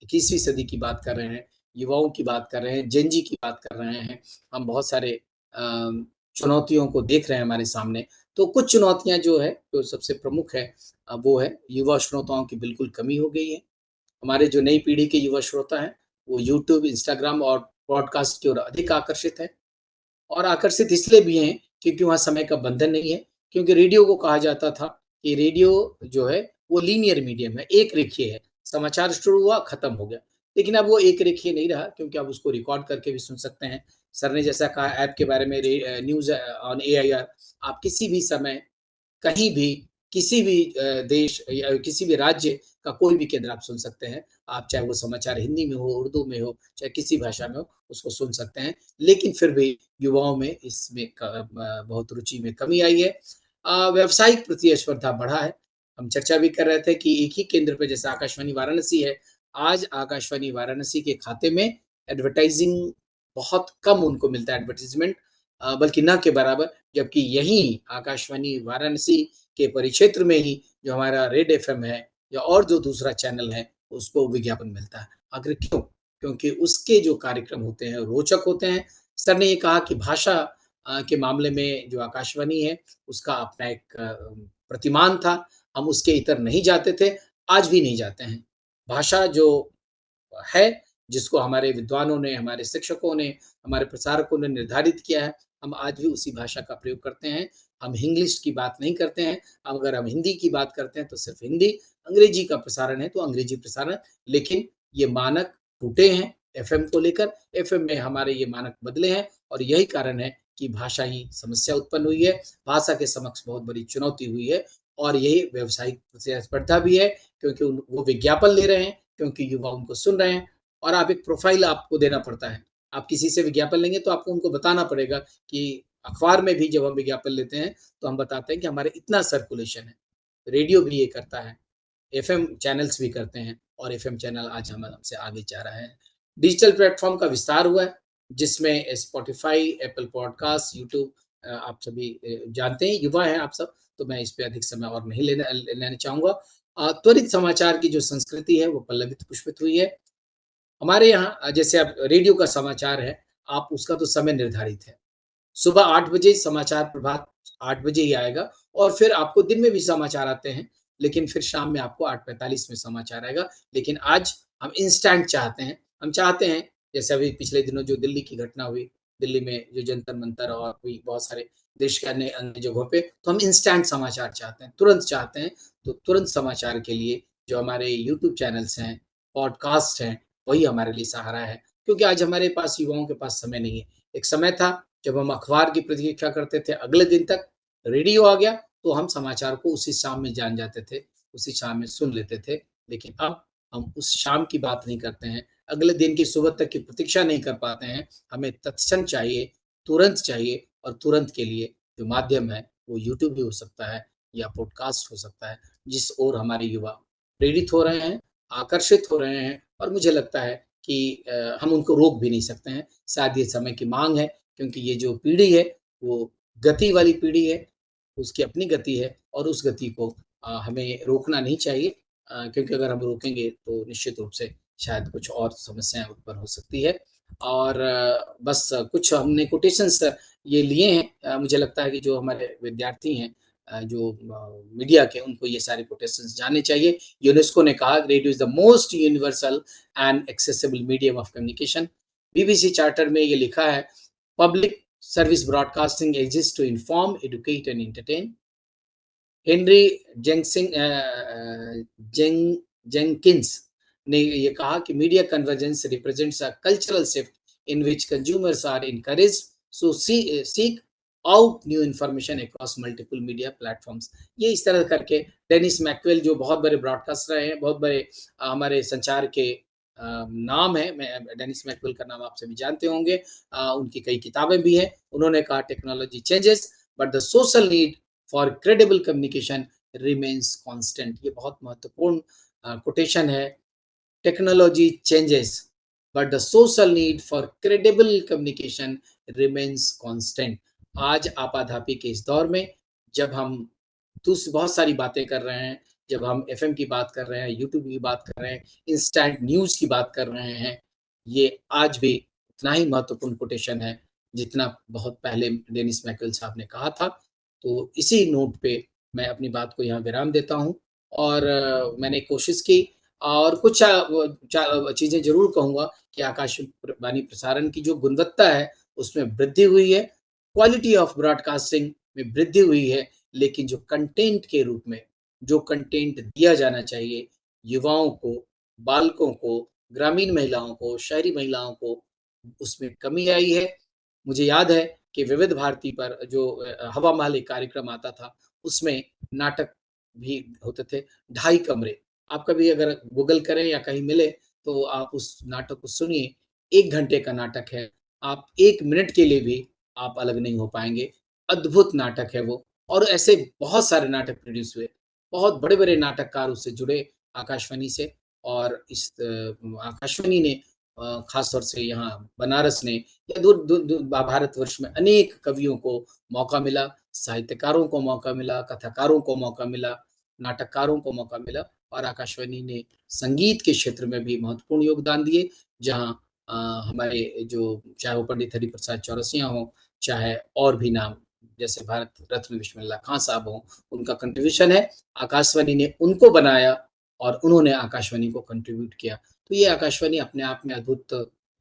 21वीं सदी की बात कर रहे हैं, युवाओं की बात कर रहे हैं, जेन ज़ी की बात कर रहे हैं, हम बहुत सारे चुनौतियों को देख रहे हैं हमारे सामने। तो कुछ चुनौतियाँ जो है, जो सबसे प्रमुख है, वो है युवा श्रोताओं की बिल्कुल कमी हो गई है। हमारे जो नई पीढ़ी के युवा श्रोता हैं, वो यूट्यूब, इंस्टाग्राम और पॉडकास्ट की ओर अधिक आकर्षित हैं। और आकर्षित इसलिए भी हैं क्योंकि वहाँ समय का बंधन नहीं है, क्योंकि रेडियो को कहा जाता था कि रेडियो जो है वो लीनियर मीडियम है, एक रेखीय है, समाचार शुरू हुआ, खत्म हो गया। लेकिन अब वो एक रेखीय नहीं रहा, क्योंकि आप उसको रिकॉर्ड करके भी सुन सकते हैं। सर ने जैसा कहा ऐप के बारे में, न्यूज़ ऑन एआईआर, आप किसी भी समय, कहीं भी, किसी भी देश या किसी भी राज्य का कोई भी केंद्र आप सुन सकते हैं। आप चाहे वो समाचार हिंदी में हो, उर्दू में हो, चाहे किसी भाषा में हो, उसको सुन सकते हैं। लेकिन फिर भी युवाओं में इसमें बहुत रुचि में कमी आई है। व्यावसायिक प्रतिस्पर्धा बढ़ा है। हम चर्चा भी कर रहे थे कि एक ही केंद्र पे जैसे आकाशवाणी वाराणसी है, आज आकाशवाणी वाराणसी के खाते में एडवर्टाइज़िंग बहुत कम उनको मिलता है, एडवर्टाइज़मेंट बल्कि ना के बराबर, जबकि यहीं आकाशवाणी वाराणसी के परिक्षेत्र में ही जो हमारा रेड एफएम है या और जो दूसरा चैनल है, उसको विज्ञापन मिलता है। आखिर क्यों? क्योंकि उसके जो कार्यक्रम होते हैं रोचक होते हैं। सर ने ये कहा कि भाषा के मामले में जो आकाशवाणी है, उसका अपना एक प्रतिमान था। हम उसके इतर नहीं जाते थे, आज भी नहीं जाते हैं। भाषा जो है, जिसको हमारे विद्वानों ने, हमारे शिक्षकों ने, हमारे प्रसारकों ने निर्धारित किया है, हम आज भी उसी भाषा का प्रयोग करते हैं। हम इंग्लिश की बात नहीं करते हैं। अगर हम हिंदी की बात करते हैं तो सिर्फ़ हिंदी, अंग्रेजी का प्रसारण है तो अंग्रेजी प्रसारण, लेकिन ये मानक टूटे हैं एफ़एम को लेकर। एफ़एम में हमारे ये मानक बदले हैं और यही कारण है कि भाषा ही समस्या उत्पन्न हुई है। भाषा के समक्ष बहुत बड़ी चुनौती हुई है और ये व्यावसायिक प्रतिस्पर्धा भी है, क्योंकि वो विज्ञापन ले रहे हैं, क्योंकि युवा उनको सुन रहे हैं, और आप एक प्रोफाइल आपको देना पड़ता है। आप किसी से विज्ञापन लेंगे तो आपको उनको बताना पड़ेगा कि अखबार में भी जब हम विज्ञापन लेते हैं तो हम बताते हैं कि हमारे इतना सर्कुलेशन है। रेडियो भी ये करता है, एफएम चैनल्स भी करते हैं, और एफएम चैनल आज हम हमसे आगे जा रहा है। डिजिटल प्लेटफॉर्म का विस्तार हुआ है, जिसमें स्पॉटिफाई, एप्पल पॉडकास्ट, यूट्यूब, आप सभी जानते हैं, युवा हैं आप सब, तो मैं इस पे अधिक समय और नहीं लेना चाहूंगा। त्वरित समाचार की जो संस्कृति है वो पल्लवित पुष्पित हुई है। हमारे यहाँ जैसे अब रेडियो का समाचार है, आप उसका तो समय निर्धारित है। सुबह 8 बजे समाचार प्रभात 8 बजे ही आएगा, और फिर आपको दिन में भी समाचार आते हैं, लेकिन फिर शाम में आपको 8:45 में समाचार आएगा। लेकिन आज हम इंस्टेंट चाहते हैं। हम चाहते हैं, जैसे अभी पिछले दिनों जो दिल्ली की घटना हुई, दिल्ली में जो जंतर-मंतर और भी बहुत सारे देश के अन्य अन्य जगहों पे, तो हम इंस्टेंट समाचार चाहते हैं, तुरंत चाहते हैं। तो तुरंत समाचार के लिए जो हमारे यूट्यूब चैनल्स हैं, पॉडकास्ट हैं, वही हमारे लिए सहारा है। क्योंकि आज हमारे पास युवाओं के पास समय नहीं है। एक समय था जब हम अखबार की प्रतीक्षा करते थे अगले दिन तक, रेडियो आ गया तो हम समाचार को उसी शाम में जान जाते थे, उसी शाम में सुन लेते थे। लेकिन अब हम उस शाम की बात नहीं करते हैं, अगले दिन की सुबह तक की प्रतीक्षा नहीं कर पाते हैं। हमें तत्क्षण चाहिए, तुरंत चाहिए, और तुरंत के लिए जो माध्यम है वो यूट्यूब भी हो सकता है या पॉडकास्ट हो सकता है, जिस ओर हमारे युवा प्रेरित हो रहे हैं, आकर्षित हो रहे हैं, और मुझे लगता है कि हम उनको रोक भी नहीं सकते हैं। शायद ये समय की माँग है, क्योंकि ये जो पीढ़ी है वो गति वाली पीढ़ी है, उसकी अपनी गति है, और उस गति को हमें रोकना नहीं चाहिए, क्योंकि अगर हम रोकेंगे तो निश्चित रूप से शायद कुछ और समस्याएँ उत्पन्न हो सकती है। और बस कुछ हमने कोटेशंस ये लिए हैं, मुझे लगता है कि जो हमारे विद्यार्थी हैं, जो मीडिया के, उनको ये सारे कोटेशंस जानने चाहिए। यूनेस्को ने कहा radio is the most universal and accessible medium of communication. BBC charter में ये लिखा है, public service broadcasting exists to inform, educate and entertain. Henry Jenkins ने ये कहा कि media convergence represents a cultural shift in which consumers are encouraged so seek out new information across multiple media platforms. ये इस तरह करके डेनिस मैकवेल, जो बहुत बड़े ब्रॉडकास्टर रहे हैं, बहुत बड़े हमारे संचार के नाम है, मैं डेनिस मैकवेल का नाम आप सभी जानते होंगे, उनकी कई किताबें भी हैं। उन्होंने कहा technology changes but the social need for credible communication remains constant. ये बहुत महत्वपूर्ण कोटेशन है। Technology changes but the social need for credible communication remains constant. आज आपाधापी के इस दौर में, जब हम बहुत सारी बातें कर रहे हैं, जब हम एफएम की बात कर रहे हैं, यूट्यूब की बात कर रहे हैं, इंस्टेंट न्यूज़ की बात कर रहे हैं, ये आज भी उतना ही महत्वपूर्ण कोटेशन है जितना बहुत पहले डेनिस मैकवेल साहब ने कहा था। तो इसी नोट पे मैं अपनी बात को यहाँ विराम देता हूँ, और मैंने कोशिश की, और कुछ चीज़ें ज़रूर कहूँगा कि आकाशवाणी प्रसारण की जो गुणवत्ता है उसमें वृद्धि हुई है, क्वालिटी ऑफ ब्रॉडकास्टिंग में वृद्धि हुई है, लेकिन जो कंटेंट के रूप में जो कंटेंट दिया जाना चाहिए युवाओं को, बालकों को, ग्रामीण महिलाओं को, शहरी महिलाओं को, उसमें कमी आई है। मुझे याद है कि विविध भारती पर जो हवा महल एक कार्यक्रम आता था, उसमें नाटक भी होते थे, ढाई कमरे। आप कभी अगर गूगल करें या कहीं मिले तो आप उस नाटक को सुनिए, 1 घंटे का नाटक है। आप 1 मिनट के लिए भी आप अलग नहीं हो पाएँगे। अद्भुत नाटक है वो, और ऐसे बहुत सारे नाटक प्रोड्यूस हुए। बहुत बड़े-बड़े नाटककार उससे जुड़े आकाशवाणी से, और इस आकाशवाणी ने ख़ास तौर से यहाँ बनारस ने, या दूर दूर दूर भारतवर्ष में अनेक कवियों को मौका मिला, साहित्यकारों को मौका मिला, कथाकारों को मौका मिला, नाटककारों को मौका मिला, और आकाशवाणी ने संगीत के क्षेत्र में भी महत्वपूर्ण योगदान दिए, जहाँ हमारे जो, चाहे वो पंडित हरिप्रसाद चौरसिया हों, चाहे और भी नाम जैसे भारत रत्न बिस्मिल्लाह खां साहब हों, उनका कंट्रीब्यूशन है। आकाशवाणी ने उनको बनाया और उन्होंने आकाशवाणी को कंट्रीब्यूट किया। तो ये आकाशवाणी अपने आप में अद्भुत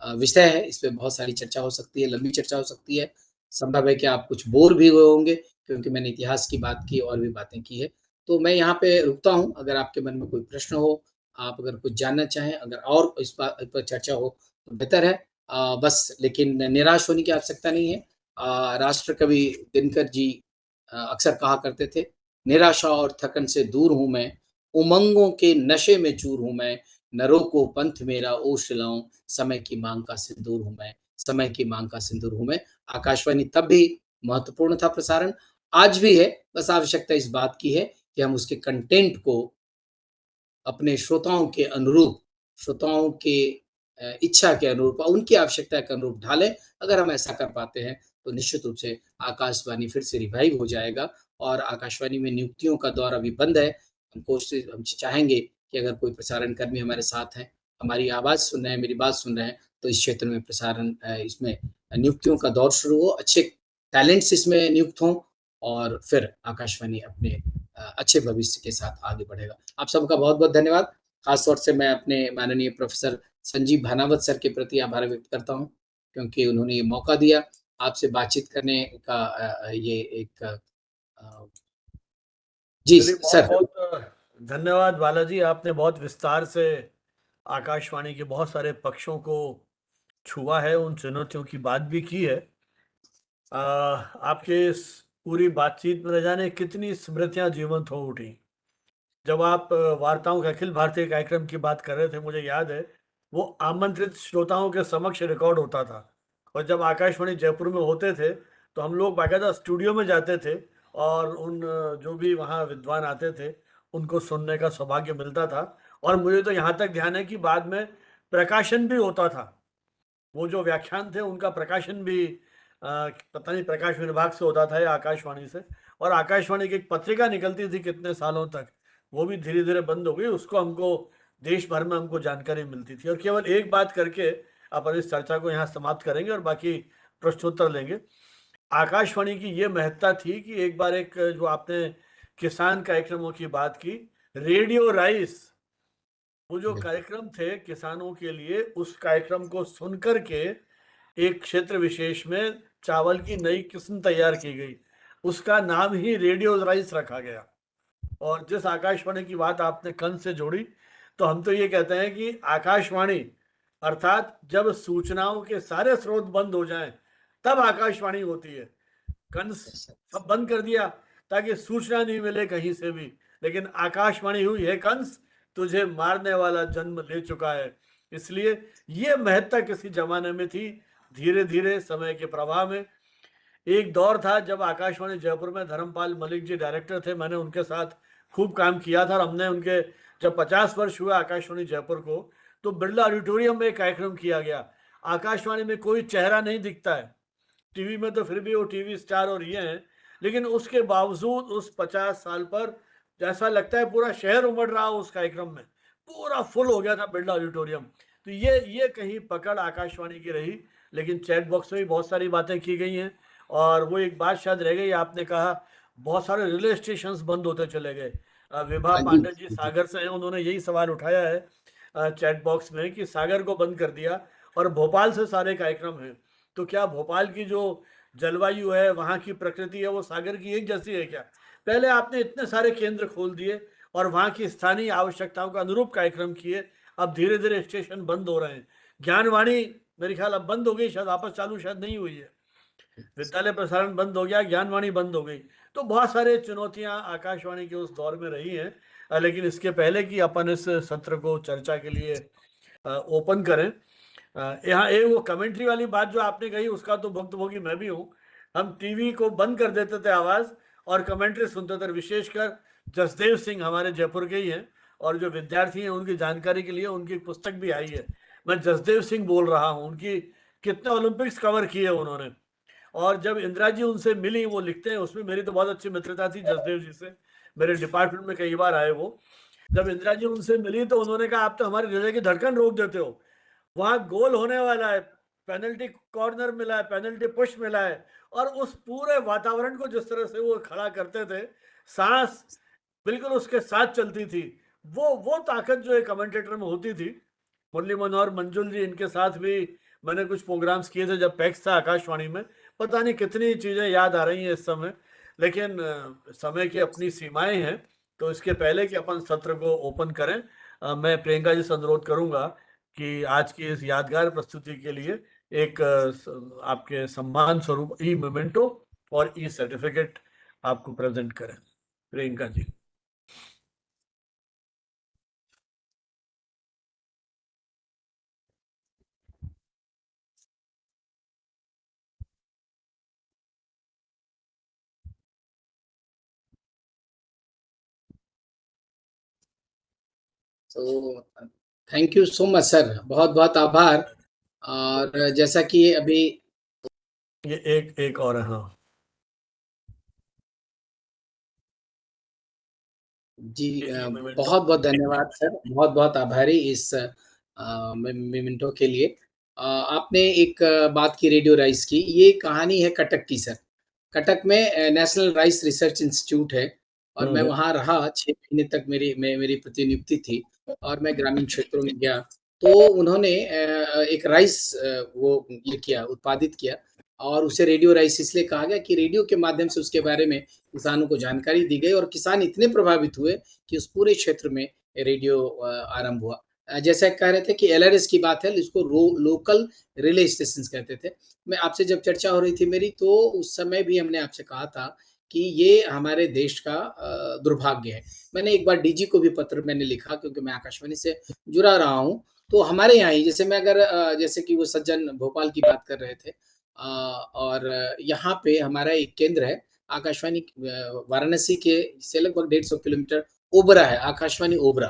विषय है, इस पे बहुत सारी चर्चा हो सकती है, लंबी चर्चा हो सकती है। संभव है कि आप कुछ बोर भी हुए होंगे, क्योंकि मैंने इतिहास की बात की और भी बातें की है। तो मैं यहाँ पे रुकता हूँ, अगर आपके मन में कोई प्रश्न हो, आप अगर कुछ जानना चाहें, अगर और इस बात पर चर्चा हो तो बेहतर है। बस लेकिन निराश होने की आवश्यकता नहीं है। राष्ट्रकवि दिनकर जी अक्सर कहा करते थे निराशा और थकन से दूर हूँ मैं, उमंगों के नशे में चूर हूँ मैं, न रोको पंथ मेरा ओ शिलाओं, समय की माँग का सिंदूर हूँ मैं, समय की माँग का सिंदूर हूँ मैं। आकाशवाणी तब भी महत्वपूर्ण था प्रसारण, आज भी है, बस आवश्यकता इस बात की है कि हम उसके कंटेंट को अपने श्रोताओं के अनुरूप, श्रोताओं के इच्छा के अनुरूप, उनकी आवश्यकता के अनुरूप ढालें। अगर हम ऐसा कर पाते हैं, तो निश्चित रूप से आकाशवाणी फिर से रिवाइव हो जाएगा और आकाशवाणी में नियुक्तियों का दौर अभी बंद है। हम चाहेंगे कि अगर कोई प्रसारण कर्मी हमारे साथ हैं, हमारी आवाज़ सुन रहे हैं, मेरी बात सुन रहे हैं, तो इस क्षेत्र में इसमें नियुक्तियों का दौर शुरू हो, अच्छे टैलेंट्स इसमें नियुक्त हों और फिर आकाशवाणी अपने अच्छे भविष्य के साथ आगे बढ़ेगा। आप सबका बहुत-बहुत धन्यवाद। ख़ास तौर से मैं अपने माननीय प्रोफ़ेसर संजीव भानावत सर के प्रति आभार व्यक्त करता हूँ, क्योंकि उन्होंने ये मौका दिया आपसे बातचीत करने का ये एक जी चलिए, बहुत सर। बहुत धन्यवाद बालाजी, आपने बहुत विस्तार से आकाशवाणी के बहुत सारे पक्षों को छुआ है, उन चुनौतियों की बात भी की है। आपके इस पूरी बातचीत में न जाने कितनी स्मृतियां जीवंत हो उठी। जब आप वार्ताओं के अखिल भारतीय कार्यक्रम की बात कर रहे थे, मुझे याद है वो आमंत्रित श्रोताओं के समक्ष रिकॉर्ड होता था, और जब आकाशवाणी जयपुर में होते थे तो हम लोग बाकायदा स्टूडियो में जाते थे और उन जो भी वहाँ विद्वान आते थे उनको सुनने का सौभाग्य मिलता था। और मुझे तो यहाँ तक ध्यान है कि बाद में प्रकाशन भी होता था। वो जो व्याख्यान थे उनका प्रकाशन भी पता नहीं प्रकाश विभाग से होता था या आकाशवाणी से। और आकाशवाणी की एक पत्रिका निकलती थी कितने सालों तक, वो भी धीरे-धीरे बंद हो गई। उसको हमको देश भर में हमको जानकारी मिलती थी। और केवल एक बात करके अपन इस चर्चा को यहाँ समाप्त करेंगे और बाकी प्रश्नोत्तर लेंगे। आकाशवाणी की ये महत्ता थी कि एक बार एक जो आपने किसान कार्यक्रमों की बात की, रेडियो राइस, वो जो बिल्कुल, कार्यक्रम थे किसानों के लिए, उस कार्यक्रम को सुन कर के एक क्षेत्र विशेष में चावल की नई किस्म तैयार की गई। उसका नाम ही रेडियो राइस रखा गया। और जिस आकाशवाणी की बात आपने कंस से जोड़ी, तो हम तो ये कहते हैं कि आकाशवाणी अर्थात जब सूचनाओं के सारे स्रोत बंद हो जाएं, तब आकाशवाणी होती है। कंस यस सर। सब बंद कर दिया ताकि सूचना नहीं मिले कहीं से भी, लेकिन आकाशवाणी हुई है कंस, तुझे मारने वाला जन्म ले चुका है। इसलिए ये महत्ता किसी जमाने में थी। धीरे धीरे समय के प्रवाह में एक दौर था जब आकाशवाणी जयपुर में धर्मपाल मलिक जी डायरेक्टर थे, मैंने उनके साथ खूब काम किया था। और हमने उनके जब 50 वर्ष हुए आकाशवाणी जयपुर को, तो बिरला ऑडिटोरियम में एक कार्यक्रम किया गया। आकाशवाणी में कोई चेहरा नहीं दिखता है, टीवी में तो फिर भी वो टीवी स्टार और ये हैं, लेकिन उसके बावजूद उस 50 साल पर जैसा लगता है पूरा शहर उमड़ रहा हो उस कार्यक्रम में, पूरा फुल हो गया था बिरला ऑडिटोरियम। तो ये कहीं पकड़ आकाशवाणी की रही। लेकिन चैट बॉक्स में भी बहुत सारी बातें की गई हैं। और वो एक बात शायद रह गई, आपने कहा बहुत सारे रेलवे स्टेशंस बंद होते चले गए। विभा हाँ जी, पांडे जी जी। सागर से हैं, उन्होंने यही सवाल उठाया है चैट बॉक्स में कि सागर को बंद कर दिया और भोपाल से सारे कार्यक्रम हैं, तो क्या भोपाल की जो जलवायु है, वहाँ की प्रकृति है, वो सागर की एक जैसी है क्या? पहले आपने इतने सारे केंद्र खोल दिए और वहाँ की स्थानीय आवश्यकताओं का अनुरूप कार्यक्रम किए, अब धीरे धीरे स्टेशन बंद हो रहे हैं। ज्ञानवाणी मेरे ख्याल अब बंद हो गई, शायद वापस चालू शायद नहीं हुई है। विद्यालय प्रसारण बंद हो गया, ज्ञानवाणी बंद हो गई। तो बहुत सारे चुनौतियां आकाशवाणी के उस दौर में रही हैं। लेकिन इसके पहले कि अपन इस सत्र को चर्चा के लिए ओपन करें, यहाँ एक वो कमेंट्री वाली बात जो आपने कही, उसका तो भुक्तभोगी मैं भी हूँ। हम टीवी को बंद कर देते थे आवाज और कमेंट्री सुनते थे। विशेषकर जसदेव सिंह हमारे जयपुर के ही हैं, और जो विद्यार्थी हैं उनकी जानकारी के लिए उनकी पुस्तक भी आई है। मैं जसदेव सिंह बोल रहा हूँ, उनकी कितने ओलंपिक्स कवर किए उन्होंने। और जब इंदिरा जी उनसे मिली, वो लिखते हैं उसमें, मेरी तो बहुत अच्छी मित्रता थी जसदेव जी से, मेरे डिपार्टमेंट में कई बार आए वो। जब इंदिरा जी उनसे मिली तो उन्होंने कहा आप तो हमारे हृदय की धड़कन रोक देते हो, वहां गोल होने वाला है, पेनल्टी कॉर्नर मिला है, पेनल्टी पुश मिला है। और उस पूरे वातावरण को जिस तरह से वो खड़ा करते थे, सांस बिल्कुल उसके साथ चलती थी। वो ताकत जो एक कमेंटेटर में होती थी। मुरली मनोहर मंजुल जी, इनके साथ भी मैंने कुछ प्रोग्राम्स किए थे जब पैक्स था आकाशवाणी में। पता नहीं कितनी चीजें याद आ रही हैं इस समय, लेकिन समय की अपनी सीमाएं हैं। तो इसके पहले कि अपन सत्र को ओपन करें, मैं प्रियंका जी से अनुरोध करूंगा कि आज की इस यादगार प्रस्तुति के लिए एक आपके सम्मान स्वरूप ई मोमेंटो और ई सर्टिफिकेट आपको प्रेजेंट करें। प्रियंका जी। तो thank you so much sir, बहुत-बहुत आभार। और जैसा कि अभी ये एक एक और है, हाँ। जी ये मोमेंटो। बहुत-बहुत धन्यवाद सर, बहुत-बहुत आभारी इस मोमेंटो के लिए। आपने एक बात की रेडियो राइस की, ये कहानी है कटक की सर। कटक में नेशनल राइस रिसर्च इंस्टीट्यूट है और मैं वहाँ रहा 6 महीने तक मेरी प्रतिनियुक्ति थी और मैं ग्रामीण क्षेत्रों में गया। तो उन्होंने एक राइस वो ये किया, उत्पादित किया और उसे रेडियो राइस इसलिए कहा गया कि रेडियो के माध्यम से उसके बारे में किसानों को जानकारी दी गई और किसान इतने प्रभावित हुए कि उस पूरे क्षेत्र में रेडियो आरंभ हुआ। जैसा कह रहे थे कि एलआरएस की बात है, इसको लोकल रिले स्टेशंस कहते थे। मैं आपसे जब चर्चा हो रही थी मेरी, तो उस समय भी हमने आपसे कहा था कि ये हमारे देश का दुर्भाग्य है। मैंने एक बार डीजी को भी पत्र मैंने लिखा क्योंकि मैं आकाशवाणी से जुड़ा रहा हूँ। तो हमारे यहाँ ही जैसे मैं अगर जैसे कि वो सज्जन भोपाल की बात कर रहे थे और यहाँ पे हमारा एक केंद्र है आकाशवाणी वाराणसी के से लगभग 150 किलोमीटर ओबरा है, आकाशवाणी ओबरा।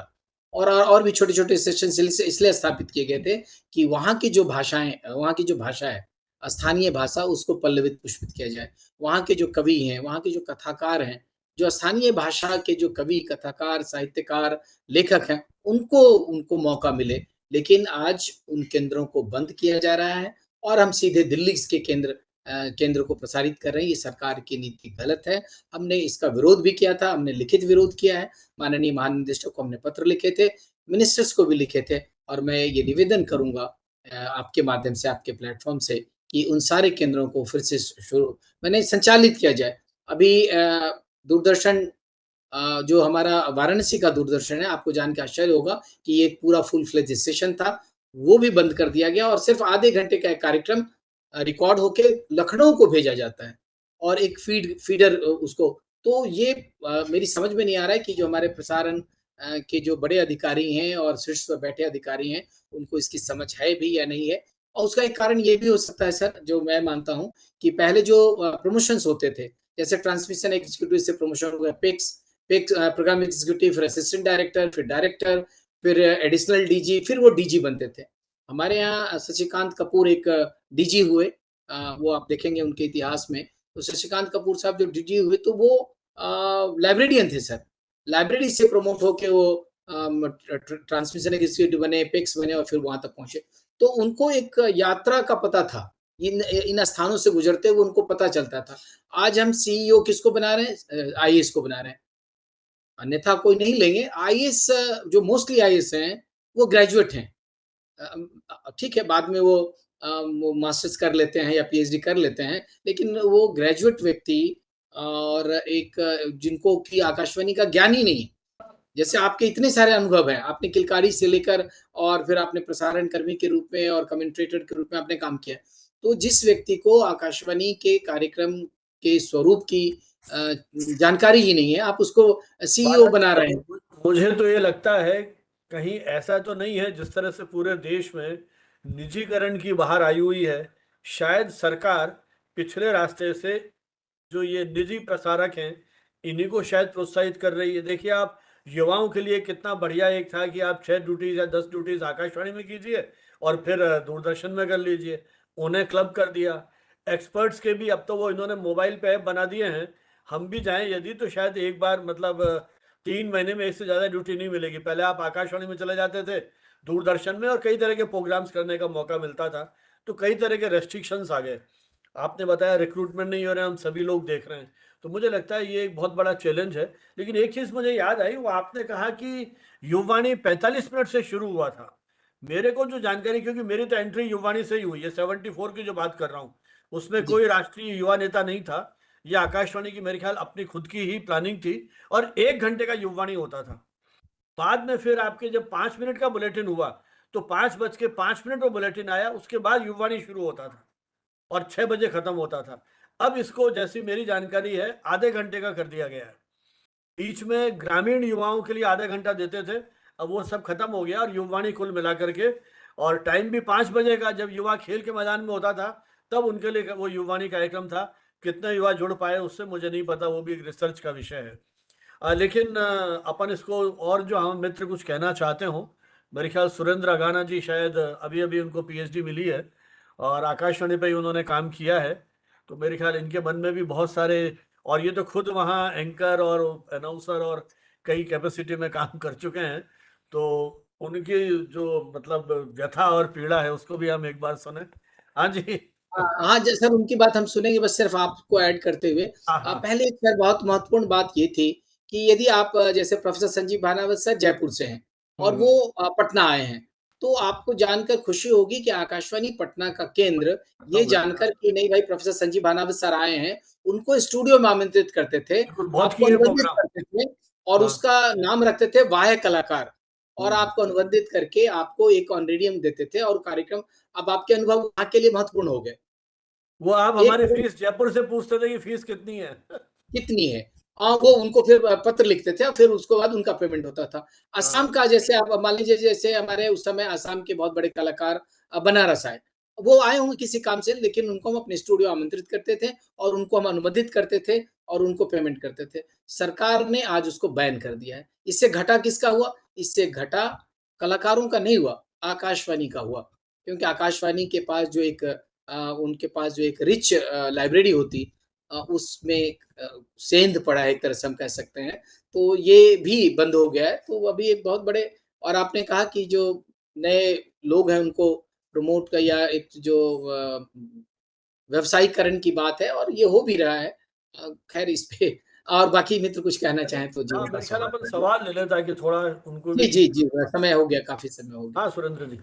और भी छोटे-छोटे स्टेशन इसलिए स्थापित किए गए थे कि वहाँ की जो भाषा है, स्थानीय भाषा उसको पल्लवित पुष्पित किया जाए। वहाँ के जो कवि हैं, वहाँ के जो कथाकार हैं, जो स्थानीय भाषा के जो कवि, कथाकार, साहित्यकार, लेखक हैं, उनको उनको मौका मिले। लेकिन आज उन केंद्रों को बंद किया जा रहा है और हम सीधे दिल्ली के केंद्र को प्रसारित कर रहे हैं। ये सरकार की नीति गलत है। हमने इसका विरोध भी किया था, हमने लिखित विरोध किया है। माननीय महानिदेशक को हमने पत्र लिखे थे, मिनिस्टर्स को भी लिखे थे और मैं ये निवेदन करूँगा आपके माध्यम से, आपके प्लेटफ़ॉर्म से कि उन सारे केंद्रों को फिर से शुरू माने संचालित किया जाए। अभी दूरदर्शन जो हमारा वाराणसी का दूरदर्शन है, आपको जान के आश्चर्य होगा कि ये एक पूरा फुल फ्लेज स्टेशन था, वो भी बंद कर दिया गया और सिर्फ़ आधे घंटे का एक कार्यक्रम रिकॉर्ड होके लखनऊ को भेजा जाता है और एक फीडर उसको तो ये मेरी समझ में नहीं आ रहा है कि जो हमारे प्रसारण के जो बड़े अधिकारी हैं और शीर्ष पर बैठे अधिकारी हैं, उनको इसकी समझ है भी या नहीं है। और उसका एक कारण ये भी हो सकता है सर, जो मैं मानता हूँ कि पहले जो प्रमोशंस होते थे, जैसे ट्रांसमिशन एग्जीक्यूटिव से प्रमोशन हो गया, प्रोग्राम एग्जीक्यूटिव, फिर असिस्टेंट डायरेक्टर, फिर डायरेक्टर, फिर एडिशनल डीजी, फिर वो डीजी बनते थे। हमारे यहाँ शशिकांत कपूर एक डीजी हुए, वो आप देखेंगे उनके इतिहास में, तो शशिकांत कपूर साहब जो डीजी हुए तो वो लाइब्रेरियन थे सर। लाइब्रेरी से प्रमोट होके वो ट्रांसमिशन एग्जीक्यूटिव बने, एपेक्स बने और फिर वहाँ तक पहुँचे। तो उनको एक यात्रा का पता था। इन इन स्थानों से गुजरते हुए उनको पता चलता था। आज हम सीईओ किसको बना रहे हैं? आईएएस को बना रहे हैं। अन्यथा कोई नहीं लेंगे। आईएएस जो मोस्टली आईएएस हैं, वो ग्रेजुएट हैं। ठीक है, बाद में वो मास्टर्स कर लेते हैं या पीएचडी कर लेते हैं, लेकिन वो ग्रेजुएट व्यक्ति और एक जिनको कि आकाशवाणी का ज्ञान ही नहीं है। जैसे आपके इतने सारे अनुभव हैं, आपने किलकारी से लेकर और फिर आपने प्रसारण कर्मी के रूप में और कमेंटेटर के रूप में आपने काम किया। तो जिस व्यक्ति को आकाशवाणी के कार्यक्रम के स्वरूप की जानकारी ही नहीं है, आप उसको सीईओ बना रहे हैं। मुझे तो ये लगता है कहीं ऐसा तो नहीं है जिस तरह से पूरे देश में निजीकरण की बहार आई हुई है, शायद सरकार पिछले रास्ते से जो ये निजी प्रसारक हैं, इन्हीं को शायद प्रोत्साहित कर रही है। देखिए आप युवाओं के लिए कितना बढ़िया एक था कि आप 6 ड्यूटीज़ या 10 ड्यूटीज़ आकाशवाणी में कीजिए और फिर दूरदर्शन में कर लीजिए। उन्हें क्लब कर दिया। एक्सपर्ट्स के भी अब तो वो इन्होंने मोबाइल पे ऐप बना दिए हैं। हम भी जाएँ यदि तो शायद एक बार मतलब 3 महीने में एक से ज़्यादा ड्यूटी नहीं मिलेगी। पहले आप आकाशवाणी में चले जाते थे, दूरदर्शन में और कई तरह के प्रोग्राम्स करने का मौका मिलता था। तो कई तरह के रेस्ट्रिक्शंस आ गए। आपने बताया रिक्रूटमेंट नहीं हो रहा है, हम सभी लोग देख रहे हैं। तो मुझे लगता है ये एक बहुत बड़ा चैलेंज है। लेकिन एक चीज़ मुझे याद आई, वो आपने कहा कि युवावाणी 45 मिनट से शुरू हुआ था। मेरे को जो जानकारी, क्योंकि मेरी तो एंट्री युवावाणी से ही हुई है, 74 की जो बात कर रहा हूँ, उसमें जी। कोई राष्ट्रीय युवा नेता नहीं था। ये आकाशवाणी की मेरे ख्याल अपनी खुद की ही प्लानिंग थी और 1 घंटे का युवावाणी होता था। बाद में फिर आपके जब 5 मिनट का बुलेटिन हुआ, तो 5:05 पे बुलेटिन आया, उसके बाद युवावाणी शुरू होता था और 6 बजे खत्म होता था। अब इसको, जैसी मेरी जानकारी है, आधे घंटे का कर दिया गया है। बीच में ग्रामीण युवाओं के लिए आधा घंटा देते थे, अब वो सब खत्म हो गया और युवावाणी कुल मिला करके, और टाइम भी 5 बजे का, जब युवा खेल के मैदान में होता था तब उनके लिए वो युवावाणी कार्यक्रम था। कितने युवा जुड़ पाए उससे मुझे नहीं पता, वो भी एक रिसर्च का विषय है। लेकिन अपन इसको, और जो हम मित्र कुछ कहना चाहते हो, मेरे ख्याल सुरेंद्र अगाना जी शायद अभी अभी उनको पीएचडी मिली है और आकाशवाणी पे ही उन्होंने काम किया है, तो मेरे ख्याल इनके मन में भी बहुत सारे, और ये तो खुद वहाँ एंकर और अनाउंसर और कई कैपेसिटी में काम कर चुके हैं, तो उनकी जो मतलब व्यथा और पीड़ा है उसको भी हम एक बार सुने। हाँ जी। हाँ, सर उनकी बात हम सुनेंगे, बस सिर्फ आपको ऐड करते हुए हाँ हाँ। पहले एक सर बहुत महत्वपूर्ण बात ये थी कि यदि आप जैसे प्रोफेसर संजीव भानावत सर जयपुर से हैं और वो पटना आए हैं, तो आपको जानकर खुशी होगी कि आकाशवाणी पटना का केंद्र ये जानकर कि नहीं भाई प्रोफेसर संजीव भानावत सर आए हैं, उनको स्टूडियो में आमंत्रित करते थे, बिल्कुल, बहुत आपको किए अनुबंधित प्रोग्राम। करते थे और हाँ। उसका नाम रखते थे वाह्य कलाकार और हम्म। आपको अनुबंधित करके आपको एक ऑनरेडियम देते थे और कार्यक्रम अब आपके अनुभव वहाँ के लिए महत्वपूर्ण हो गए। वो आप एक हमारी फीस जयपुर से पूछते थे कि फीस कितनी है। कितनी है? वो उनको फिर पत्र लिखते थे और फिर उसके बाद उनका पेमेंट होता था। असम हाँ। का जैसे आप मान लीजिए जैसे हमारे उस समय असम के बहुत बड़े कलाकार बनारस आए। वो आए होंगे किसी काम से लेकिन उनको हम अपने स्टूडियो आमंत्रित करते थे और उनको हम अनुबंधित करते थे और उनको पेमेंट करते थे। सरकार ने आज उसको बैन कर दिया है। इससे घाटा किसका हुआ? इससे घाटा कलाकारों का नहीं हुआ, आकाशवाणी का हुआ। क्योंकि आकाशवाणी के पास जो एक उनके पास जो एक रिच लाइब्रेरी होती उसमें सेंध पड़ा है एक तरह से हम कह सकते हैं, तो ये भी बंद हो गया है। तो अभी एक बहुत बड़े और आपने कहा कि जो नए लोग हैं उनको प्रमोट का या एक जो व्यवसायीकरण की बात है और ये हो भी रहा है। खैर इस पे और बाकी मित्र कुछ कहना चाहें तो जी हाँ, उनका मेरे ख्याल स्वागत अपन है। सवाल ले लें ताकि थोड़ा उनको जी, भी। जी, जी, समय हो गया, काफ़ी समय हो गया। हाँ सुरेंद्र जी।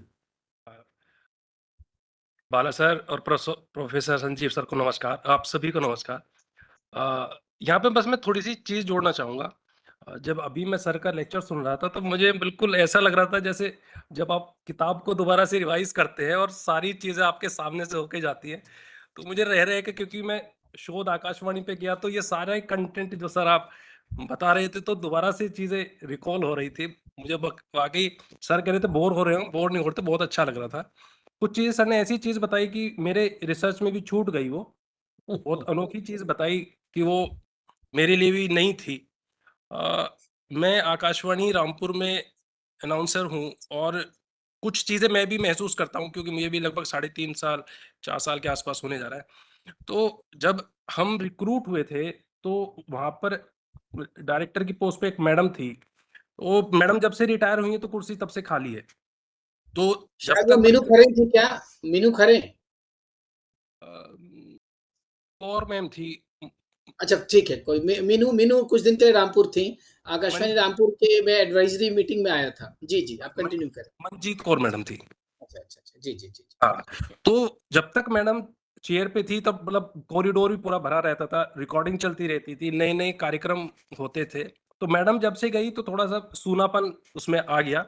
बाला सर और प्रोफेसर संजीव सर को नमस्कार, आप सभी को नमस्कार। यहाँ पे बस मैं थोड़ी-सी चीज़ जोड़ना चाहूँगा। जब अभी मैं सर का लेक्चर सुन रहा था, तो मुझे बिल्कुल ऐसा लग रहा था जैसे जब आप किताब को दोबारा से रिवाइज़ करते हैं और सारी चीज़ें आपके सामने से होके जाती हैं। तो मुझे रह के, क्योंकि मैं शोध आकाशवाणी पे किया, तो ये सारा कंटेंट जो सर आप बता रहे थे, तो दोबारा से चीज़ें रिकॉल हो रही थी। मुझे वाक़ई सर कह रहे थे बोर हो रहे हो, बोर नहीं हो रहे थे, बहुत अच्छा लग रहा था। कुछ चीज़ सर ने ऐसी चीज़ बताई कि मेरे रिसर्च में भी छूट गई वो। बहुत अनोखी चीज़ बताई कि वो मेरे लिए भी नई थी। अ, मैं आकाशवाणी रामपुर में अनाउंसर हूँ और कुछ चीज़ें मैं भी महसूस करता हूँ क्योंकि मुझे भी लगभग 3.5 साल, 4 साल के आस-पास होने जा रहा है। तो जब हम रिक्रूट हुए थे, तो वहाँ पर डायरेक्टर की पोस्ट पे एक मैडम थी। वो मैडम जब से रिटायर हुई हैं, तो कुर्सी तब से खाली है। तो जब शायद वो तक मीनू खरे थी क्या? मीनू खरे? और मैम थी अच्छा ठीक है, कोई मीनू मीनू कुछ दिन के लिए रामपुर थी। मन आकाशवाणी रामपुर के मैं एडवाइजरी मीटिंग में आया था। जी, जी, आप मन कंटिन्यू करें। मनजीत कौर मैडम थी। अच्छा, अच्छा, अच्छा। जी, जी, जी, जी। हाँ, तो जब तक मैडम चेयर पे थी तब मतलब कॉरिडोर भी पूरा भरा रहता था, रिकॉर्डिंग चलती रहती थी, नए-नए कार्यक्रम होते थे। तो मैडम जब से गई तो थोड़ा-सा सूनापन उसमें आ गया।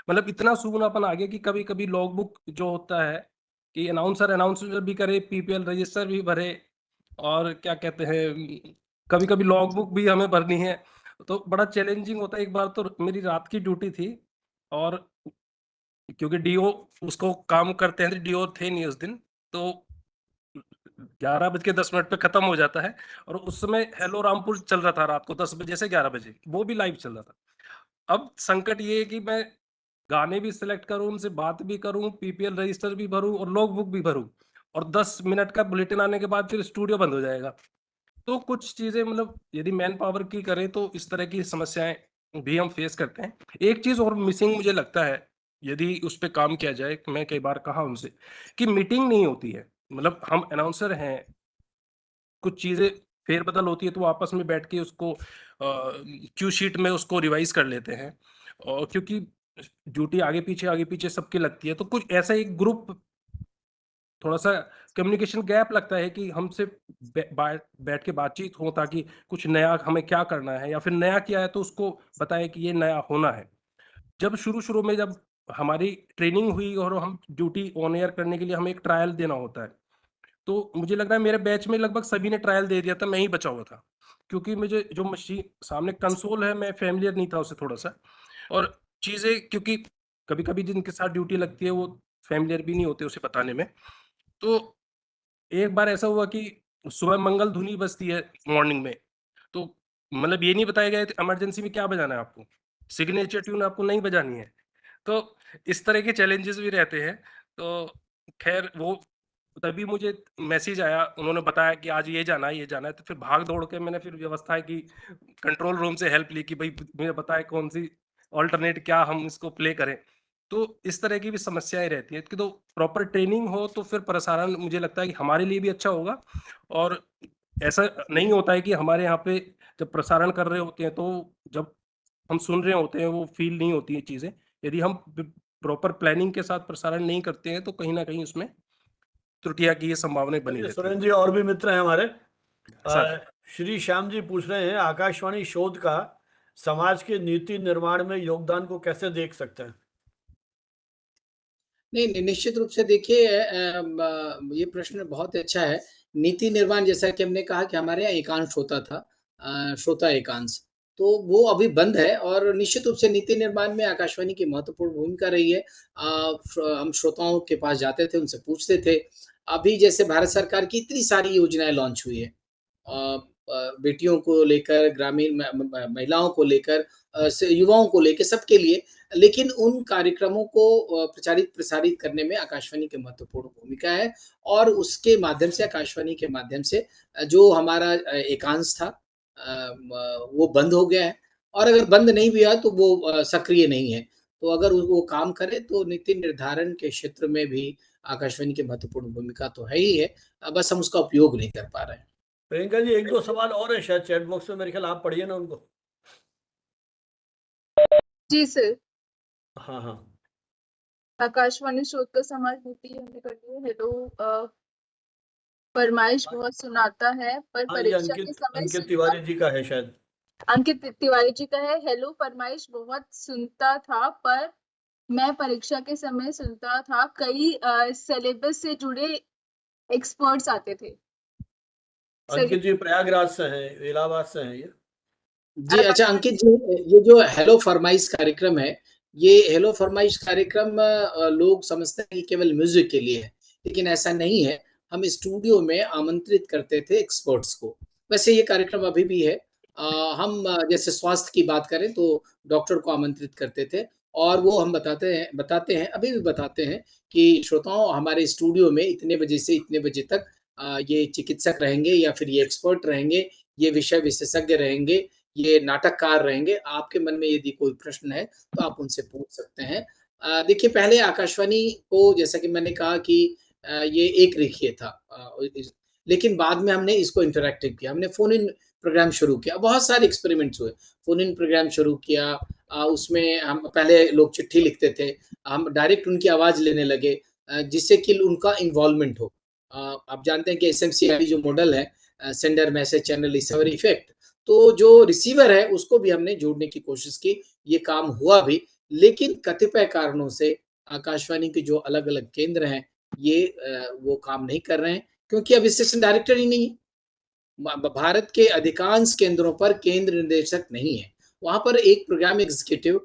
मतलब इतना सूनापन आ गया कि कभी-कभी लॉग बुक जो होता है कि अनाउंसर भी करे, पीपीएल रजिस्टर भी भरे और क्या कहते हैं, कभी-कभी लॉग बुक भी हमें भरनी है। तो बड़ा चैलेंजिंग होता है। एक बार तो मेरी रात की ड्यूटी थी और क्योंकि डीओ उसको काम करते हैं, तो डीओ थे नहीं उस दिन, तो 11:10 पे खत्म हो जाता है और उस समय हेलो रामपुर चल रहा था रात को 10 बजे से 11 बजे, वो भी लाइव चल रहा था। अब संकट ये है कि मैं गाने भी सिलेक्ट करूँ, उनसे बात भी करूँ, पीपीएल रजिस्टर भी भरूँ और लॉग बुक भी भरूँ और 10 मिनट का बुलेटिन आने के बाद फिर स्टूडियो बंद हो जाएगा। तो कुछ चीज़ें मतलब यदि मैन पावर की करें तो इस तरह की समस्याएँ भी हम फेस करते हैं। एक चीज़ और मिसिंग मुझे लगता है, यदि उस पे काम किया जाए, मैं कई बार कहा उनसे कि मीटिंग नहीं होती है। मतलब हम अनाउंसर हैं, कुछ चीज़ें फेर-बदल होती है तो आपस में बैठ के उसको क्यू शीट में उसको रिवाइज़ कर लेते हैं और क्योंकि ड्यूटी आगे-पीछे सबकी लगती है, तो कुछ ऐसा एक ग्रुप थोड़ा-सा कम्युनिकेशन गैप लगता है कि हमसे बैठ के बातचीत हो ताकि कुछ नया हमें क्या करना है या फिर नया किया है तो उसको बताएँ कि ये नया होना है। जब शुरू-शुरू में जब हमारी ट्रेनिंग हुई और हम ड्यूटी ऑन एयर करने के लिए हमें एक ट्रायल देना होता है। तो मुझे लग रहा है मेरे बैच में लगभग सभी ने ट्रायल दे दिया था, मैं ही बचा हुआ था, क्योंकि मुझे जो मशीन सामने कंसोल है मैं फेमिलियर नहीं था उससे थोड़ा सा, और चीजें क्योंकि कभी कभी जिनके साथ ड्यूटी लगती है वो फेमिलियर भी नहीं होते उसे बताने में। तो एक बार ऐसा हुआ कि सुबह मंगल धुनी बजती है मॉर्निंग में, तो मतलब ये नहीं बताया गया इमरजेंसी में क्या बजाना है आपको, सिग्नेचर ट्यून आपको नहीं बजानी है। तो इस तरह के चैलेंजेस भी रहते हैं। तो खैर वो तभी मुझे मैसेज आया, उन्होंने बताया कि आज ये जाना है, ये जाना है, तो फिर भाग दौड़ के मैंने फिर व्यवस्था की, कंट्रोल रूम से हेल्प ली कि भाई मुझे बताए कौन सी ऑल्टरनेट क्या हम इसको प्ले करें। तो इस तरह की भी समस्याएं रहती हैं कि तो प्रॉपर ट्रेनिंग हो तो फिर प्रसारण मुझे लगता है कि हमारे लिए भी अच्छा होगा। और ऐसा नहीं होता है कि हमारे यहाँ पे जब प्रसारण कर रहे होते हैं तो जब हम सुन रहे होते हैं वो फील नहीं होती है चीजें। यदि हम प्रॉपर प्लानिंग के साथ प्रसारण नहीं करते हैं तो कहीं ना कहीं उसमें त्रुटियां की ये संभावनाएं बनी चलिए रहती सुरेंद्र है। जी, और भी मित्र हैं हमारे। सर श्री श्याम जी पूछ रहे हैं, आकाशवाणी शोध का समाज के नीति निर्माण में योगदान को कैसे देख सकते हैं? नहीं, निश्चित रूप से देखिए ये प्रश्न बहुत अच्छा है। नीति निर्माण जैसा कि हमने कहा कि हमारे यहाँ एकांश होता था, श्रोता एकांश, तो वो अभी बंद है और निश्चित रूप से नीति निर्माण में आकाशवाणी की महत्वपूर्ण भूमिका रही है। हम श्रोताओं के पास जाते थे, उनसे पूछते थे। अभी जैसे भारत सरकार की इतनी सारी योजनाएँ लॉन्च हुई है। बेटियों को लेकर, ग्रामीण महिलाओं को लेकर, से युवाओं को लेके सबके लिए, लेकिन उन कार्यक्रमों को प्रचारित-प्रसारित करने में आकाशवाणी की महत्वपूर्ण भूमिका है और उसके माध्यम से, आकाशवाणी के माध्यम से जो हमारा एकांश था वो बंद हो गया है और अगर बंद नहीं भी हुआ तो वो सक्रिय नहीं है। तो अगर वो काम करे तो नीति निर्धारण के क्षेत्र में भी आकाशवाणी की महत्वपूर्ण भूमिका तो है ही है, बस हम उसका उपयोग नहीं कर पा रहे हैं। प्रियंका जी, एक दो सवाल और है शायद चैट बॉक्स में, मेरे ख्याल आप पढ़िए ना उनको। जी सर। हाँ हाँ। आकाशवाणी शोध का समाज नीति हमने कर दी है। हेलो, फरमाइश बहुत सुनाता है पर हाँ, ये परीक्षा के अंकित समय अंकित सुनता। तिवारी जी का है शायद। अंकित तिवारी जी का है। हेलो, फरमाइश बहुत सुनता था पर मैं परीक्षा के समय सुनता था। कई सिलेबस से जुड़े एक्सपर्ट्स आते थे। सर ये अंकित जी प्रयागराज से हैं, इलाहाबाद से हैं ये। जी, अच्छा अंकित जी, ये जो हेलो फरमाइश कार्यक्रम है, ये हेलो फरमाइश कार्यक्रम लोग समझते हैं कि केवल म्यूज़िक के लिए है, लेकिन ऐसा नहीं है। हम स्टूडियो में आमंत्रित करते थे एक्सपर्ट्स को। वैसे ये कार्यक्रम अभी भी है। हम जैसे स्वास्थ्य की बात करें तो डॉक्टर को आमंत्रित करते थे और वो हम बताते हैं, अभी भी बताते हैं कि श्रोताओं हमारे स्टूडियो में इतने बजे से इतने बजे तक ये चिकित्सक रहेंगे या फिर ये एक्सपर्ट रहेंगे, ये विषय विशेषज्ञ रहेंगे, ये नाटककार रहेंगे, आपके मन में यदि कोई प्रश्न है, तो आप उनसे पूछ सकते हैं। देखिए पहले आकाशवाणी को जैसा कि मैंने कहा कि ये एक रेखीय था, लेकिन बाद में हमने इसको इंटरैक्टिव किया, हमने फ़ोन इन प्रोग्राम शुरू किया, बहुत सारे एक्सपेरिमेंट्स हुए। फ़ोन इन प्रोग्राम शुरू किया, उसमें हम पहले लोग चिट्ठी लिखते थे, हम डायरेक्ट उनकी आवाज़ लेने लगे, जिससे कि उनका इन्वॉल्वमेंट हो। आप जानते हैं कि एसएमसीआई जो मॉडल है, sender message channel receiver effect, तो जो रिसीवर है उसको भी हमने जोड़ने की कोशिश की, ये काम हुआ भी, लेकिन कतिपय कारणों से आकाशवाणी के जो अलग-अलग केंद्र हैं, ये वो काम नहीं कर रहे हैं, क्योंकि अब स्टेशन डायरेक्टर ही नहीं है। भारत के अधिकांश केंद्रों पर केंद्र निदेशक नहीं है। वहाँ पर एक प्रोग्राम एग्जीक्यूटिव,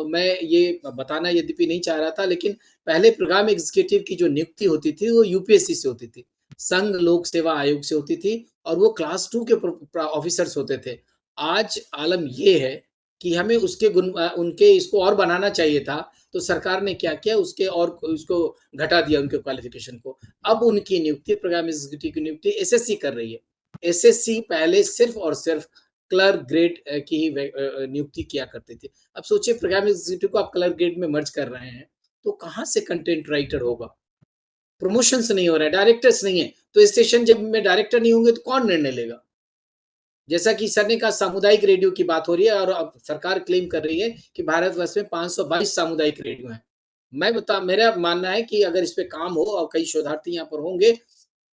मैं ये बताना यद्यपि नहीं चाह रहा था, लेकिन पहले प्रोग्राम एग्जीक्यूटिव की जो नियुक्ति होती थी, वो यूपीएससी से होती थी, संघ लोक सेवा आयोग से होती थी और वो क्लास 2 के ऑफिसर्स होते थे। आज आलम ये है कि हमें उनके इसको और बनाना चाहिए था, तो सरकार ने क्या किया, उसके और उसको घटा दिया उनके क्वालिफिकेशन को। अब उनकी नियुक्ति, प्रोग्राम एग्जीक्यूटिव की नियुक्ति एसएससी कर रही है। एसएससी पहले सिर्फ और सिर्फ क्लर्क ग्रेड की ही नियुक्ति किया करते थे। अब सोचिए प्रोग्राम एग्जीक्यूटिव को आप क्लर्क ग्रेड में मर्ज कर रहे हैं, तो कहाँ से कंटेंट राइटर होगा? प्रमोशंस नहीं हो रहा है, डायरेक्टर्स नहीं है, तो स्टेशन जब में डायरेक्टर नहीं होंगे तो कौन निर्णय लेगा? जैसा कि सर ने कहा सामुदायिक रेडियो की बात हो रही है और अब सरकार क्लेम कर रही है कि भारतवर्ष में 522 सामुदायिक रेडियो हैं। मेरा मानना है कि अगर इस पे काम हो और कई शोधार्थी यहाँ पर होंगे,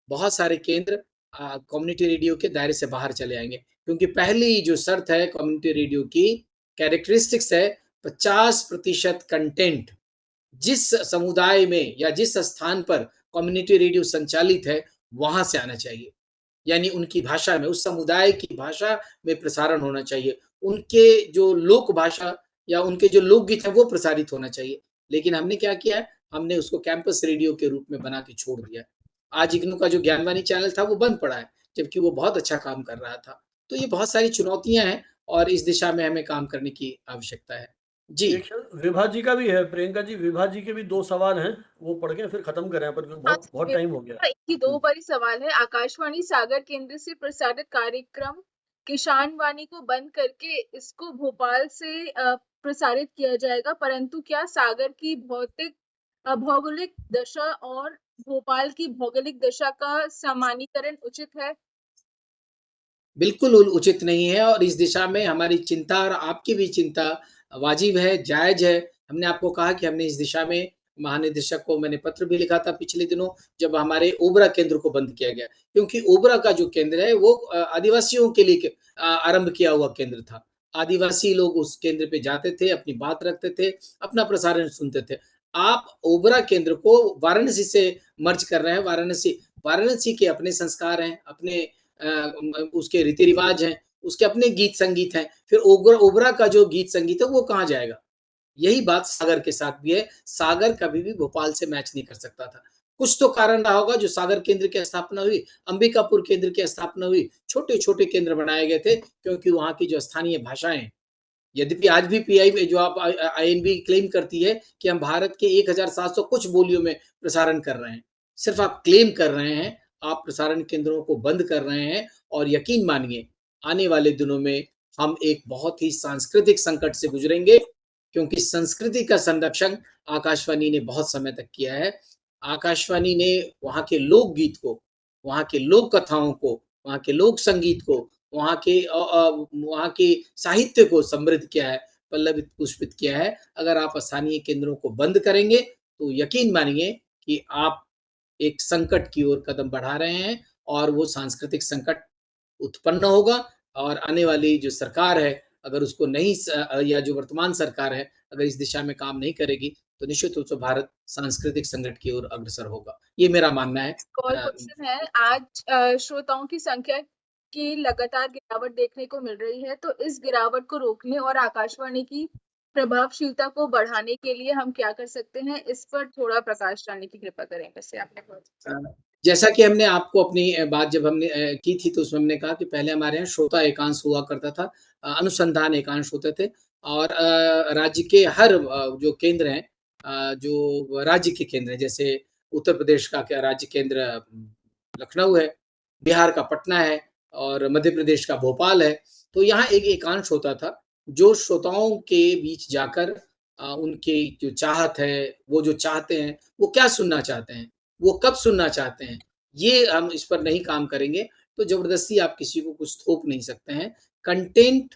बहुत सारे केंद्र कम्युनिटी रेडियो के दायरे से बाहर चले आएँगे। क्योंकि पहली जो शर्त है कम्युनिटी रेडियो की, कैरेक्टरिस्टिक्स है 50% कंटेंट जिस समुदाय में या जिस स्थान पर कम्युनिटी रेडियो संचालित है, वहां से आना चाहिए, यानी उनकी भाषा में, उस समुदाय की भाषा में प्रसारण होना चाहिए। उनके जो लोक भाषा या उनके जो लोकगीत है वो प्रसारित होना चाहिए। लेकिन हमने क्या किया है, हमने उसको कैंपस रेडियो के रूप में बना के छोड़ दिया। आज इग्नू का जो ज्ञानवाणी चैनल था वो बंद पड़ा है, जबकि वो बहुत अच्छा काम कर रहा था। तो ये बहुत सारी चुनौतियां हैं और इस दिशा में हमें काम करने की आवश्यकता है। जी। एक विभा जी का भी है, प्रियंका जी, विभा जी के भी 2 सवाल हैं, वो पढ़ के फिर खत्म करें अपन, क्योंकि हाँ, बहुत बहुत टाइम हो गया। एक दो बारी सवाल है। आकाशवाणी सागर केंद्र से प्रसारित कार्यक्रम किसान वाणी को बंद करके इसको भोपाल से प्रसारित किया जाएगा, परंतु क्या सागर की भौगोलिक दशा और भोपाल की भौगोलिक दशा का सामान्यीकरण उचित है? बिल्कुल उचित नहीं है और इस दिशा में हमारी चिंता और आपकी भी चिंता वाजिब है, जायज़ है। हमने आपको कहा कि हमने इस दिशा में महानिदेशक को मैंने पत्र भी लिखा था पिछले दिनों, जब हमारे ओबरा केंद्र को बंद किया गया। क्योंकि ओबरा का जो केंद्र है वो आदिवासियों के लिए आरंभ किया हुआ केंद्र था। आदिवासी लोग उस केंद्र पे जाते थे, अपनी बात रखते थे, अपना प्रसारण सुनते थे। आप ओबरा केंद्र को वाराणसी से मर्ज कर रहे हैं। वाराणसी वाराणसी के अपने संस्कार हैं, अपने उसके रीति-रिवाज हैं, उसके अपने गीत-संगीत हैं, फिर ओबरा का जो गीत-संगीत है वो कहाँ जाएगा? यही बात सागर के साथ भी है, सागर कभी भी भोपाल से मैच नहीं कर सकता था। कुछ तो कारण रहा होगा जो सागर केंद्र की स्थापना हुई, अंबिकापुर केंद्र की स्थापना हुई, छोटे-छोटे केंद्र बनाए गए थे क्योंकि वहाँ की जो स्थानीय भाषाएँ हैं, यद्यपि आज भी पीआई में जो आप आईएनबी क्लेम करती है कि हम भारत के 1700 कुछ बोलियों में प्रसारण कर रहे हैं। सिर्फ आप क्लेम कर रहे हैं, आप प्रसारण केंद्रों को बंद कर रहे हैं और यकीन मानिए, आने वाले दिनों में हम एक बहुत ही सांस्कृतिक संकट से गुजरेंगे, क्योंकि संस्कृति का संरक्षण आकाशवाणी ने बहुत समय तक किया है। आकाशवाणी ने वहाँ के लोकगीत को, वहाँ के लोक कथाओं को, वहाँ के लोक संगीत को, वहाँ के साहित्य को समृद्ध किया है, पल्लवित पुष्पित किया है। अगर आप स्थानीय केंद्रों को बंद करेंगे, तो यकीन मानिए कि आप एक संकट की ओर कदम बढ़ा रहे हैं और वो सांस्कृतिक संकट उत्पन्न होगा और आने वाली जो सरकार है, अगर उसको नहीं या जो वर्तमान सरकार है, अगर इस दिशा में काम नहीं करेगी, तो निश्चित रूप से भारत सांस्कृतिक संकट की ओर अग्रसर होगा। ये मेरा मानना है। और क्वेश्चन है, आज श्रोताओं की संख्या की लगातार गिरावट देखने को मिल रही है, तो इस गिरावट को रोकने और आकाशवाणी की प्रभावशीलता को बढ़ाने के लिए हम क्या कर सकते हैं? इस पर थोड़ा प्रकाश डालने की कृपा करें। वैसे आपने बहुत जैसा कि हमने आपको अपनी बात जब हमने की थी तो उसमें हमने कहा कि पहले हमारे यहाँ श्रोता एकांश हुआ करता था, अनुसंधान एकांश होते थे और राज्य के हर जो केंद्र हैं, जो राज्य के केंद्र हैं, जैसे उत्तर प्रदेश का क्या राज्य केंद्र लखनऊ है, बिहार का पटना है और मध्य प्रदेश का भोपाल है। तो यहाँ एक एकांश होता था, जो श्रोताओं के बीच जाकर उनकी जो चाहत है, वो जो चाहते हैं, वो क्या सुनना चाहते हैं, वो कब सुनना चाहते हैं, ये हम इस पर नहीं काम करेंगे, तो ज़बरदस्ती आप किसी को कुछ थोप नहीं सकते हैं। कंटेंट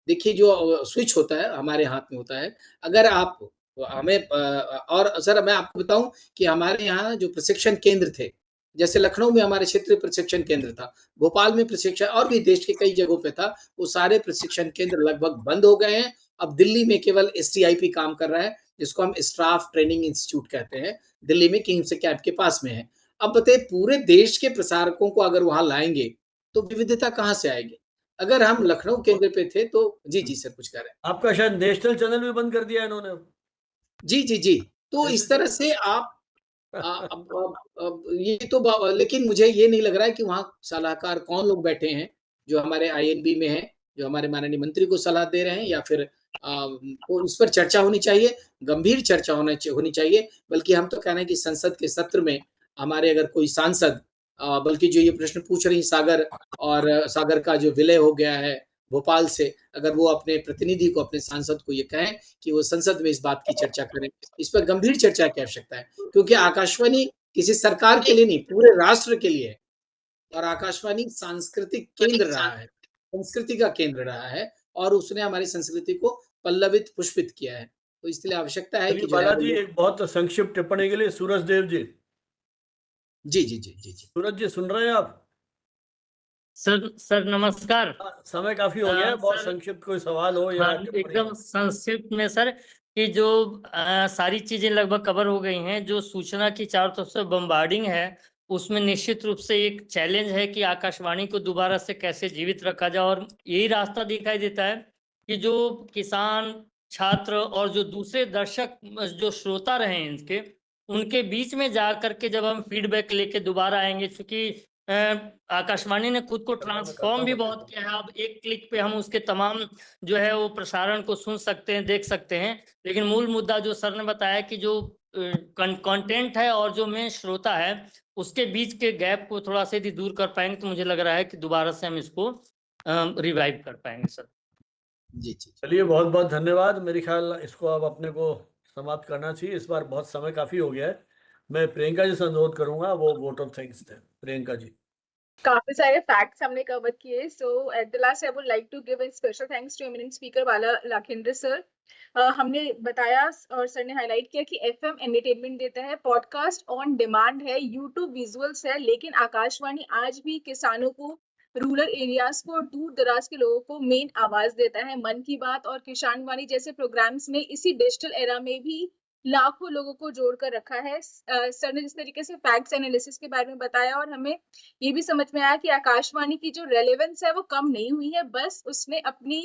देखिए जो स्विच होता है, हमारे हाथ में होता है। अगर आप हमें और सर मैं आपको बताऊँ कि हमारे यहाँ जो प्रशिक्षण केंद्र थे, जैसे लखनऊ में हमारे क्षेत्रीय प्रशिक्षण केंद्र था, भोपाल में प्रशिक्षण और भी देश के कई जगहों पे था, वो सारे प्रशिक्षण केंद्र लगभग बंद हो गए हैं। अब दिल्ली में केवल एसटीआईपी काम कर रहा है, जिसको हम स्टाफ ट्रेनिंग इंस्टीट्यूट कहते हैं, दिल्ली में किंग्स कैंप के पास में है। अब बताइए पूरे देश के प्रसारकों को अगर वहाँ लाएँगे, तो विविधता कहाँ से आएगी? अगर हम लखनऊ केंद्र पे थे तो जी सर कुछ कह रहे हैं। आपका शायद नेशनल चैनल भी बंद कर दिया है इन्होंने। जी। तो इस तरह से आप अब ये तो लेकिन मुझे ये नहीं लग रहा है कि वहाँ सलाहकार कौन लोग बैठे हैं, जो हमारे आईएनबी में हैं, जो हमारे माननीय मंत्री को सलाह दे रहे हैं या फिर वो इस पर चर्चा होनी चाहिए, गंभीर चर्चा होनी चाहिए। बल्कि हम तो कह रहे हैं कि संसद के सत्र में हमारे अगर कोई सांसद बल्कि जो ये प्रश्न पूछ रही सागर और सागर का जो विलय हो गया है भोपाल से, अगर वो अपने प्रतिनिधि को, अपने सांसद को ये कहें कि वो संसद में इस बात की चर्चा करें, इस पर गंभीर चर्चा की आवश्यकता है। क्योंकि आकाशवाणी किसी सरकार के लिए नहीं, पूरे राष्ट्र के लिए है और आकाशवाणी सांस्कृतिक केंद्र रहा है, संस्कृति का केंद्र रहा है और उसने हमारी संस्कृति को पल्लवित, पुष्पित किया है। तो इसलिए आवश्यकता है चलिए कि जो है वो बालाजी, एक बहुत संक्षिप्त टिप्पणी के लिए सूरज देव जी। जी। सूरज जी सुन रहे हैं आप? सर नमस्कार। समय काफी हो गया है, बहुत सर, संक्षिप्त कोई सवाल हो या हाँ, टिप्पणी एकदम हो। संक्षिप्त में सर कि जो सारी चीजें लगभग कवर हो गई हैं, जो सूचना की चारों तरफ से बम्बार्डिंग है उसमें निश्चित रूप से एक चैलेंज है कि आकाशवाणी को दोबारा से कैसे जीवित रखा जाए, और यही रास्ता दिखाई देता है कि जो किसान, छात्र और जो दूसरे दर्शक, जो श्रोता रहे हैं इनके, उनके बीच में जा करके जब हम फीडबैक लेके दोबारा आएंगे, क्योंकि आकाशवाणी ने खुद को ट्रांसफॉर्म भी बहुत किया है। अब एक क्लिक पे हम उसके तमाम जो है वो प्रसारण को सुन सकते हैं, देख सकते हैं। लेकिन मूल मुद्दा जो सर ने बताया कि जो कंटेंट है और जो मेन श्रोता है, उसके बीच के गैप को थोड़ा सा यदि दूर कर पाएंगे तो मुझे लग रहा है कि दोबारा से हम इसको रिवाइव कर पाएंगे सर। जी जी चलिए, बहुत बहुत धन्यवाद। मेरे ख्याल इसको अब अपने को समाप्त करना चाहिए, इस बार बहुत समय काफी हो गया है। मैं प्रियंका जी से अनुरोध करूंगा, वो वोट ऑफ थैंक्स दें। प्रियंका जी। काफी सारे फैक्ट्स हमने कवर किए, so at the last I would like to give a special thanks to eminent speaker Bala Lakhendra sir. हमने बताया और सर ने हाईलाइट किया कि एफएम एंटरटेनमेंट देता है, पॉडकास्ट ऑन डिमांड है, यूट्यूब विजुअल्स है, लेकिन आकाशवाणी आज भी किसानों को, रूरल एरियाज को, दूर दराज के लोगों को मेन आवाज देता है। मन की बात और किसान वाणी जैसे प्रोग्राम्स ने इसी डिजिटल एरा में भी लाखों लोगों को जोड़कर रखा है। सर ने जिस तरीके से फैक्ट्स एनालिसिस के बारे में बताया, और हमें ये भी समझ में आया कि आकाशवाणी की जो रेलेवेंस है वो कम नहीं हुई है, बस उसने अपनी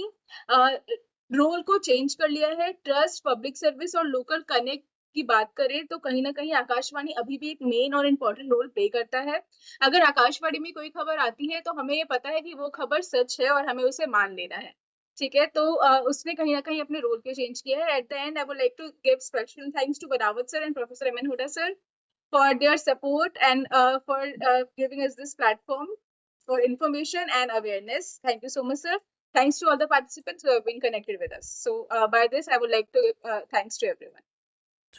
रोल को चेंज कर लिया है। ट्रस्ट, पब्लिक सर्विस और लोकल कनेक्ट की बात करें तो कहीं ना कहीं आकाशवाणी अभी भी एक मेन और इम्पोर्टेंट रोल प्ले करता है। अगर आकाशवाणी में कोई खबर आती है तो हमें ये पता है कि वो खबर सच है और हमें उसे मान लेना है, ठीक है। तो उसने कहीं ना कहीं अपने रोल को चेंज किया है। At the end I would like to give special thanks to Banawat sir and professor MN Hooda sir for their support and for giving us this platform for information and awareness. Thank you so much, sir. Thanks to all the participants who have been connected with us. So by this, I would like to thanks to everyone.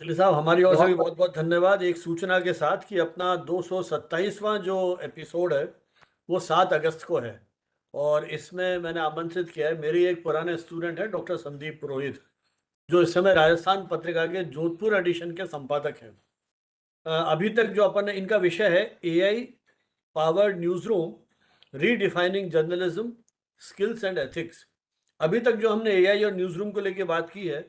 चलिए साहब, हमारी ओर से भी बहुत बहुत धन्यवाद। एक सूचना के साथ कि अपना 227वां जो एपिसोड है वो 7 अगस्त को है, और इसमें मैंने आमंत्रित किया है, मेरी एक पुराने स्टूडेंट है डॉक्टर संदीप पुरोहित, जो इस समय राजस्थान पत्रिका के जोधपुर एडिशन के संपादक हैं। अभी तक जो अपन ने, इनका विषय है AI powered news room redefining journalism skills and ethics. अभी तक जो हमने एआई और न्यूज रूम को लेकर बात की है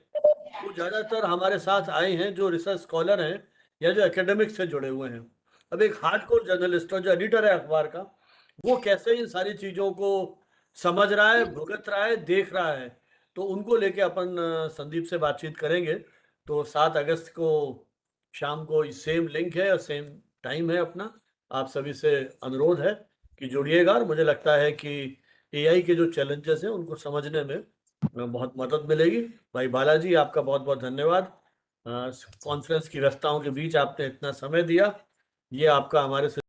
वो ज़्यादातर हमारे साथ आए हैं जो रिसर्च स्कॉलर हैं या जो एकेडमिक से जुड़े हुए हैं। अब एक हार्डकोर जर्नलिस्ट और जो एडिटर है अखबार का, वो कैसे इन सारी चीज़ों को समझ रहा है, भुगत रहा है, देख रहा है, तो उनको लेके अपन संदीप से बातचीत करेंगे। तो 7 अगस्त को शाम को सेम लिंक है और सेम टाइम है अपना। आप सभी से अनुरोध है कि जुड़िएगा, और मुझे लगता है कि एआई के जो चैलेंजेस हैं उनको समझने में बहुत मदद मिलेगी। भाई बालाजी, आपका बहुत बहुत धन्यवाद। कॉन्फ्रेंस की व्यस्तताओं के बीच आपने इतना समय दिया, ये आपका हमारे